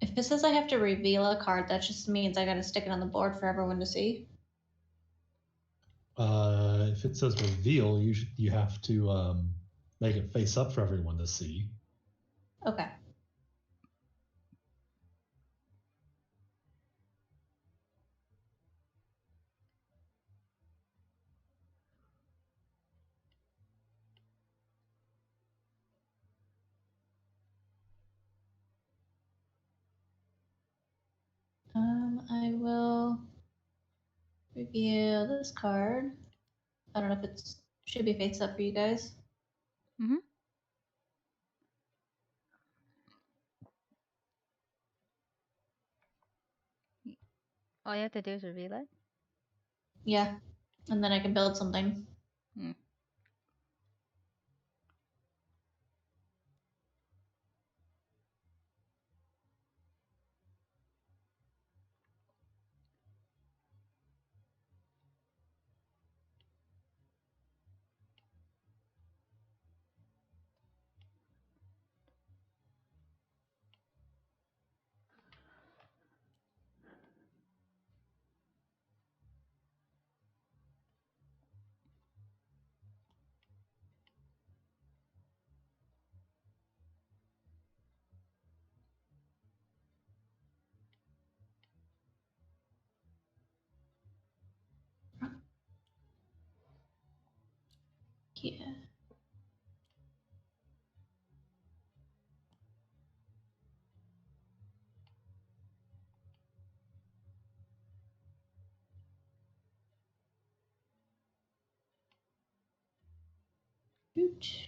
If it says I have to reveal a card, that just means I gotta stick it on the board for everyone to see.
If it says reveal, you have to make it face up for everyone to see.
Okay. I will reveal this card. I don't know if it's should be face up for you guys.
All you have to do is reveal it.
Yeah, and then I can build something. Yeah. Shoot.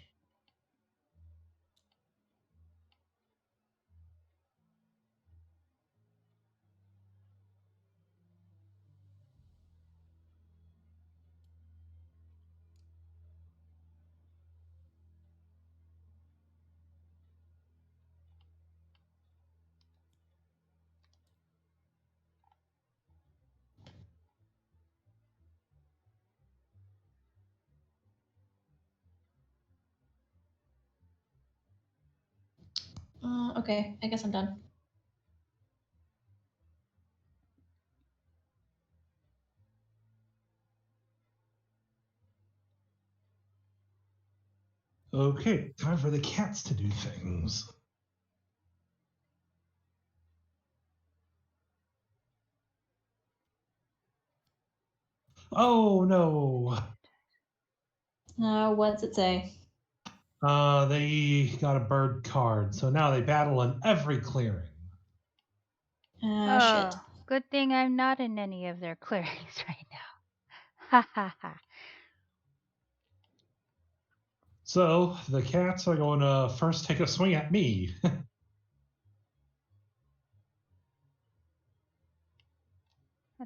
Okay, I guess I'm done.
Okay, time for the cats to do things. Oh no!
What's it say?
They got a bird card, so now they battle in every clearing.
Shit.
Oh, good thing I'm not in any of their clearings right now. Ha ha ha.
So the cats are going to first take a swing at me.
That's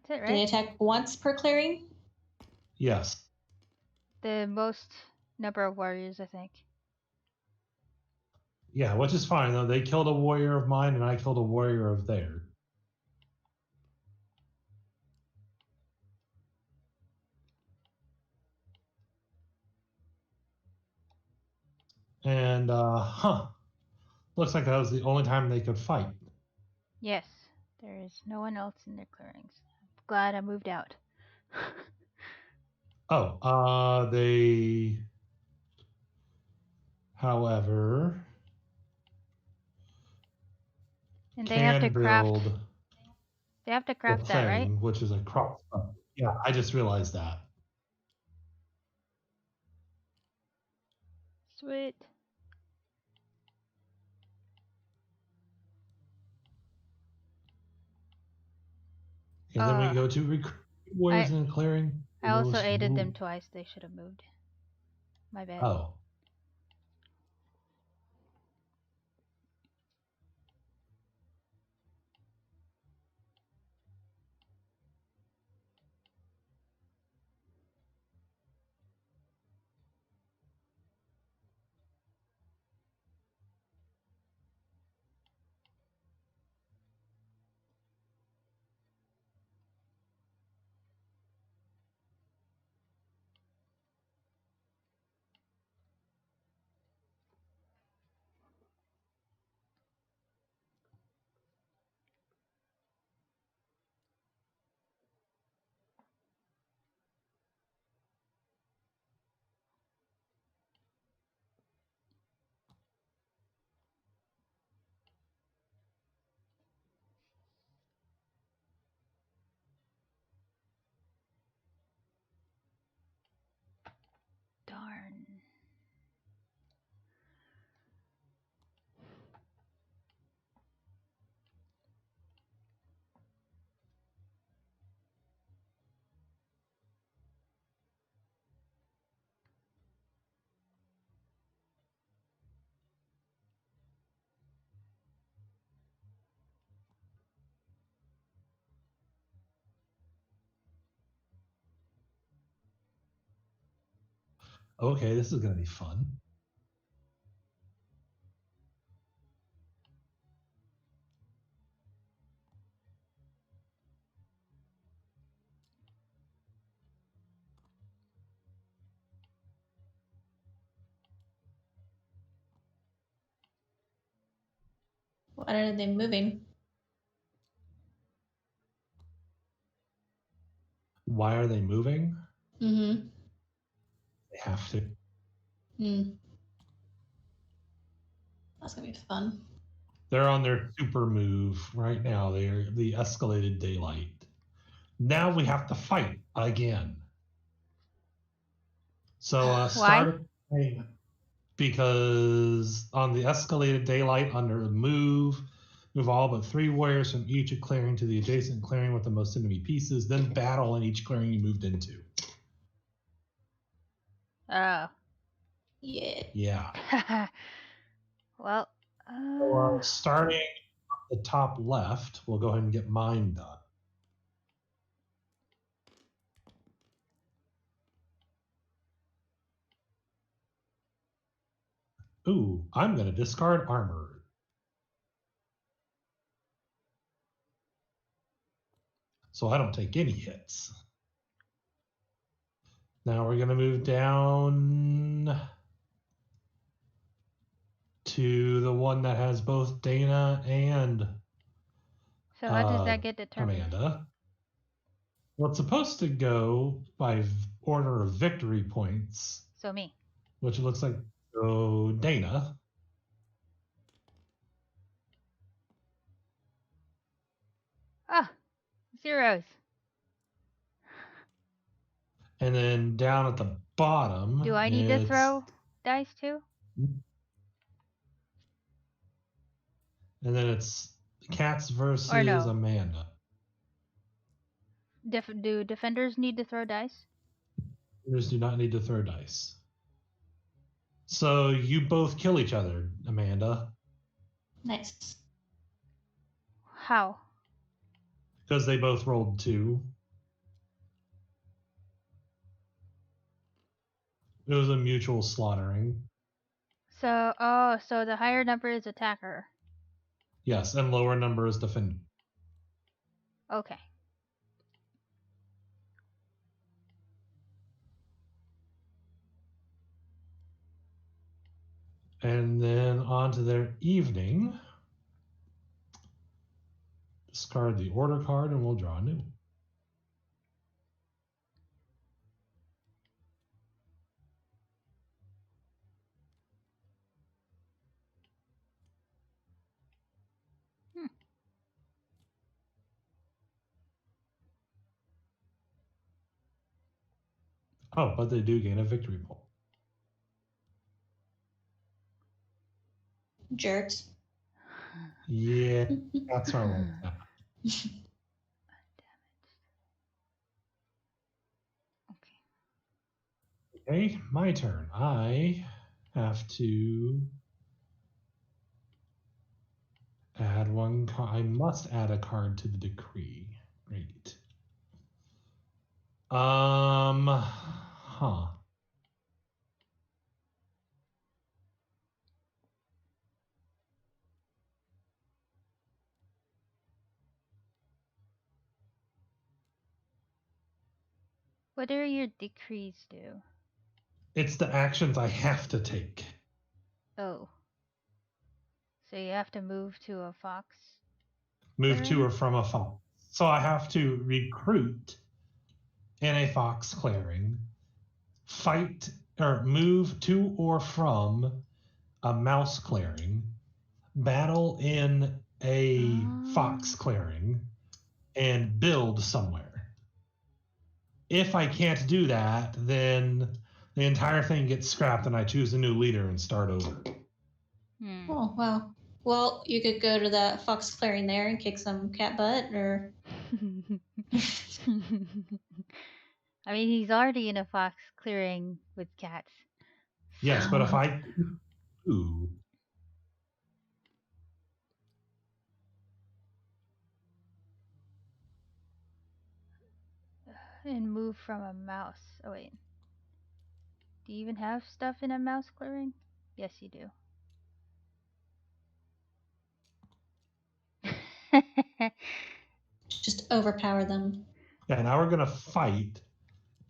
it,
Do they
right?
attack once per clearing?
Yes.
The most number of warriors, I think.
Yeah, which is fine though. They killed a warrior of mine, and I killed a warrior of theirs. And looks like that was the only time they could fight.
Yes, there is no one else in their clearings. I'm glad I moved out.
They, however,
And they have to
can
craft.
build
They have to
the
craft that, right?
thing, which is a crop. Yeah, I just realized that.
Sweet.
Okay, then we go to recruit warriors in a clearing.
I also
Lowest
aided them
rule.
twice. They should have moved. My bad.
Oh.
Darn.
Okay, this is going to be fun.
Why are they moving?
Why are they moving?
Mm-hmm.
They have to.
That's gonna be fun.
They're on their super move right now. They're the escalated daylight. Now we have to fight again. So
Why?
start because on the escalated daylight under move all but 3 warriors from each clearing to the adjacent clearing with the most enemy pieces, then battle in each clearing you moved into.
Oh.
Yeah.
Yeah.
Well,
So, starting at the top left, we'll go ahead and get mine done. Ooh, I'm going to discard armor. So I don't take any hits. Now we're going to move down to the one that has both Dana and
so how does that get determined?
Amanda. Well, it's supposed to go by order of victory points,
So me.
which looks like Dana.
Ah, zeros.
And then down at the bottom,
Do I need to throw dice too?
And then it's Cats versus
Or no?
Amanda.
Do defenders need to throw dice?
Defenders do not need to throw dice. So you both kill each other, Amanda,
Nice.
How?
because they both rolled 2. It was a mutual slaughtering.
So, so the higher number is attacker.
Yes, and lower number is defender.
Okay.
And then on to their evening. Discard the order card and we'll draw a new one. Oh, but they do gain a victory point.
Jerks.
Yeah, that's our like that. Okay, my turn. I have to add one card. I must add a card to the decree. Great. Huh.
What do your decrees do?
It's the actions I have to take.
Oh. So you have to move to a fox?
Move to
clearing?
or from a fox. So I have to recruit in a fox clearing, fight or move to or from a mouse clearing, battle in a fox clearing, and build somewhere. If I can't do that, then the entire thing gets scrapped and I choose a new leader and start over.
Oh, wow. Well, you could go to that fox clearing there and kick some cat butt, or...
I mean, he's already in a fox clearing with cats.
Yes, but if I do,
And move from a mouse. Oh, wait. Do you even have stuff in a mouse clearing? Yes, you do.
Just overpower them.
yeah, now we're gonna fight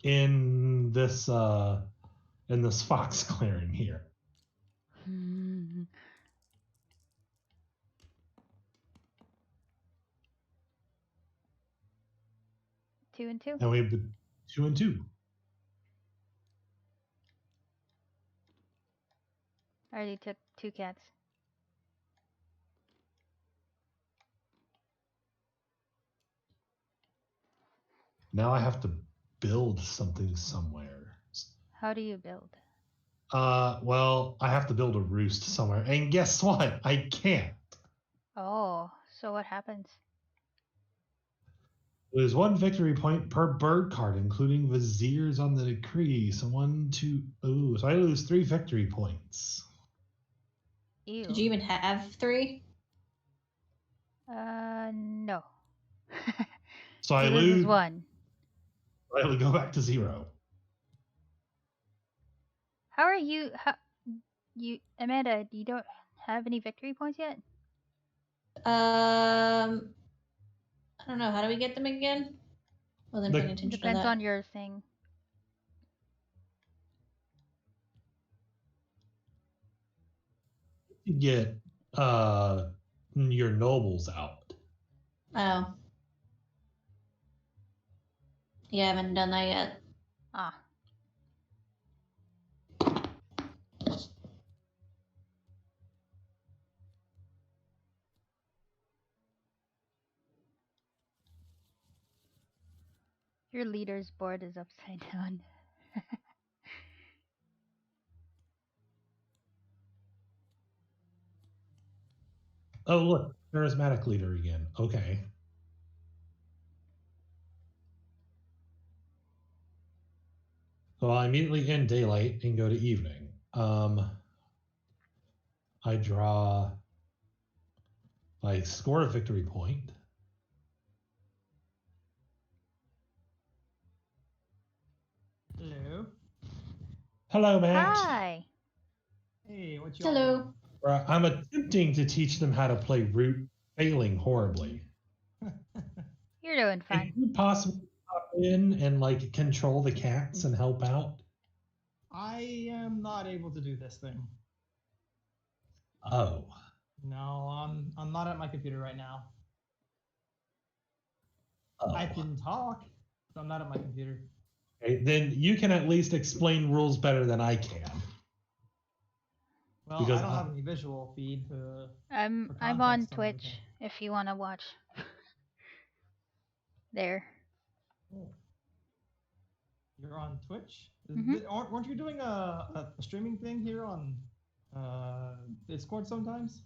in this fox clearing here.
2 and 2.
And we have 2 and 2.
I already took 2 cats.
Now I have to build something somewhere.
How do you build?
Well, I have to build a roost somewhere. And guess what? I can't.
Oh, so what happens?
There's 1 victory point per bird card, including viziers on the decree. So 1, 2. Ooh, so I lose 3 victory points.
Ew.
Did you even have 3?
No.
So I
He loses
lose.
1.
I will go back to 0.
How are you? Amanda, you don't have any victory points yet?
I don't know. How do we get them again? Wasn't paying
It
attention to
depends
that.
on your thing.
You get your nobles out.
Oh. Yeah, I haven't done that yet.
Ah. Your leader's board is upside down.
Oh, look, charismatic leader again. Okay. So I immediately end daylight and go to evening. I draw. I score a victory point.
Hello.
Hello, Matt.
Hi.
Hey, what you
Hello.
I'm attempting to teach them how to play root, failing horribly.
You're doing
Can
fine.
you possibly pop in and like control the cats and help out?
I am not able to do this thing.
Oh.
No, I'm not at my computer right now.
Oh.
I can talk, but I'm not at my computer.
Okay, then you can at least explain rules better than I can.
Well,
Because
I don't have any visual feed for
I'm on
context
Twitch
everything.
if you want to watch. There.
Oh. You're on Twitch?
Mhm.
Weren't you doing a streaming thing here on Discord sometimes?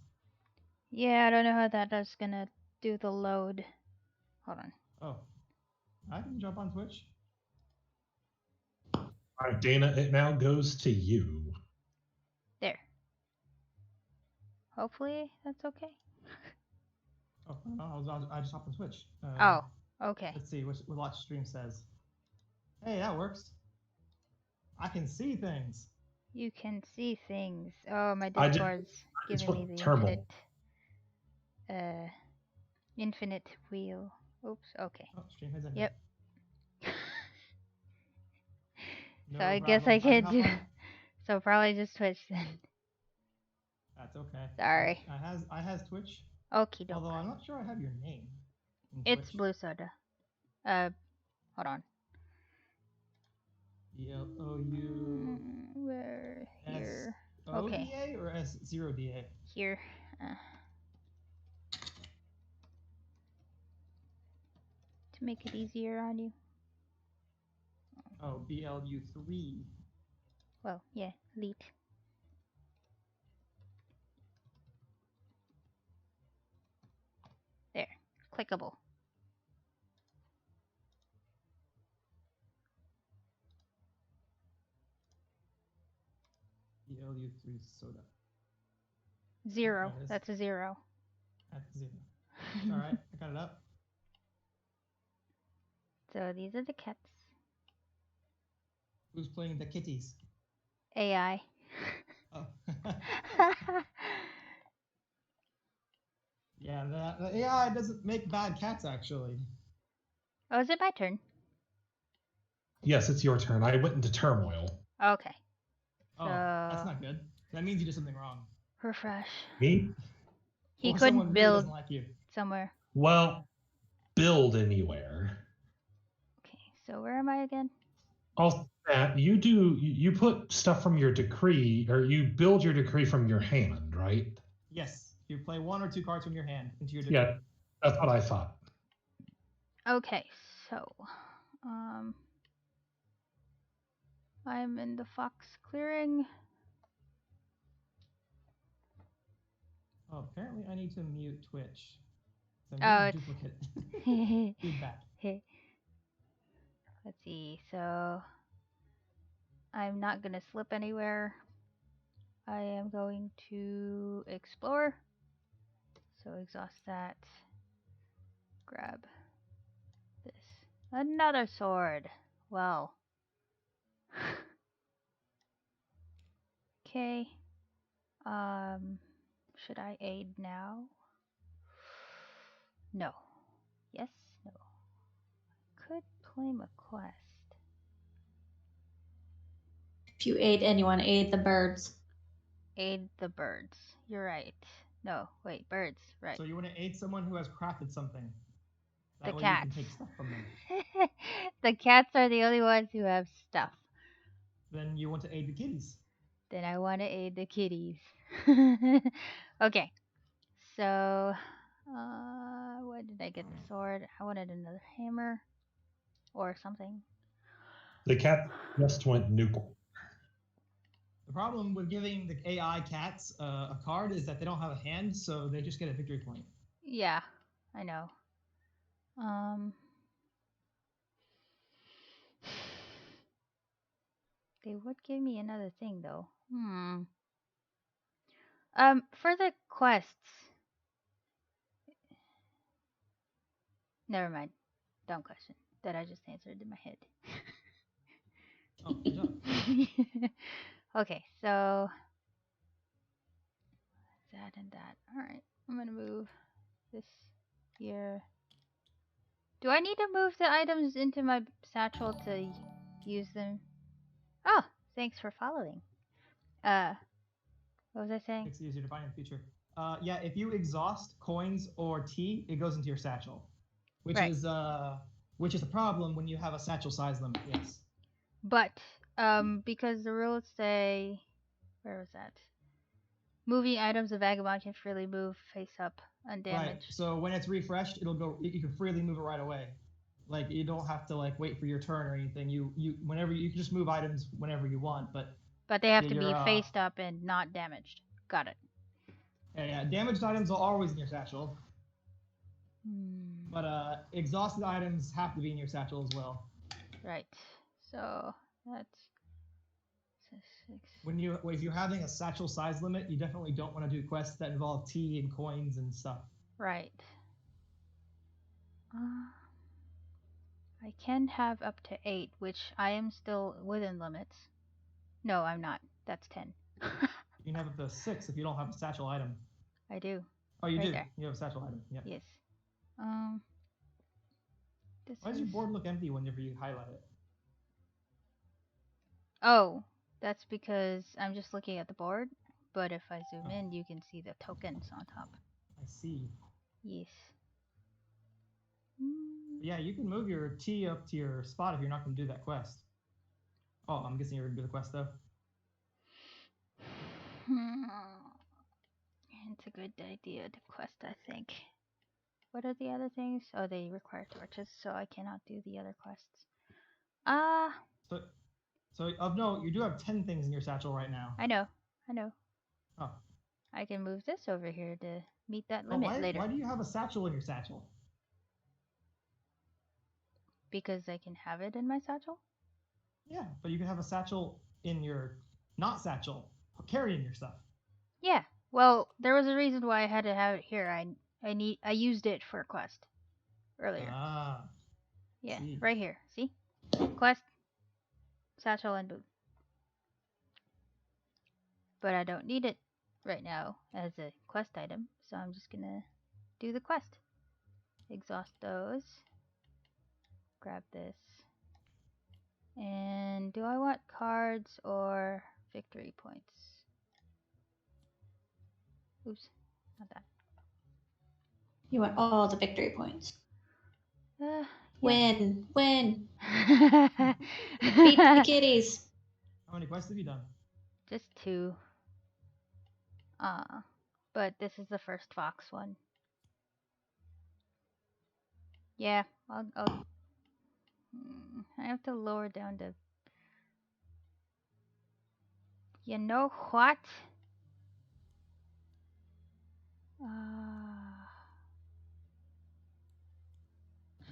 Yeah, I don't know how that is gonna do the load. Hold on.
Oh, I can jump on Twitch.
All right, Dana, it now goes to you.
There. Hopefully that's okay.
Oh, I just hopped on Twitch.
Oh, okay.
Let's see what watch stream says. Hey, that works. I can see things.
You can see things. Oh, my
I just-
Discord's
it's
giving me
with
the
turmoil.
infinite wheel. Oops. Okay.
Oh, stream has ended.
Yep.
No
So I guess I
problem.
can't
hop
do.
on.
So probably just Twitch then.
That's okay.
Sorry.
I has Twitch.
Okie doke.
Although I'm not sure I have your name. In
It's
Twitch.
Blue Soda. Hold on.
BLOU.
Where here?
ODA
Okay.
or S0DA?
Here. To make it easier on you.
Oh, BLU3.
Well, yeah, lead. There. Clickable.
BLU3 soda.
0.
There it is.
That's a 0.
That's 0. Alright, I got it up.
So these are the cats.
Who's playing the kitties?
AI.
Oh. Yeah, the AI doesn't make bad cats, actually.
Oh, is it my turn?
Yes, it's your turn. I went into turmoil.
Okay.
Oh, that's not good. That means you did something wrong.
Refresh.
Me?
He
Or
couldn't
someone really
build
doesn't like you.
somewhere.
Well, build anywhere.
Okay, so where am I again?
Also, Matt, you put stuff from your decree, or you build your decree from your hand, right?
Yes, you play 1 or 2 cards from your hand into your decree.
Yeah, that's what I thought.
Okay, so I'm in the fox clearing.
Oh, apparently I need to mute Twitch. So
Oh,
make a
it's
duplicate. Feedback.
Let's see. So I'm not gonna slip anywhere. I am going to explore. So exhaust that. Grab this. Another sword. Well. Okay. Should I aid now? No. Yes, no. Could claim a quest.
If you aid anyone, aid the birds.
Aid the birds. You're right. No, wait, birds. Right.
So you want to aid someone who has crafted something.
The
That way
cats.
you can take stuff from them.
The cats are the only ones who have stuff.
Then you want to aid the kitties.
Then I want to aid the kitties. Okay. So, why did I get the sword? I wanted another hammer or something.
The cat just went nuclear.
The problem with giving the AI cats a card is that they don't have a hand, so they just get a victory point.
Yeah, I know. They would give me another thing though. For the quests. Never mind. Dumb question that I just answered in my head.
Oh, good job.
Okay, so that and that. Alright, I'm gonna move this here. Do I need to move the items into my satchel to use them? Oh, thanks for following. What was I saying?
Makes it easier to find in the future. Yeah, if you exhaust coins or tea, it goes into your satchel, which
Right.
is a problem when you have a satchel size limit. Yes.
But because the rules say, where was that? Moving items, a vagabond can freely move face up undamaged.
Right. So when it's refreshed, it'll go. You can freely move it right away. Like you don't have to like wait for your turn or anything. You whenever you can just move items whenever you want. But
they have
yeah,
to be
you're,
faced up and not damaged. Got it.
yeah, damaged items are always in your satchel. But exhausted items have to be in your satchel as well.
Right. So that's 6.
If you're having a satchel size limit, you definitely don't want to do quests that involve tea and coins and stuff.
Right. I can have up to 8, which I am still within limits. No, I'm not. That's 10.
You can have up to 6 if you don't have a satchel item.
I do.
Oh, you
Right
do.
there.
You have a satchel item. Yeah.
Yes. This
Why does your board look empty whenever you highlight it?
Oh, that's because I'm just looking at the board. But if I zoom in, you can see the tokens on top.
I see.
Yes.
Yeah, you can move your tea up to your spot if you're not going to do that quest. Oh, I'm guessing you're going to do the quest though.
It's a good idea to quest, I think. What are the other things? Oh, they require torches, so I cannot do the other quests.
So of note, you do have 10 things in your satchel right now.
I know.
Oh.
I can move this over here to meet that limit later.
Why do you have a satchel in your satchel?
Because I can have it in my satchel?
Yeah, but you can have a satchel in your not satchel, carrying your stuff.
Yeah. Well, there was a reason why I had to have it here. I used it for a quest earlier.
Ah.
Yeah,
see.
right here. See? Quest, satchel, and boot. But I don't need it right now as a quest item, so I'm just gonna do the quest. Exhaust those. Grab this. And do I want cards or victory points? Oops, not that.
You want all the victory points.
Yeah.
Win. Beat the kitties.
How many quests have you done?
Just 2. But this is the first fox one. Yeah, I'll I have to lower down to. You know what?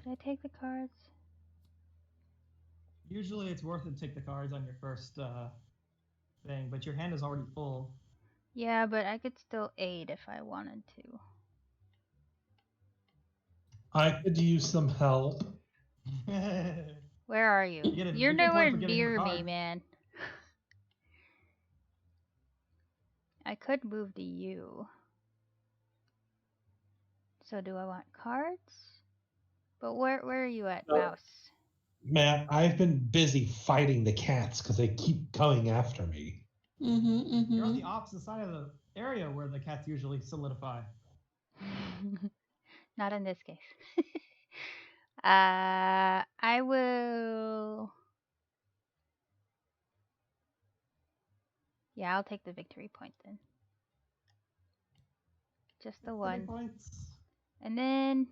Should I take the cards?
Usually it's worth it to take the cards on your first thing, but your hand is already full.
Yeah, but I could still aid if I wanted to.
I could use some help.
Where are you?
You get a
You're
victory point
nowhere
for giving him a
near me,
card.
man. I could move to you. So do I want cards? But where are you at,
No.
mouse?
Matt, I've been busy fighting the cats because they keep coming after me.
You're on the opposite side of the area where the cats usually solidify.
Not in this case. I will. Yeah, I'll take the victory point then. Just the
Victory
one.
points.
And then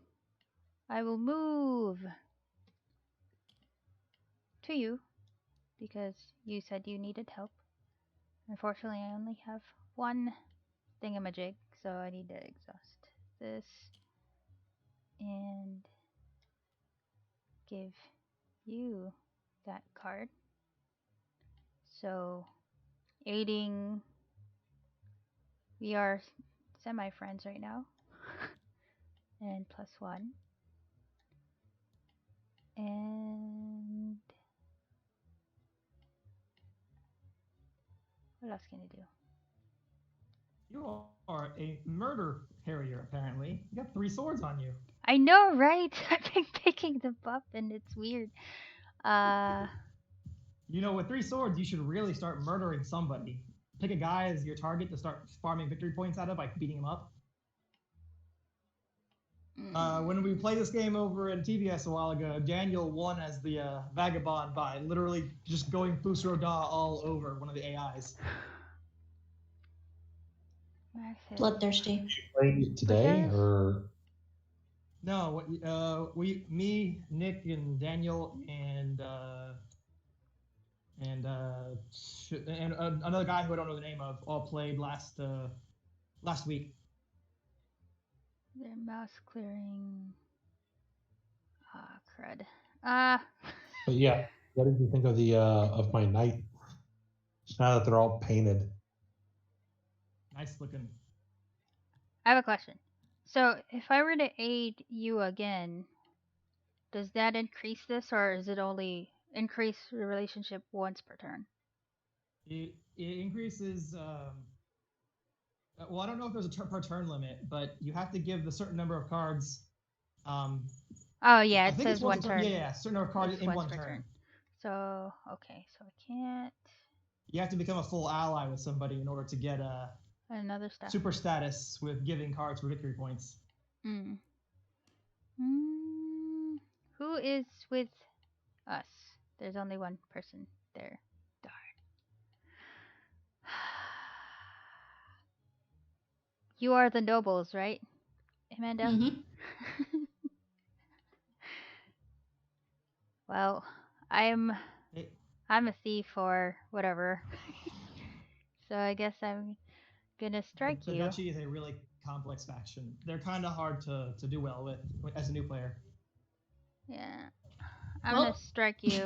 I will move to you because you said you needed help. Unfortunately, I only have one thingamajig, so I need to exhaust this and give you that card. So, aiding, we are semi-friends right now. And +1. And what else can I do?
You are a murder harrier, apparently. You got 3 swords on you.
I know, right? I've been picking them up and it's weird.
You know, with 3 swords, you should really start murdering somebody. Pick a guy as your target to start farming victory points out of by beating him up. When we played this game over in TBS a while ago, Daniel won as the vagabond by literally just going Fusro Da all over one of the AIs.
Bloodthirsty.
Playing it today,
Pushers?
or
No, me, Nick, and Daniel, and another guy who I don't know the name of, all played last week.
Their mouse clearing. Ah, crud.
but yeah, what did you think of the of my knight? Now that they're all painted.
Nice looking.
I have a question. So, if I were to aid you again, does that increase this, or is it only increase the relationship once per turn?
It increases. Well, I don't know if there's a per turn limit, but you have to give the certain number of cards.
Oh yeah,
I
it
think
says
it's once
one
a
turn.
Yeah, certain number of cards
It's
in
once
one
per
turn.
So okay, so I can't.
You have to become a full ally with somebody in order to get a
Another stuff.
super status with giving cards for victory points.
Who is with us? There's only one person there. Darn. You are the nobles, right, Amanda? Well, I'm a thief or whatever. So I guess I'm gonna strike
The
you.
Duchy is a really complex faction. They're kind of hard to do well with as a new player.
Yeah. I'm gonna strike you,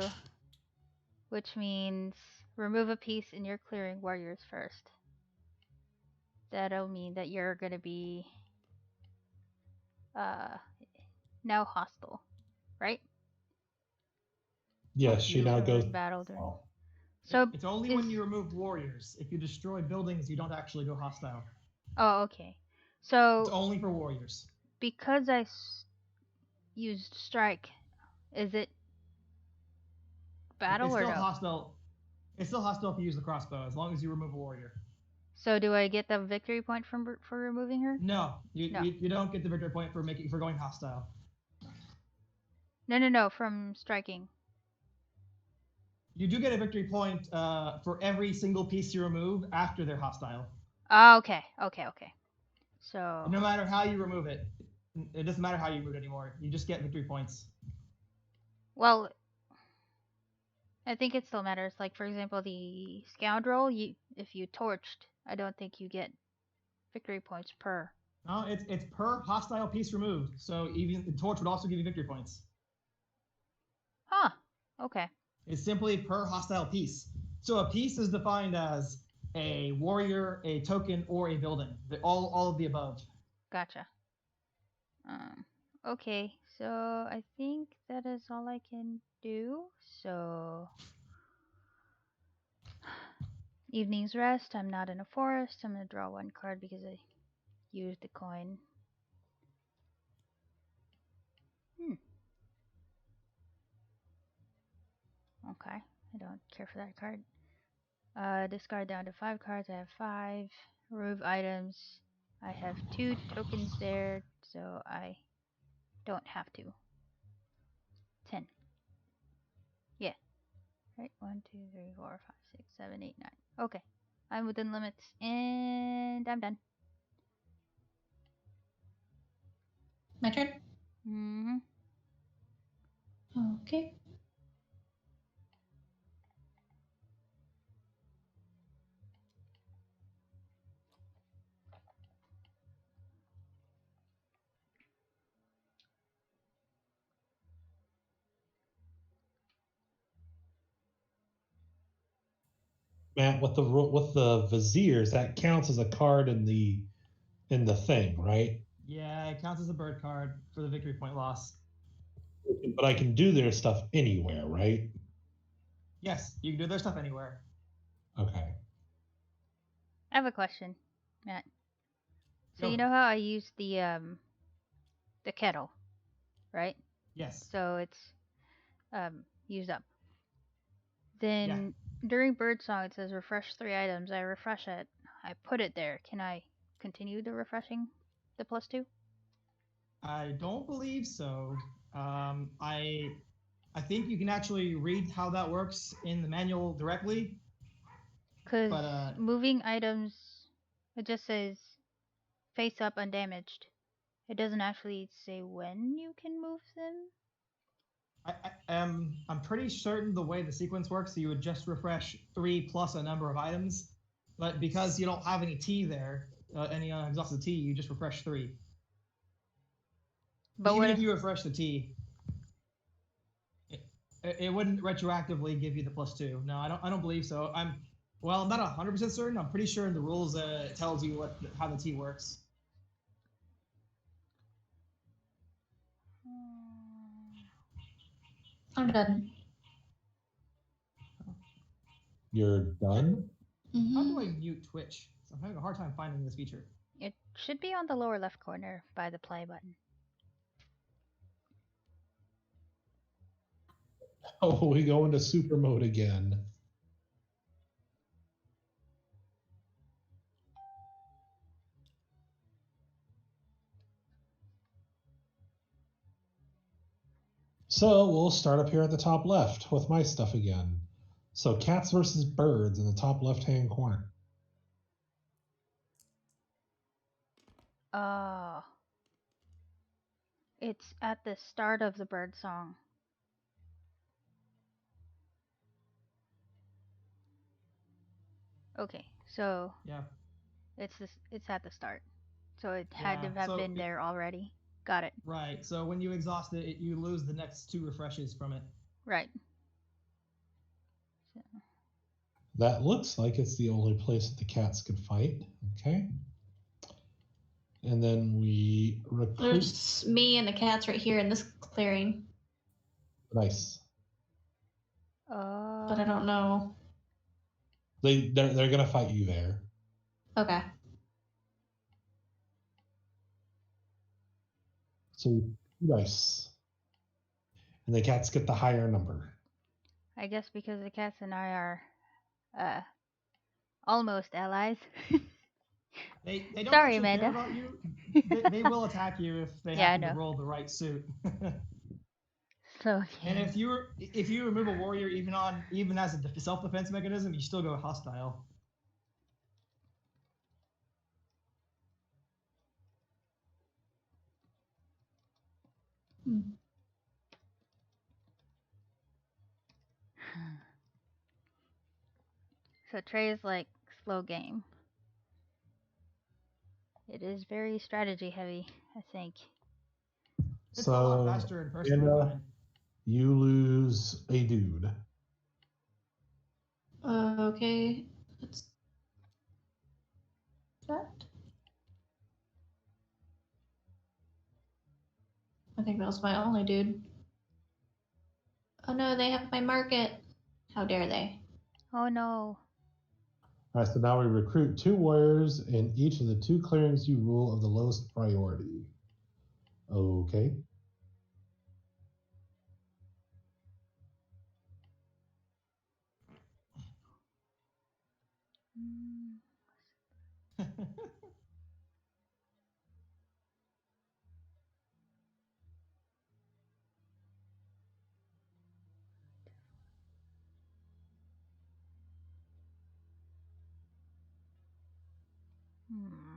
which means remove a piece in your clearing warriors first. That'll mean that you're gonna be now hostile, right?
Yes, she now goes.
Battle during.
Oh.
So
it's only when you remove warriors. If you destroy buildings, you don't actually go hostile.
Oh, okay. So
it's only for warriors.
Because I used strike, is it battle
it's
or
still
no?
hostile? It's still hostile if you use the crossbow, as long as you remove a warrior.
So do I get the victory point for removing her?
No, you don't get the victory point for going hostile.
No, from striking.
You do get a victory point for every single piece you remove after they're hostile.
Oh, okay. So
no matter how you remove it, it doesn't matter how you remove it anymore. You just get victory points.
Well, I think it still matters. Like for example, the scoundrel. If you torched, I don't think you get victory points per.
No, it's per hostile piece removed. So even the torch would also give you victory points.
Ah, okay.
It's simply per hostile piece. So a piece is defined as a warrior, a token, or a building. All of the above.
Gotcha. Okay, so I think that is all I can do. So, evening's rest. I'm not in a forest. I'm gonna draw one card because I used the coin. Okay, I don't care for that card. Discard down to 5 cards. I have 5. Remove items. I have 2 tokens there, so I don't have to. 10. Yeah. Right, 1, 2, 3, 4, 5, 6, 7, 8, 9. Okay. I'm within limits, and I'm done.
My turn?
Mm-hmm.
Okay.
Matt, with the viziers, that counts as a card in the thing, right?
Yeah, it counts as a bird card for the victory point loss.
But I can do their stuff anywhere, right?
Yes, you can do their stuff anywhere.
Okay.
I have a question, Matt. So
Go.
you know how I used the kettle, right?
Yes.
So it's used up. Then during birdsong it says refresh 3 items. I refresh it. I put it there. Can I continue the refreshing the +2?
I don't believe so. I think you can actually read how that works in the manual directly.
Because
But
moving items, it just says face up undamaged. It doesn't actually say when you can move them.
I'm pretty certain the way the sequence works, you would just refresh 3 plus a number of items. But because you don't have any T there, any unexhausted T, you just refresh 3.
But
Even
what
if
if
you refresh the T, it wouldn't retroactively give you the +2. No, I don't believe so. I'm not 100% certain. I'm pretty sure in the rules it tells you how the T works.
I'm done.
You're done?
How
Mm-hmm.
do I mute Twitch? I'm having a hard time finding this feature.
it should be on the lower left corner by the play button.
Oh, we go into super mode again. So we'll start up here at the top left with my stuff again. So cats versus birds in the top left-hand corner.
Oh. It's at the start of the bird song. Okay, so
Yeah.
it's at the start. So it had to
Yeah,
have
so
been there already. Got it.
Right. So when you exhaust it, you lose the next 2 refreshes from it.
Right. So,
That looks like it's the only place that the cats could fight. Okay. And then we recruit.
There's me and the cats right here in this clearing,
Nice.
but I don't know.
They're gonna fight you there.
Okay.
So 2 dice. And the cats get the higher number.
I guess because the cats and I are almost allies.
They don't
Sorry,
actually care
Amanda.
about you. They will attack you if they
Yeah, I
happen to
know.
roll the right suit.
So
And if you remove a warrior even as a self-defense mechanism, you still go hostile.
So Trey is like slow game. It is very strategy heavy, I think.
It's a lot faster in person, I find.
You lose a dude.
Okay. That's that. I think that was my only dude. Oh no, they have my market. How dare they?
Oh no.
All right, so now we recruit 2 warriors in each of the 2 clearings you rule of the lowest priority. Okay.
Mm, hmm.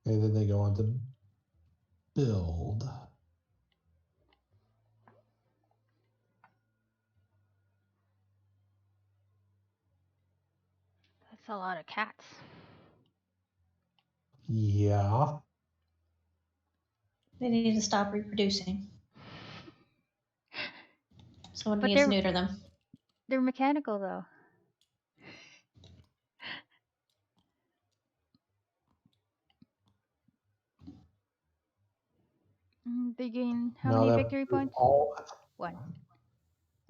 And then they go on to build.
That's a lot of cats.
Yeah.
They need to stop reproducing. Someone
But
needs to neuter them.
they're mechanical though. They gain how
Now
many
that
victory points?
all
1.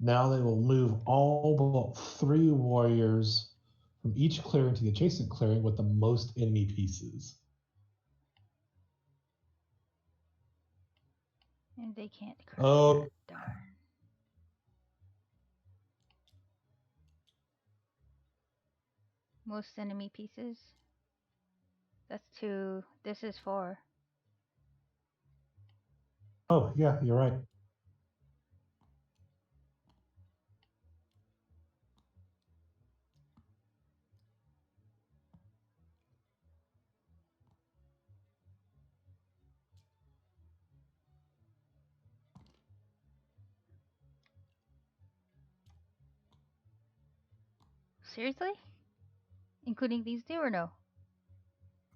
now they will move all but 3 warriors from each clearing to the adjacent clearing with the most enemy pieces.
And they can't craft.
Oh,
Darn. Most enemy pieces. That's 2. This is 4.
oh yeah, you're right.
Seriously? Including these 2 or no?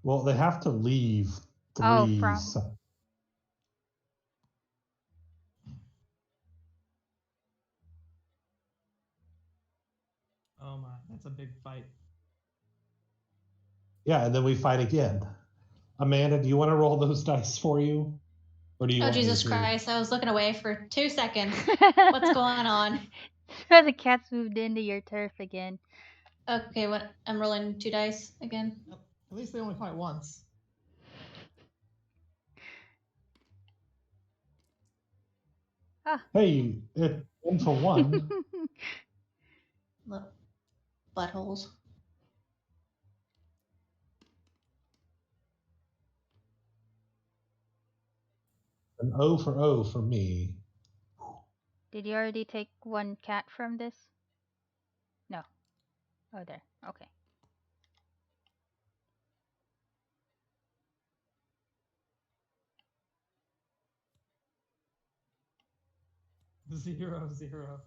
Well, they have to leave 3.
Oh, from.
Oh my, that's a big fight.
Yeah, and then we fight again. Amanda, do you want to roll those dice for you? Or do you
Oh
want me
Jesus
to?
Christ! I was looking away for 2 seconds. What's going on?
So the cats moved into your turf again.
Okay, what? I'm rolling 2 dice again.
Yep. At least they only fight once.
Ah.
Hey, it's 1 for 1.
Little buttholes.
An O for O for me.
Did you already take 1 cat from this? No. Oh, there. Okay.
Zero, zero.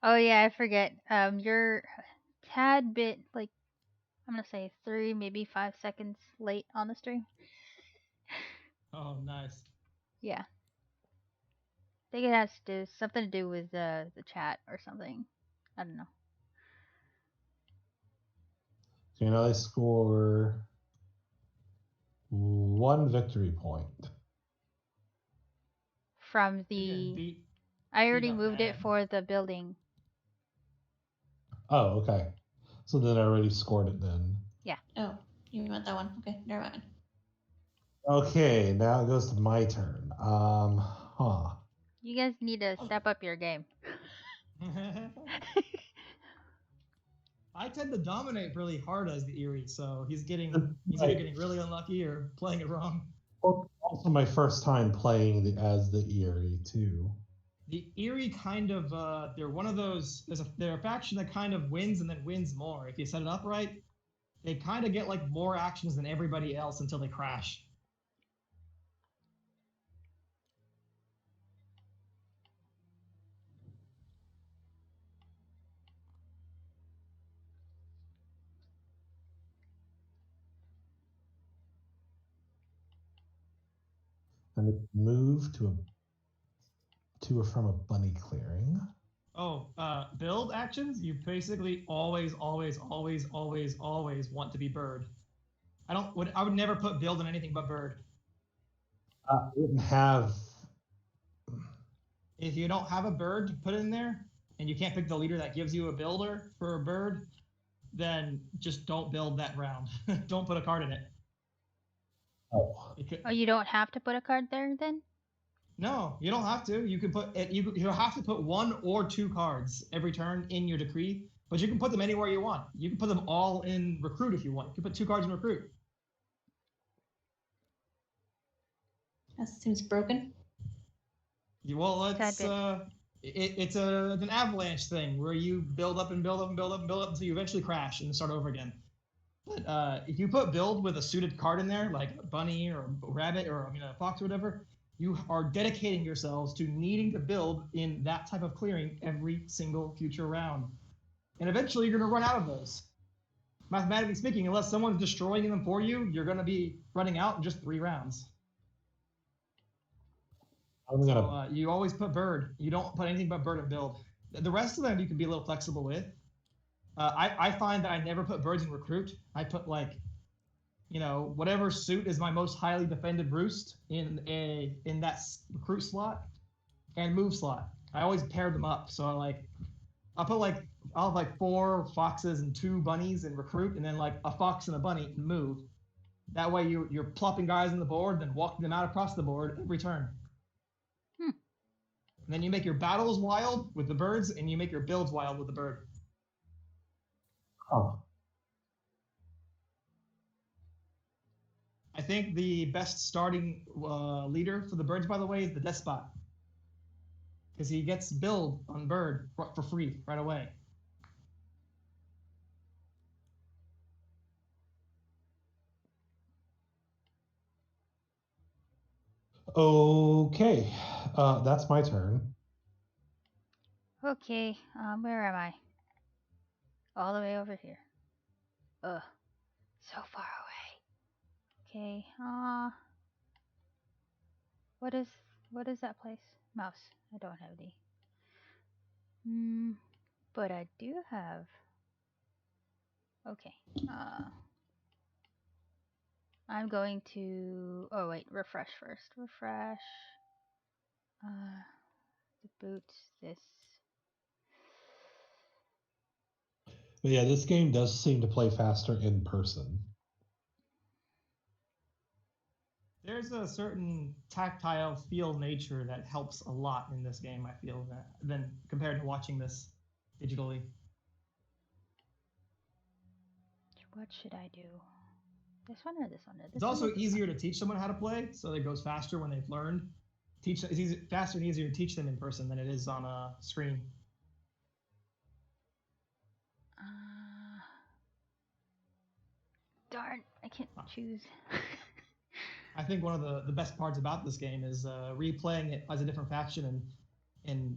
Oh yeah, I forget. You're a tad bit like I'm gonna say 3, maybe 5 seconds late on the stream.
Oh, nice.
Yeah. I think it has to something to do with the chat or something. I don't know.
So now they score 1 victory point.
From
They're getting
the
beat.
I already
up
moved it
bad.
for the building.
Oh, okay. So then I already scored it then.
Yeah.
Oh, you want that one? Okay, never mind.
Okay, now it goes to my turn.
You guys need to step up your game.
I tend to dominate really hard as the Eerie, so he's either
Right.
getting really unlucky or playing it wrong.
Well, also my first time playing as the Eerie too.
The Eerie kind of they're one of those they're a faction that kind of wins and then wins more. If you set it up right, they kind of get like more actions than everybody else until they crash.
And move to or from a bunny clearing.
Oh, build actions. You basically always want to be bird. I would never put build in anything but bird.
I wouldn't have.
If you don't have a bird to put in there, and you can't pick the leader that gives you a builder for a bird, then just don't build that round. Don't put a card in it.
Oh.
Oh, you don't have to put a card there then?
No, you don't have to. You can put it. You have to put 1 or 2 cards every turn in your decree, but you can put them anywhere you want. You can put them all in recruit if you want. You can put 2 cards in recruit.
That seems broken.
Well, it's an avalanche thing where you build up and build up and build up and build up until you eventually crash and start over again. But if you put build with a suited card in there, like a bunny or a rabbit or a fox or whatever, you are dedicating yourselves to needing to build in that type of clearing every single future round. And eventually you're going to run out of those. Mathematically speaking, unless someone's destroying them for you, you're going to be running out in just 3 rounds. So you always put bird. You don't put anything but bird and build. The rest of them you can be a little flexible with. I find that I never put birds in recruit. I put whatever suit is my most highly defended roost in that recruit slot and move slot. I always pair them up. So I'll have 4 foxes and 2 bunnies in recruit, and then a fox and a bunny in move. That way you're plopping guys on the board, then walking them out across the board every turn. And then you make your battles wild with the birds, and you make your builds wild with the bird.
Oh.
I think the best starting leader for the birds, by the way, is the despot. Because he gets build on bird for free right away.
Okay, that's my turn.
Okay, where am I? All the way over here. Ugh, so far away. Okay, what is that place? Mouse. I don't have any. But I do have. Okay. I'm going to. Oh wait, refresh first. Refresh. The boots. This.
But yeah, this game does seem to play faster in person.
There's a certain tactile feel nature that helps a lot in this game, I feel, than compared to watching this digitally.
What should I do? This one or this one?
It's also easier to teach someone how to play, so it goes faster when they've learned. It's faster and easier to teach them in person than it is on a screen.
Darn, I can't choose.
I think one of the best parts about this game is replaying it as a different faction and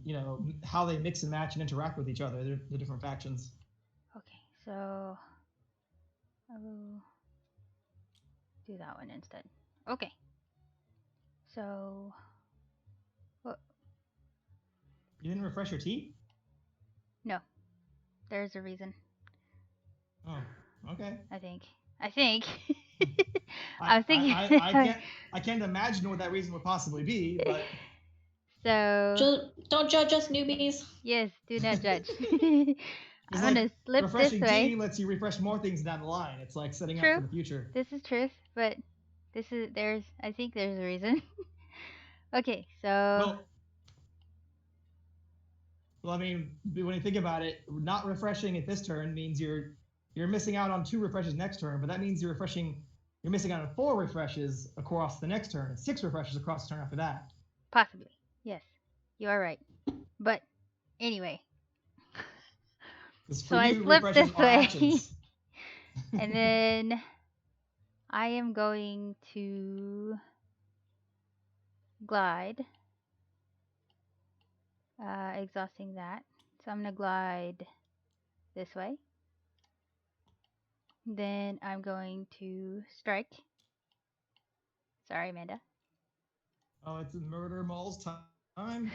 how they mix and match and interact with each other, the different factions.
Okay, so I will do that one instead. Okay. So what?
You didn't refresh your tea?
No. There's a reason.
Oh, okay.
I think. I was thinking.
I can't imagine what that reason would possibly be, but.
So.
Don't judge us newbies.
Yes, do not judge. I'm gonna slip this way.
Refreshing tea lets you refresh more things down the line. It's like setting up for the future.
This is truth, but I think there's a reason. Okay, so.
Well, I mean, when you think about it, not refreshing at this turn means you're missing out on 2 refreshes next turn, but that means you're missing out on 4 refreshes across the next turn, and 6 refreshes across the turn after that.
Possibly, yes, you are right. But anyway,
so I slipped this way.
And then I am going to glide, exhausting that. So I'm going to glide this way. Then I'm going to strike. Sorry, Amanda.
Oh, it's murder moles time.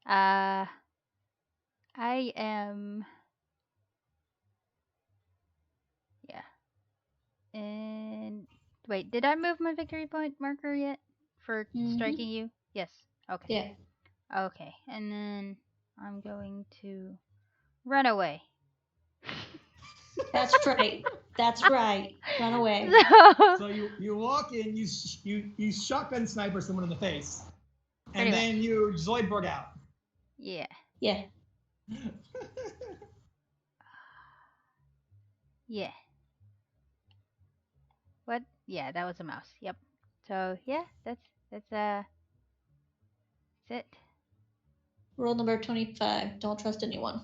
I am. Yeah. And wait, did I move my victory point marker yet for striking you? Yes. Okay.
Yeah.
Okay. And then I'm going to run away.
That's right. That's right. Run away.
So you walk in, you shotgun sniper someone in the face,
Pretty
and then you Zoidberg out.
Yeah.
Yeah.
Yeah. What? Yeah, that was a mouse. Yep. So yeah, that's it.
Rule number 25. Don't trust anyone.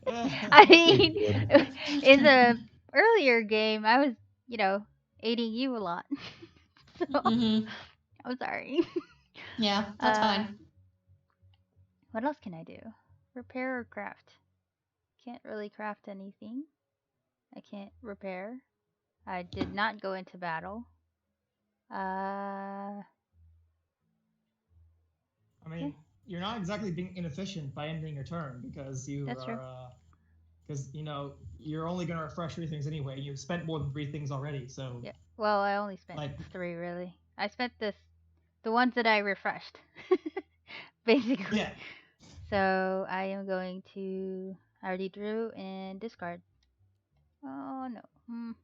I mean,
Good.
in the earlier game, I was, aiding you a lot. So
Mm-hmm.
I'm sorry.
Yeah, that's fine.
What else can I do? Repair or craft? Can't really craft anything. I can't repair. I did not go into battle.
I mean, you're not exactly being inefficient by ending your turn because you
That's true.
are, because you're only gonna refresh 3 things anyway. You've spent more than 3 things already, so
Yeah. Well, I only spent
like
3 really. I spent the ones that I refreshed, basically.
yeah.
So I am going to. I already drew and discard. Oh no.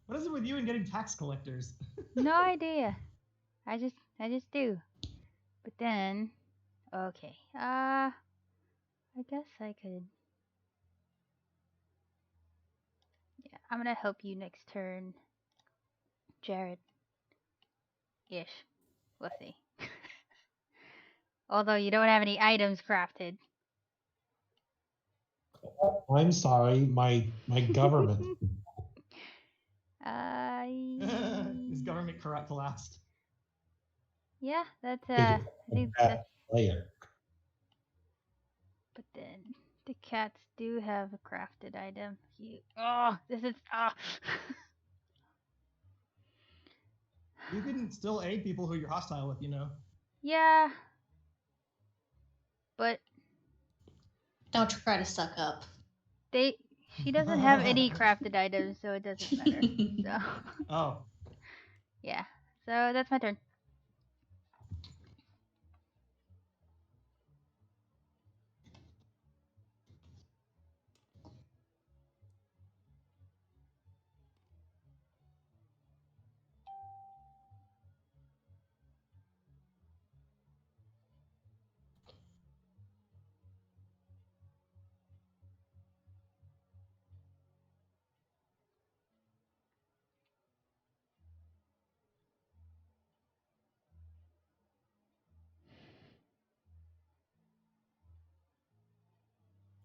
What is it with you and getting tax collectors?
No idea. I just do. But then, okay. I guess I could. Yeah, I'm gonna help you next turn, Jared. Ish. We'll see. Although you don't have any items crafted.
I'm sorry, my government.
Is government corrupt collapsed?
Yeah, that's
Big
I think
bad
that's.
player.
But then the cats do have a crafted item. Oh, this is
You can still aid people who you're hostile with,
Yeah, but
Don't try to suck up.
she doesn't have any crafted items, so it doesn't matter. So
Oh.
yeah, so that's my turn.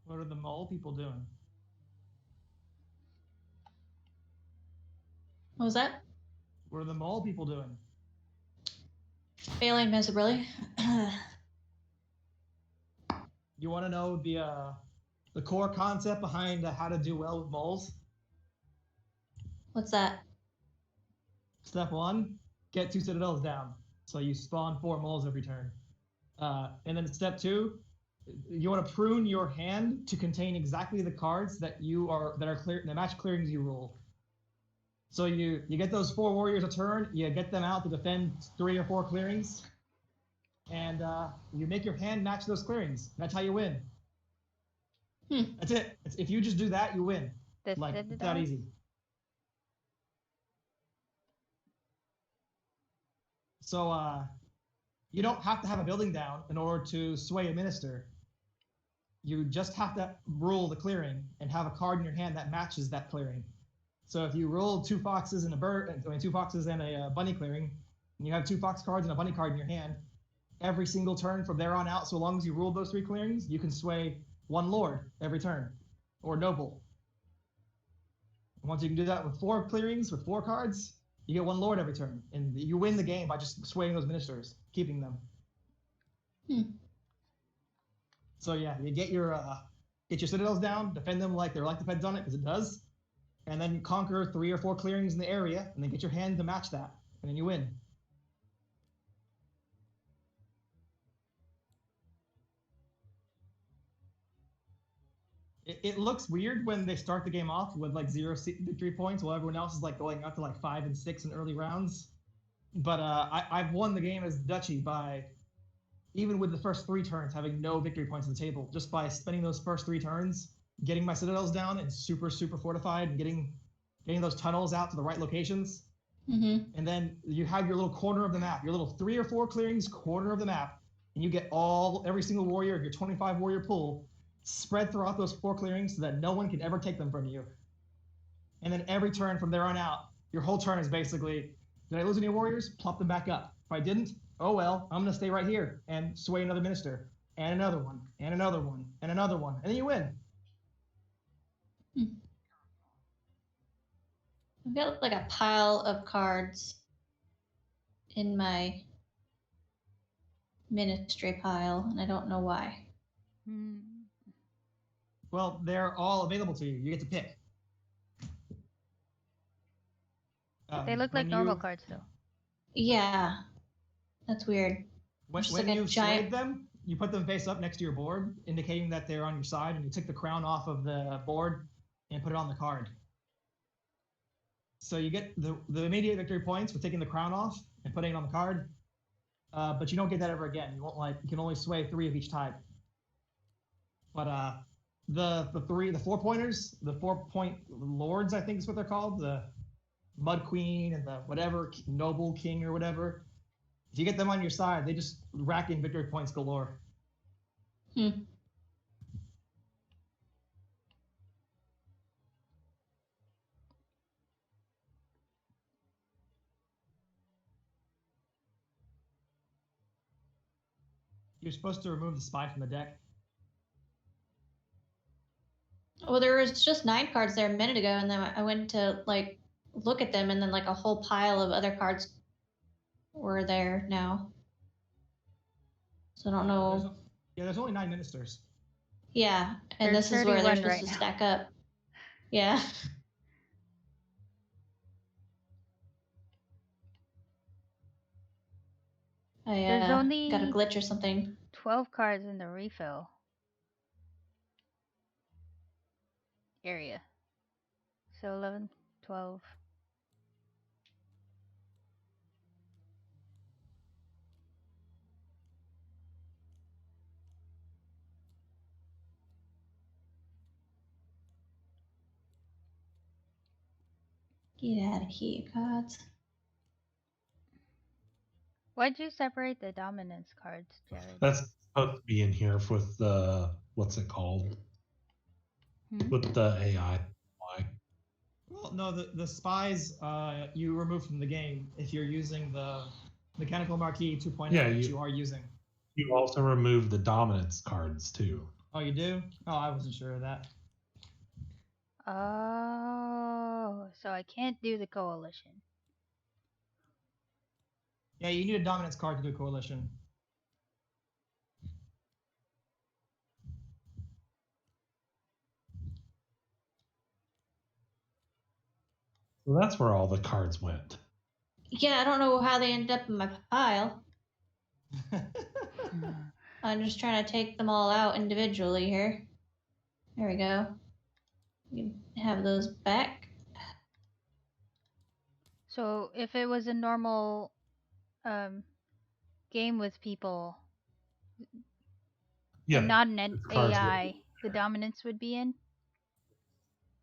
What are the mole people doing?
What was that?
What are the mole people doing?
Failing miserably.
You want to know the core concept behind how to do well with moles?
What's that?
Step 1, get 2 citadels down. So you spawn 4 moles every turn. And then step 2, you want to prune your hand to contain exactly the cards that are clear, the match clearings you roll. So you get those 4 warriors a turn, you get them out to defend 3 or 4 clearings, and you make your hand match those clearings. That's how you win. That's it. If you just do that, you win. It's that easy. So you don't have to have a building down in order to sway a minister. You just have to rule the clearing and have a card in your hand that matches that clearing. So if you roll 2 foxes and a bird, 2 foxes and a bunny clearing, and you have 2 fox cards and a bunny card in your hand, every single turn from there on out, so long as you ruled those 3 clearings, you can sway 1 lord every turn, or noble. And once you can do that with 4 clearings, with 4 cards, you get 1 lord every turn, and you win the game by just swaying those ministers, keeping them. So yeah, you get your citadels down, defend them like they're like the feds on it, because it does, and then you conquer 3 or 4 clearings in the area, and then get your hand to match that, and then you win. It looks weird when they start the game off with like 0 victory points, while everyone else is like going up to like 5 and 6 in early rounds. But I've won the game as Duchy by, even with the first 3 turns, having no victory points on the table, just by spending those first 3 turns, getting my citadels down and super fortified, and getting those tunnels out to the right locations.
Mm-hmm.
And then you have your little corner of the map, your little 3 or 4 clearings corner of the map, and you get every single warrior of your 25 warrior pool spread throughout those 4 clearings so that no one can ever take them from you. And then every turn from there on out, your whole turn is basically, did I lose any warriors? Plop them back up. If I didn't, oh well, I'm going to stay right here and sway another minister, and another one, and another one, and another one, and then you win.
I've got like a pile of cards in my ministry pile, and I don't know why.
Well, they're all available to you. You get to pick.
They look like normal cards, though.
Yeah, that's weird.
When
like
you
giant...
swayed them, you put them face up next to your board, indicating that they're on your side, and you took the crown off of the board and put it on the card. So you get the immediate victory points for taking the crown off and putting it on the card, but you don't get that ever again. You can only sway 3 of each type. But the 4 pointers, the 4-point lords, I think is what they're called, the Mud Queen and the whatever Noble King or whatever. If you get them on your side, they just rack in victory points galore.
Hmm.
You're supposed to remove the spy from the deck.
Well, there was just 9 cards there a minute ago, and then I went to like look at them, and then like a whole pile of other cards were there now. So I don't know.
There's only 9 ministers.
Yeah, and
There's
this is where they're
31
supposed
right
to
now.
stack up. Yeah.
There's
I
only
got a glitch or something.
12 cards in the refill area. So 11, 12.
Get out of here, cards.
Why'd you separate the dominance cards, Jared?
That's supposed to be in here with the, what's it called? With the AI.
Well, no, the spies you remove from the game if you're using the mechanical marquee 2.0
Yeah,
that you are using.
You also remove the dominance cards too.
Oh, you do? Oh, I wasn't sure of that.
Oh, so I can't do the coalition.
Yeah, you need a dominance card to do coalition.
So that's where all the cards went.
Yeah, I don't know how they ended up in my pile. I'm just trying to take them all out individually here. There we go. You can have those back.
So if it was a normal game with people,
Yeah,
and not an
cards
AI, the dominance would be in?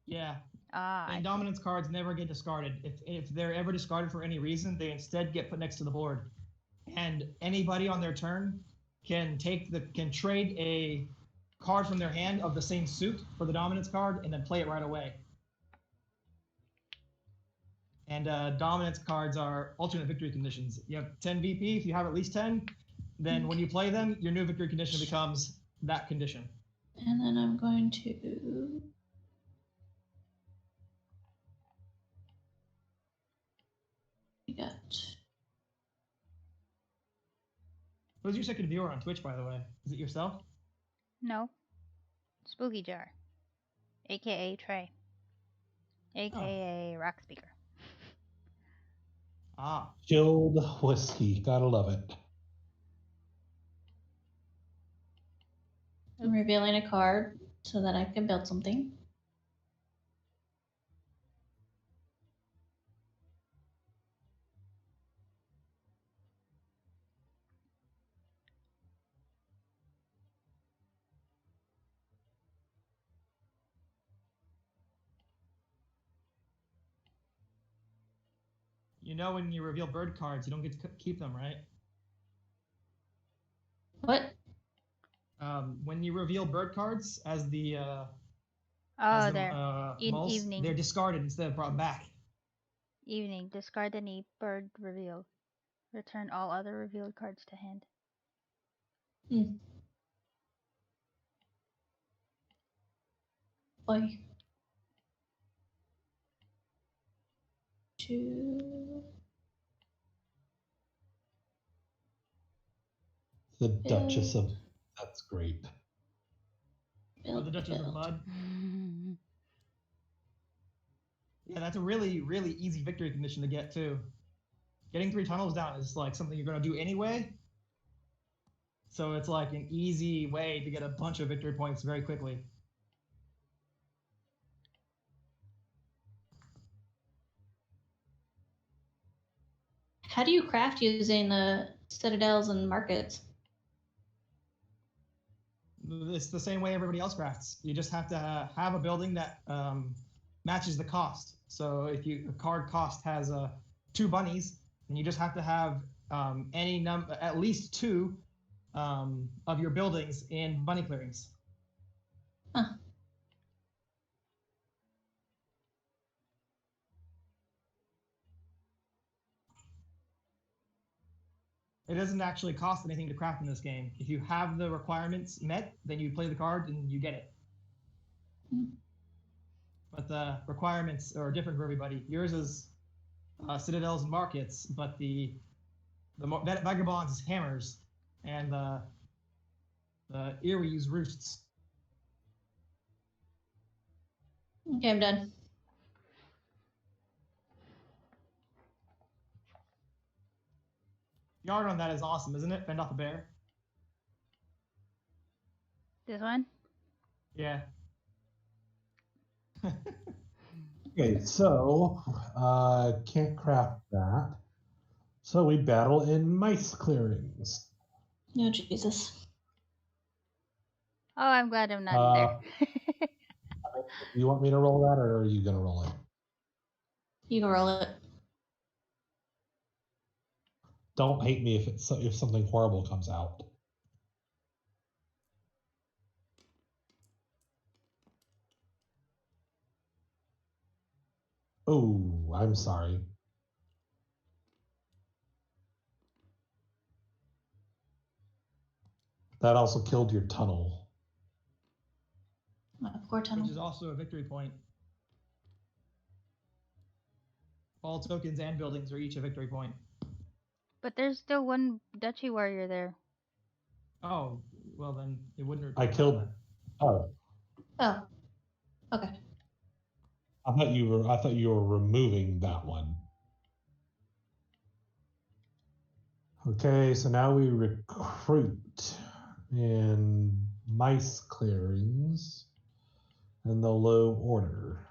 Yeah.
Ah,
And dominance cards never get discarded. If they're ever discarded for any reason, they instead get put next to the board. And anybody on their turn can trade a card from their hand of the same suit for the dominance card and then play it right away. And dominance cards are alternate victory conditions. You have 10 VP. If you have at least 10, then when you play them, your new victory condition becomes that condition.
And then I'm going to. We got.
Who's your second viewer on Twitch, by the way? Is it yourself?
No. Spooky Jar. AKA Trey. AKA Rock Speaker.
Ah,
Chilled whiskey. Gotta love it.
I'm revealing a card so that I can build something.
you know when you reveal bird cards, you don't get to keep them, right?
What?
When you reveal bird cards as the
Oh, there.
mulls,
Evening.
they're discarded instead of brought back.
Evening. Discard any bird revealed. Return all other revealed cards to hand.
Boy. 2.
The Duchess of. That's great.
Build,
the Duchess of
build.
Mud. Yeah, that's a really, really easy victory condition to get too. Getting 3 tunnels down is like something you're gonna do anyway. So it's like an easy way to get a bunch of victory points very quickly.
How do you craft using the citadels and markets?
It's the same way everybody else crafts. You just have to have a building that matches the cost. So if a card cost has 2 bunnies, then you just have to have at least 2 of your buildings in bunny clearings.
Huh.
It doesn't actually cost anything to craft in this game. If you have the requirements met, then you play the card and you get it. But the requirements are different for everybody. Yours is citadels and markets, but the vagabonds is hammers, and the Erie's roosts.
Okay, I'm done.
The art on that is awesome, isn't it? Fend off a bear.
This one?
Yeah.
Okay, so can't craft that. So we battle in mice clearings.
No, Jesus.
Oh, I'm glad I'm not there.
You want me to roll that, or are you gonna roll it?
You can roll it.
Don't hate me if something horrible comes out. Oh, I'm sorry. That also killed your tunnel.
Poor tunnel.
Which is also a victory point. All tokens and buildings are each a victory point.
But there's still one duchy warrior there.
Oh, well then it wouldn't.
I killed. Oh,
Oh. Okay.
I thought you were removing that one. Okay, so now we recruit in mice clearings in the low order.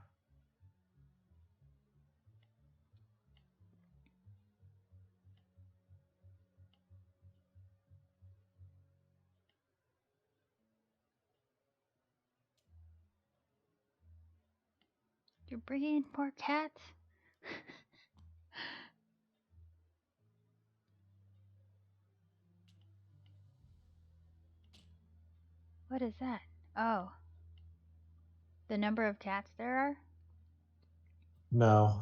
You're bringing in more cats? What is that? Oh. The number of cats there are?
No.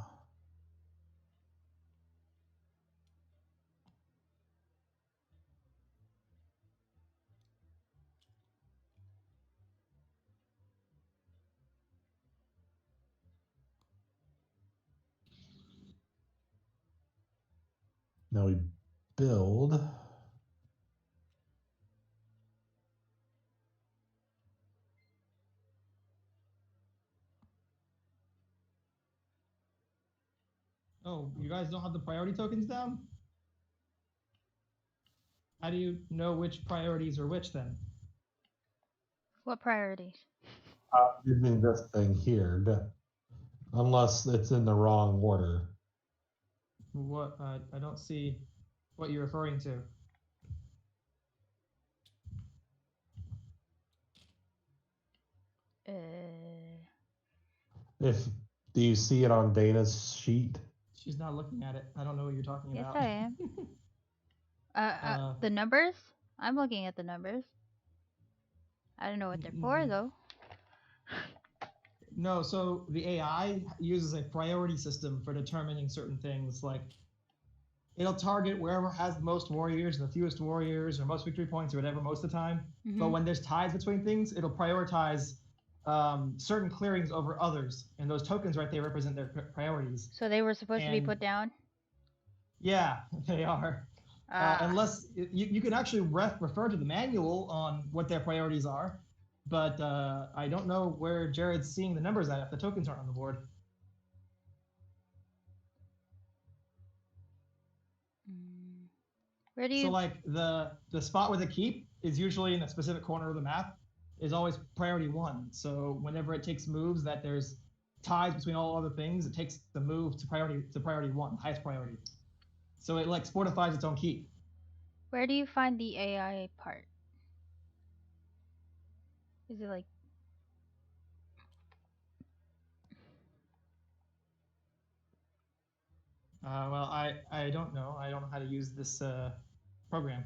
Now we build.
Oh, you guys don't have the priority tokens down? How do you know which priorities are which then?
What priorities?
Using this thing here, unless it's in the wrong order.
What? I don't see what you're referring to.
If do you see it on Dana's sheet?
She's not looking at it. I don't know what you're talking
Yes,
about.
I am. The numbers? I'm looking at the numbers. I don't know what they're for, though.
No, so the AI uses a priority system for determining certain things. Like, it'll target wherever has the most warriors, the fewest warriors, or most victory points, or whatever, most of the time.
Mm-hmm.
But when there's ties between things, it'll prioritize certain clearings over others, and those tokens right there represent their priorities.
So they were supposed to be put down?
Yeah, they are. Unless you can actually refer to the manual on what their priorities are, but I don't know where Jared's seeing the numbers at if the tokens aren't on the board.
Where do you?
So like the spot where the keep is usually in a specific corner of the map is always priority 1. So whenever it takes moves that there's ties between all other things, it takes the move to priority 1, highest priority. So it like fortifies its own keep.
Where do you find the AI part? Is it like?
Well, I don't know. I don't know how to use this program.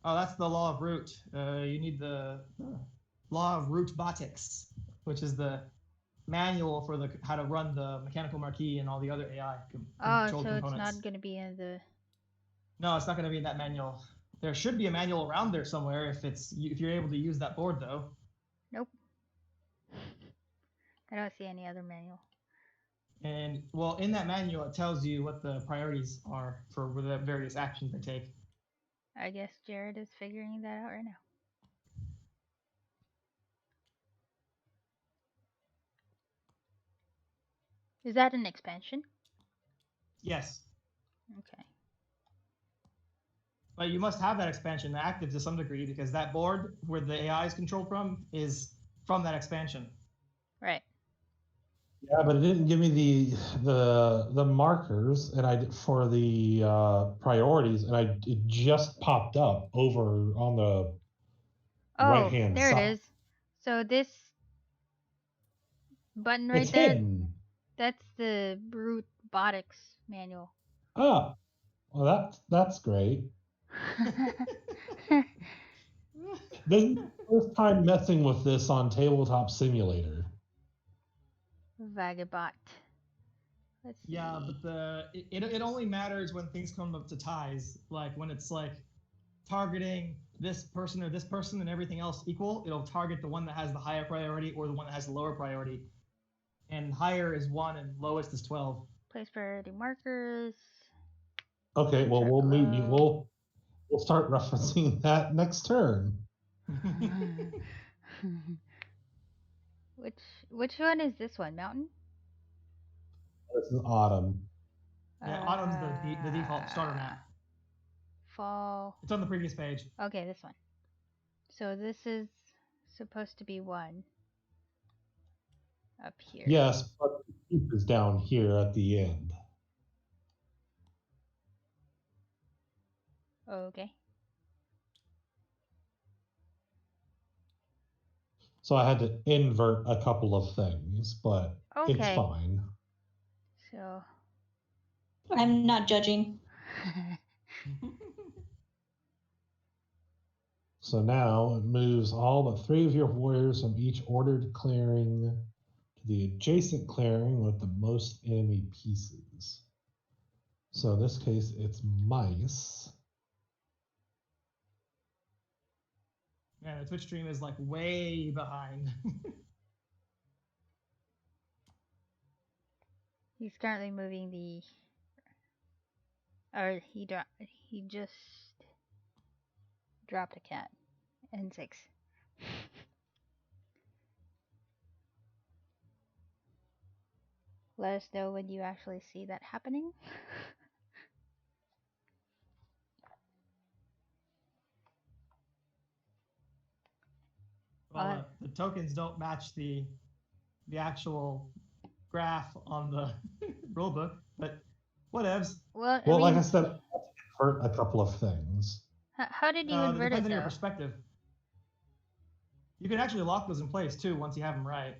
Oh, that's the law of root. You need the law of root botics, which is the manual for the how to run the mechanical marquee and all the other AI controlled
So
components.
it's not going to be in the.
No, it's not going to be in that manual. There should be a manual around there somewhere if you're able to use that board though.
Nope. I don't see any other manual.
And well, in that manual, it tells you what the priorities are for the various actions they take.
I guess Jared is figuring that out right now. Is that an expansion?
Yes.
Okay.
But you must have that expansion active to some degree because that board where the AI is controlled from is from that expansion.
Right.
Yeah, but it didn't give me the markers, and I did for the priorities, and it just popped up over on the right hand
there
side.
it is. So this button right
It's
there,
hidden.
that's the brute botics manual.
Ah, well that's great. This is the first time messing with this on Tabletop Simulator.
Vagabot. Let's see.
Yeah, but it only matters when things come up to ties. Like when it's like targeting this person or this person and everything else equal, it'll target the one that has the higher priority or the one that has the lower priority. And higher is 1 and lowest is 12.
Place priority markers.
Okay, well
Check
we'll meet you.
below.
We'll start referencing that next turn.
Which one is this one? Mountain?
This is autumn.
Yeah, autumn's the default starter map.
Fall.
It's on the previous page.
Okay, this one. So this is supposed to be 1 up here.
Yes, but the keep is down here at the end.
Okay.
So I had to invert a couple of things, but it's fine.
So
I'm not judging.
So now it moves all but 3 of your warriors from each ordered clearing to the adjacent clearing with the most enemy pieces. So in this case, it's mice.
Yeah, the Twitch stream is like way behind.
He's currently moving the, or he just dropped a cat. N6. Let us know when you actually see that happening.
Well, the tokens don't match the actual graph on the rule book, but whatevs.
Well,
Well,
I
like
mean,
I said, I hurt a couple of things.
how did you
It
invert
depends
it
on your
though?
perspective. You can actually lock those in place too once you have them right.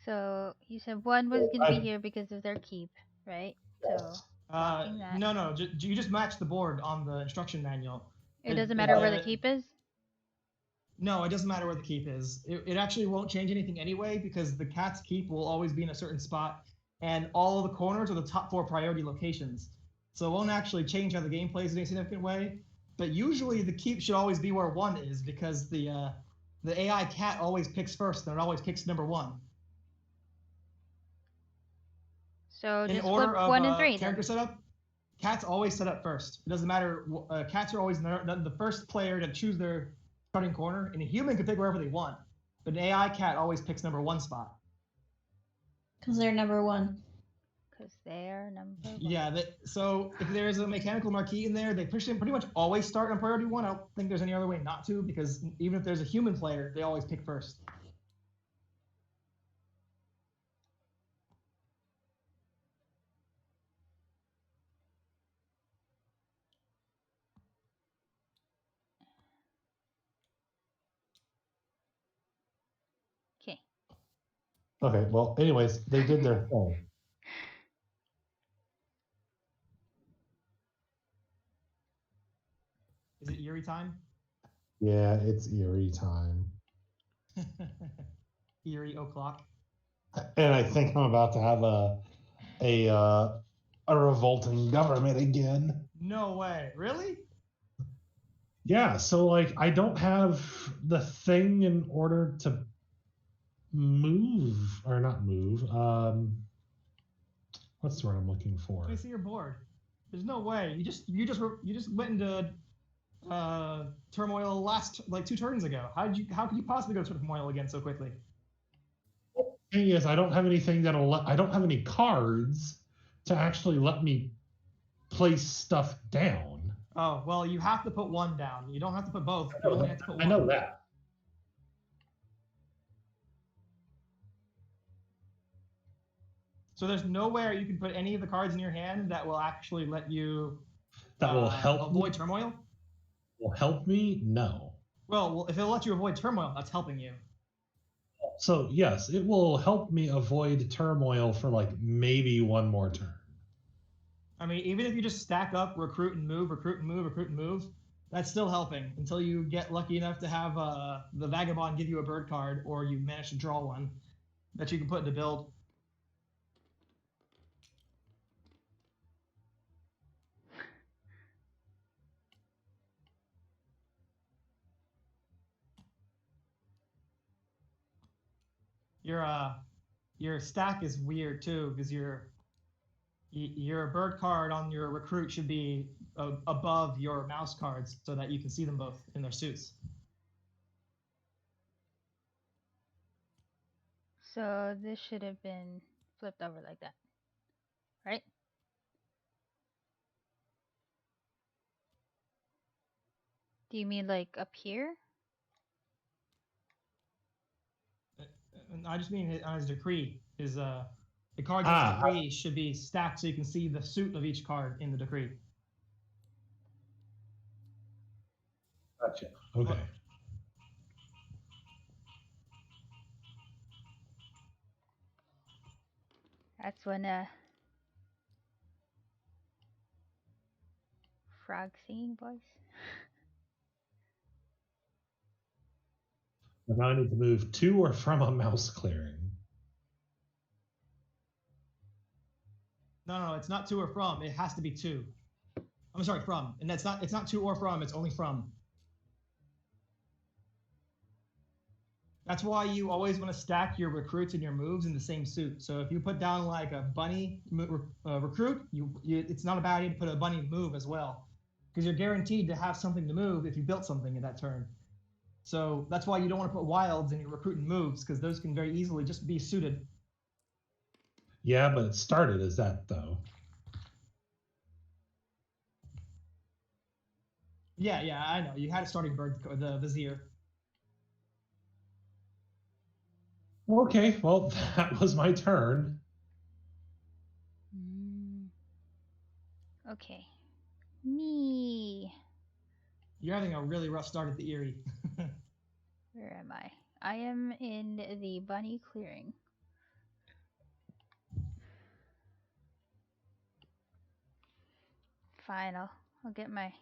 So you said one was going to be here because of their keep, right? So locking that.
No, you just match the board on the instruction manual.
It doesn't matter where the keep is?
No, it doesn't matter where the keep is. It actually won't change anything anyway because the cat's keep will always be in a certain spot, and all of the corners are the top 4 priority locations. So it won't actually change how the game plays in any significant way. But usually the keep should always be where 1 is because the AI cat always picks first and it always picks number 1.
So
In
just
order
flip
of
1 and 3
character
then.
setup, cats always set up first. It doesn't matter. Cats are always the first player to choose their starting corner, and a human can pick wherever they want, but an AI cat always picks number 1 spot.
Because they're number 1.
Because they're number 1.
Yeah. So if there's a mechanical marquee in there, they pretty much always start on priority 1. I don't think there's any other way not to, because even if there's a human player, they always pick first.
Okay.
Okay, well, anyways, they did their thing.
Is it Erie time?
Yeah, it's Erie time.
Erie o'clock.
And I think I'm about to have a revolting government again.
No way. Really?
Yeah, so like I don't have the thing in order to move or not move. What's the word I'm looking for?
Let me see your board. There's no way. You just went into turmoil last like 2 turns ago. How could you possibly go to turmoil again so quickly?
Thing is, I don't have anything I don't have any cards to actually let me place stuff down.
Oh, well, you have to put 1 down. You don't have to put both. You only have to put 1.
I know that.
So there's nowhere you can put any of the cards in your hand that will actually let you
That will help
avoid
me?
turmoil?
Will help me? No.
Well, if it'll let you avoid turmoil, that's helping you.
So yes, it will help me avoid turmoil for like maybe 1 more turn.
I mean, even if you just stack up, recruit and move, that's still helping until you get lucky enough to have the Vagabond give you a bird card, or you manage to draw one that you can put into build. Your stack is weird too, because your bird card on your recruit should be above your mouse cards so that you can see them both in their suits.
So this should have been flipped over like that, right? Do you mean like up here?
I just mean on his decree. The cards in his decree should be stacked so you can see the suit of each card in the decree.
Gotcha. Okay.
That's when frog singing voice.
Now I need to move to or from a mouse clearing.
No, it's not to or from. It has to be to. I'm sorry, from. And it's not to or from, it's only from. That's why you always want to stack your recruits and your moves in the same suit. So if you put down like a bunny recruit, it's not a bad idea to put a bunny move as well, because you're guaranteed to have something to move if you built something in that turn. So that's why you don't want to put wilds in your recruit and moves, because those can very easily just be suited.
Yeah, but it started as that though.
Yeah, I know. You had a starting bird, the vizier.
Okay, well, that was my turn.
Okay. Me.
You're having a really rough start at the Erie.
Where am I? I am in the bunny clearing. Fine, I'll get my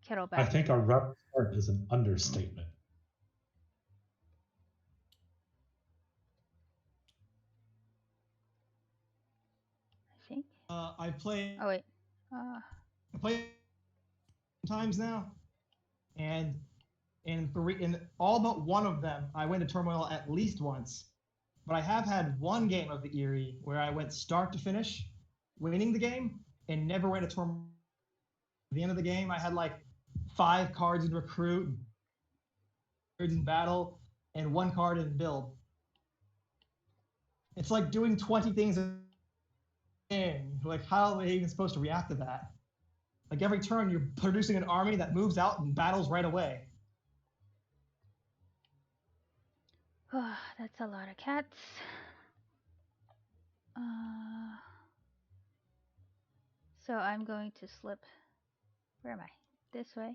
kettle back.
I think a rough start is an understatement.
I think.
I've played.
Oh wait.
I played times now, and in all but one of them, I went to turmoil at least once. But I have had one game of the Erie where I went start to finish, winning the game, and never went to turmoil. At the end of the game, I had like 5 cards in recruit, cards in battle, and 1 card in build. It's like doing 20 things in a game. Like, how are they even supposed to react to that? Like, every turn, you're producing an army that moves out and battles right away.
Oh, that's a lot of cats. So I'm going to slip. Where am I? This way.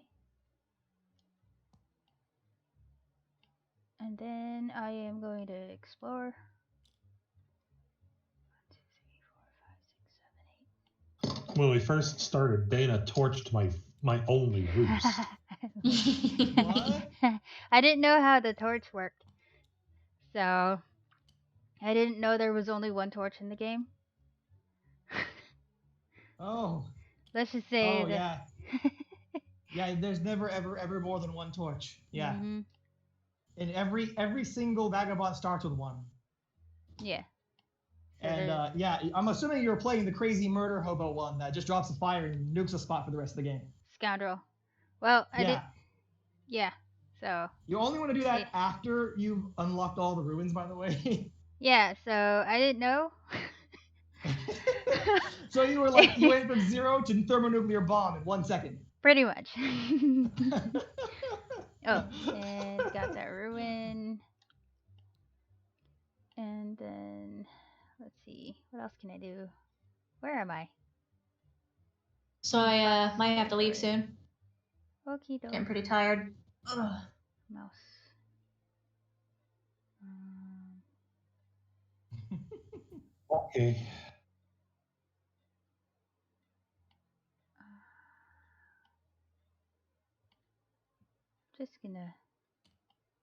And then I am going to explore. 1, 2, 3, 4, 5, 6, 7, 8.
When we first started, Dana torched my only roost.
What?
I didn't know how the torch worked. So I didn't know there was only one torch in the game.
Oh.
Let's just say
Oh,
that.
yeah. Yeah, there's never, ever more than one torch. Yeah.
Mm-hmm.
And every single vagabond starts with one.
Yeah. So
And yeah, I'm assuming you're playing the crazy murder hobo one that just drops a fire and nukes a spot for the rest of the game.
Scoundrel. Well, I did.
Yeah.
Yeah. So.
You only want to do that after you've unlocked all the ruins, by the way.
Yeah. So I didn't know.
So you were like, you went from 0 to thermonuclear bomb in 1 second.
Pretty much. Oh, and got that ruin. And then, let's see, what else can I do? Where am I?
So I might have to leave soon.
Okie doke.
Getting pretty tired. Ugh.
Mouse.
Okay.
Just gonna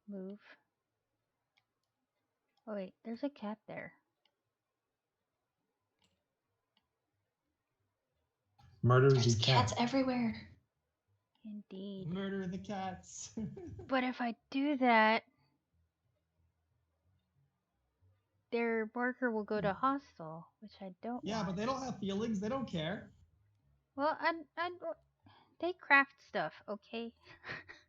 move. Oh wait, there's a cat there.
Murder
There's
the
cats
cat.
everywhere.
Indeed.
Murder the cats.
But if I do that, their marker will go to hostile, which I don't
Yeah,
want.
but they don't have feelings. They don't care.
Well, they craft stuff, okay?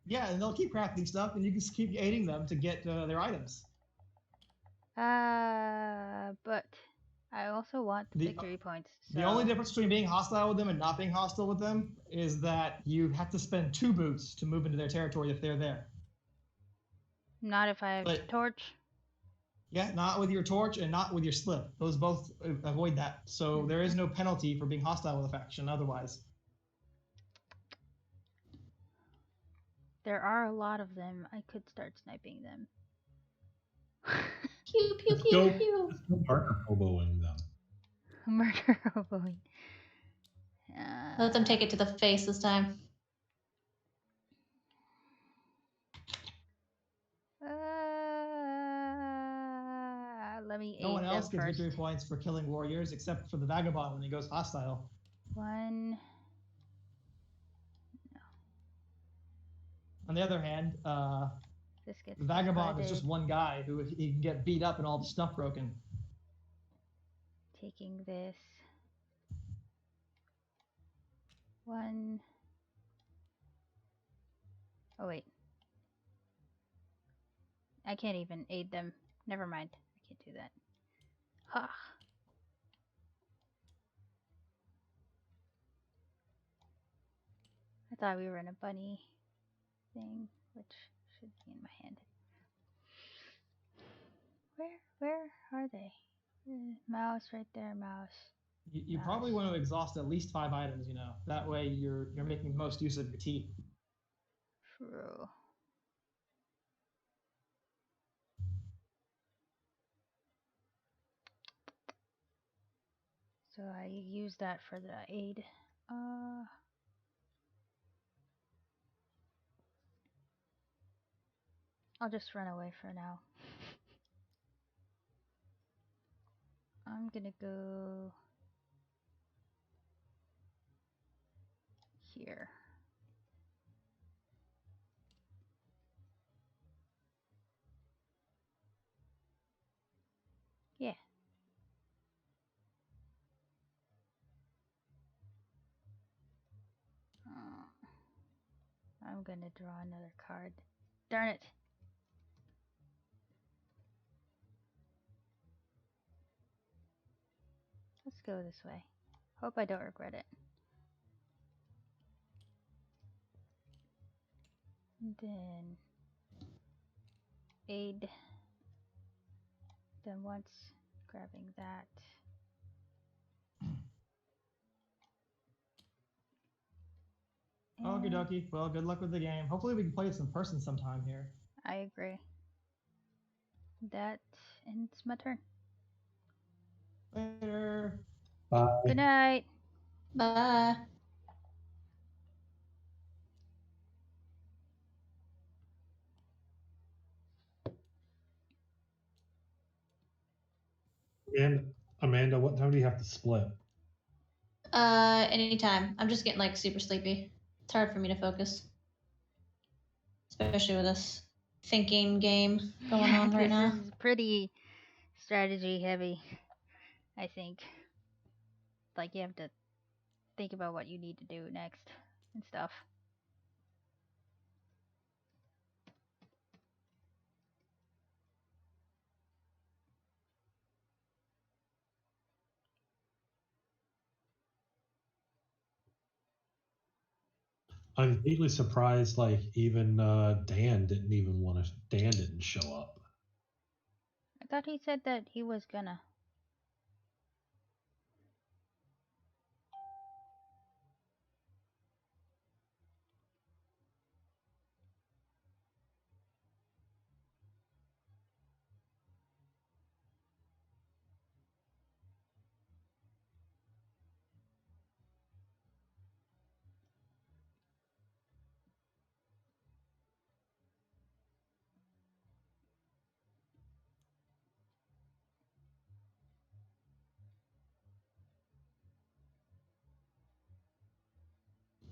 Yeah, and they'll keep crafting stuff, and you can just keep aiding them to get their items.
But I also want the victory points. So.
The only difference between being hostile with them and not being hostile with them is that you have to spend 2 boots to move into their territory if they're there.
Not if I have a torch.
Yeah, not with your torch and not with your slip. Those both avoid that. So there is no penalty for being hostile with a faction otherwise.
There are a lot of them. I could start sniping them.
Pew, pew, pew, pew.
Let's go murder hoboing them.
Murder hoboing.
Let them take it to the face this time.
Let me
No one else gets
first.
victory points for killing warriors except for the vagabond when he goes hostile.
1. No.
On the other hand,
This gets
The vagabond is
discarded.
just one guy who he can get beat up and all the stuff broken.
Taking this. 1. Oh, wait. I can't even aid them. Never mind. I can't do that. Ha! I thought we were in a bunny thing, which should be in my hand. Where are they? Mouse right there, mouse.
You probably want to exhaust at least 5 items, you know. That way you're making the most use of your teeth.
True. So I use that for the aid. I'll just run away for now. I'm gonna go here. Yeah. I'm gonna draw another card. Darn it. Let's go this way. Hope I don't regret it. And then aid. Then once grabbing that.
Okie dokie. Well, good luck with the game. Hopefully we can play this in person sometime here.
I agree. That ends my turn.
Later.
Bye.
Good night.
Bye.
And Amanda, what time do you have to split?
Anytime. I'm just getting like super sleepy. It's hard for me to focus, especially with this thinking game going on right now.
This is pretty strategy heavy, I think. Like you have to think about what you need to do next and stuff.
I'm completely surprised. Like even Dan didn't show up.
I thought he said that he was gonna.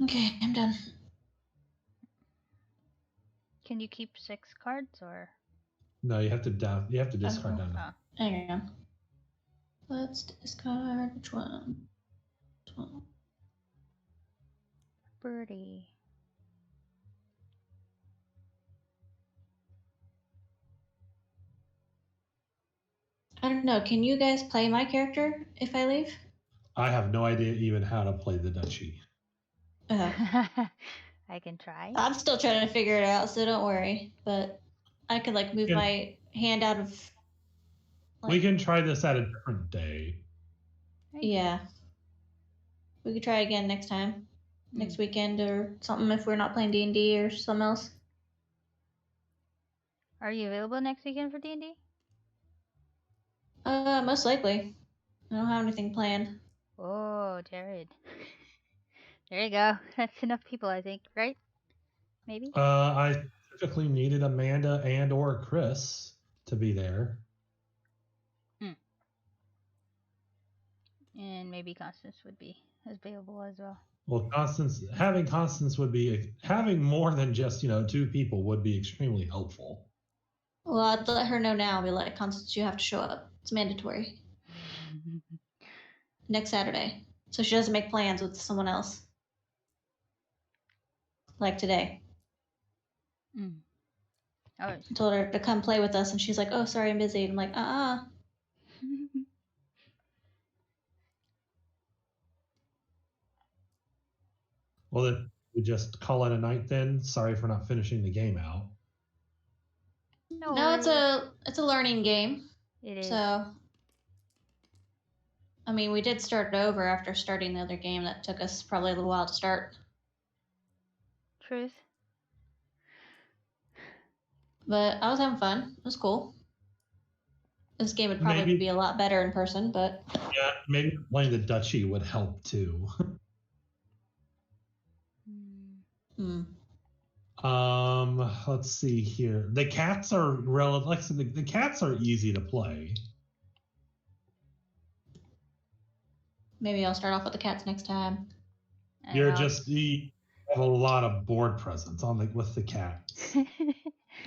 Okay, I'm done.
Can you keep 6 cards or?
No, you have to discard
Oh.
down.
Oh.
Hang on. Let's discard which one? Which one?
Birdie.
I don't know. Can you guys play my character if I leave?
I have no idea even how to play the duchy.
I can try.
I'm still trying to figure it out, so don't worry. But I could like move
Yeah.
my hand out of.
We can try this at a different day.
Yeah. We could try again next time, next weekend or something if we're not playing D&D or something else.
Are you available next weekend for D&D?
Most likely. I don't have anything planned.
Oh, Jared. There you go. That's enough people, I think, right? Maybe?
I specifically needed Amanda and or Chris to be there.
And maybe Constance would be available as well.
Well, having Constance would be having more than just 2 people would be extremely helpful.
Well, I'd let her know now. Be like, Constance, you have to show up. It's mandatory. Next Saturday. So she doesn't make plans with someone else. Like today.
Mm. Oh,
I told her to come play with us, and she's like, oh, sorry, I'm busy. And I'm like,
Well, then we just call it a night then. Sorry for not finishing the game out.
No, it's a learning game.
It is.
So, I mean, we did start over after starting the other game. That took us probably a little while to start.
Truth.
But I was having fun. It was cool. This game would probably be a lot better in person, but
yeah, maybe playing the duchy would help too. Let's see here. The cats are like I said, the cats are easy to play.
Maybe I'll start off with the cats next time.
You have a lot of board presence with the cat.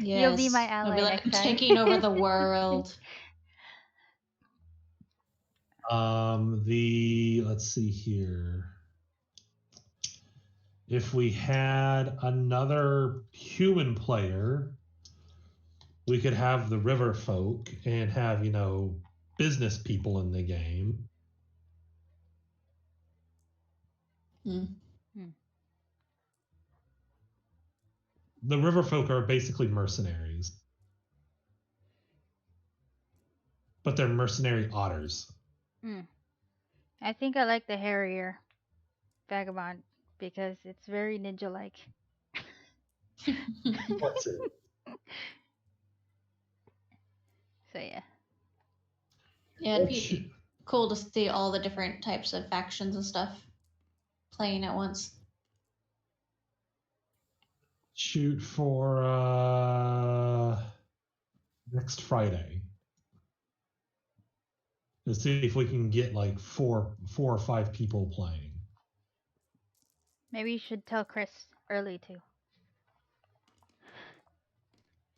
Yes.
You'll be my ally
I'll be like,
next time.
taking over the world.
Let's see here. If we had another human player, we could have the river folk and have, business people in the game. The river folk are basically mercenaries. But they're mercenary otters.
I think I like the Harrier Vagabond because it's very ninja-like.
What's it?
So yeah.
Yeah, it'd be cool to see all the different types of factions and stuff playing at once.
Shoot for next Friday. To see if we can get like four or 5 people playing.
Maybe you should tell Chris early too.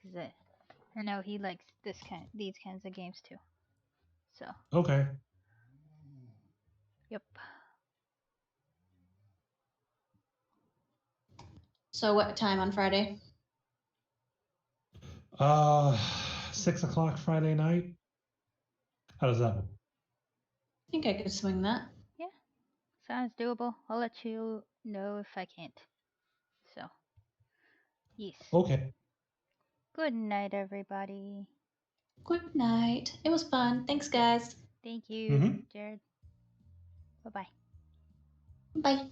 Cause I know he likes these kinds of games too. So.
Okay.
Yep.
So what time on Friday?
6 o'clock Friday night. How does that work?
I think I could swing that.
Yeah. Sounds doable. I'll let you know if I can't. So. Yes.
Okay.
Good night, everybody.
Good night. It was fun. Thanks, guys.
Thank you, Jared.
Bye-bye.
Bye.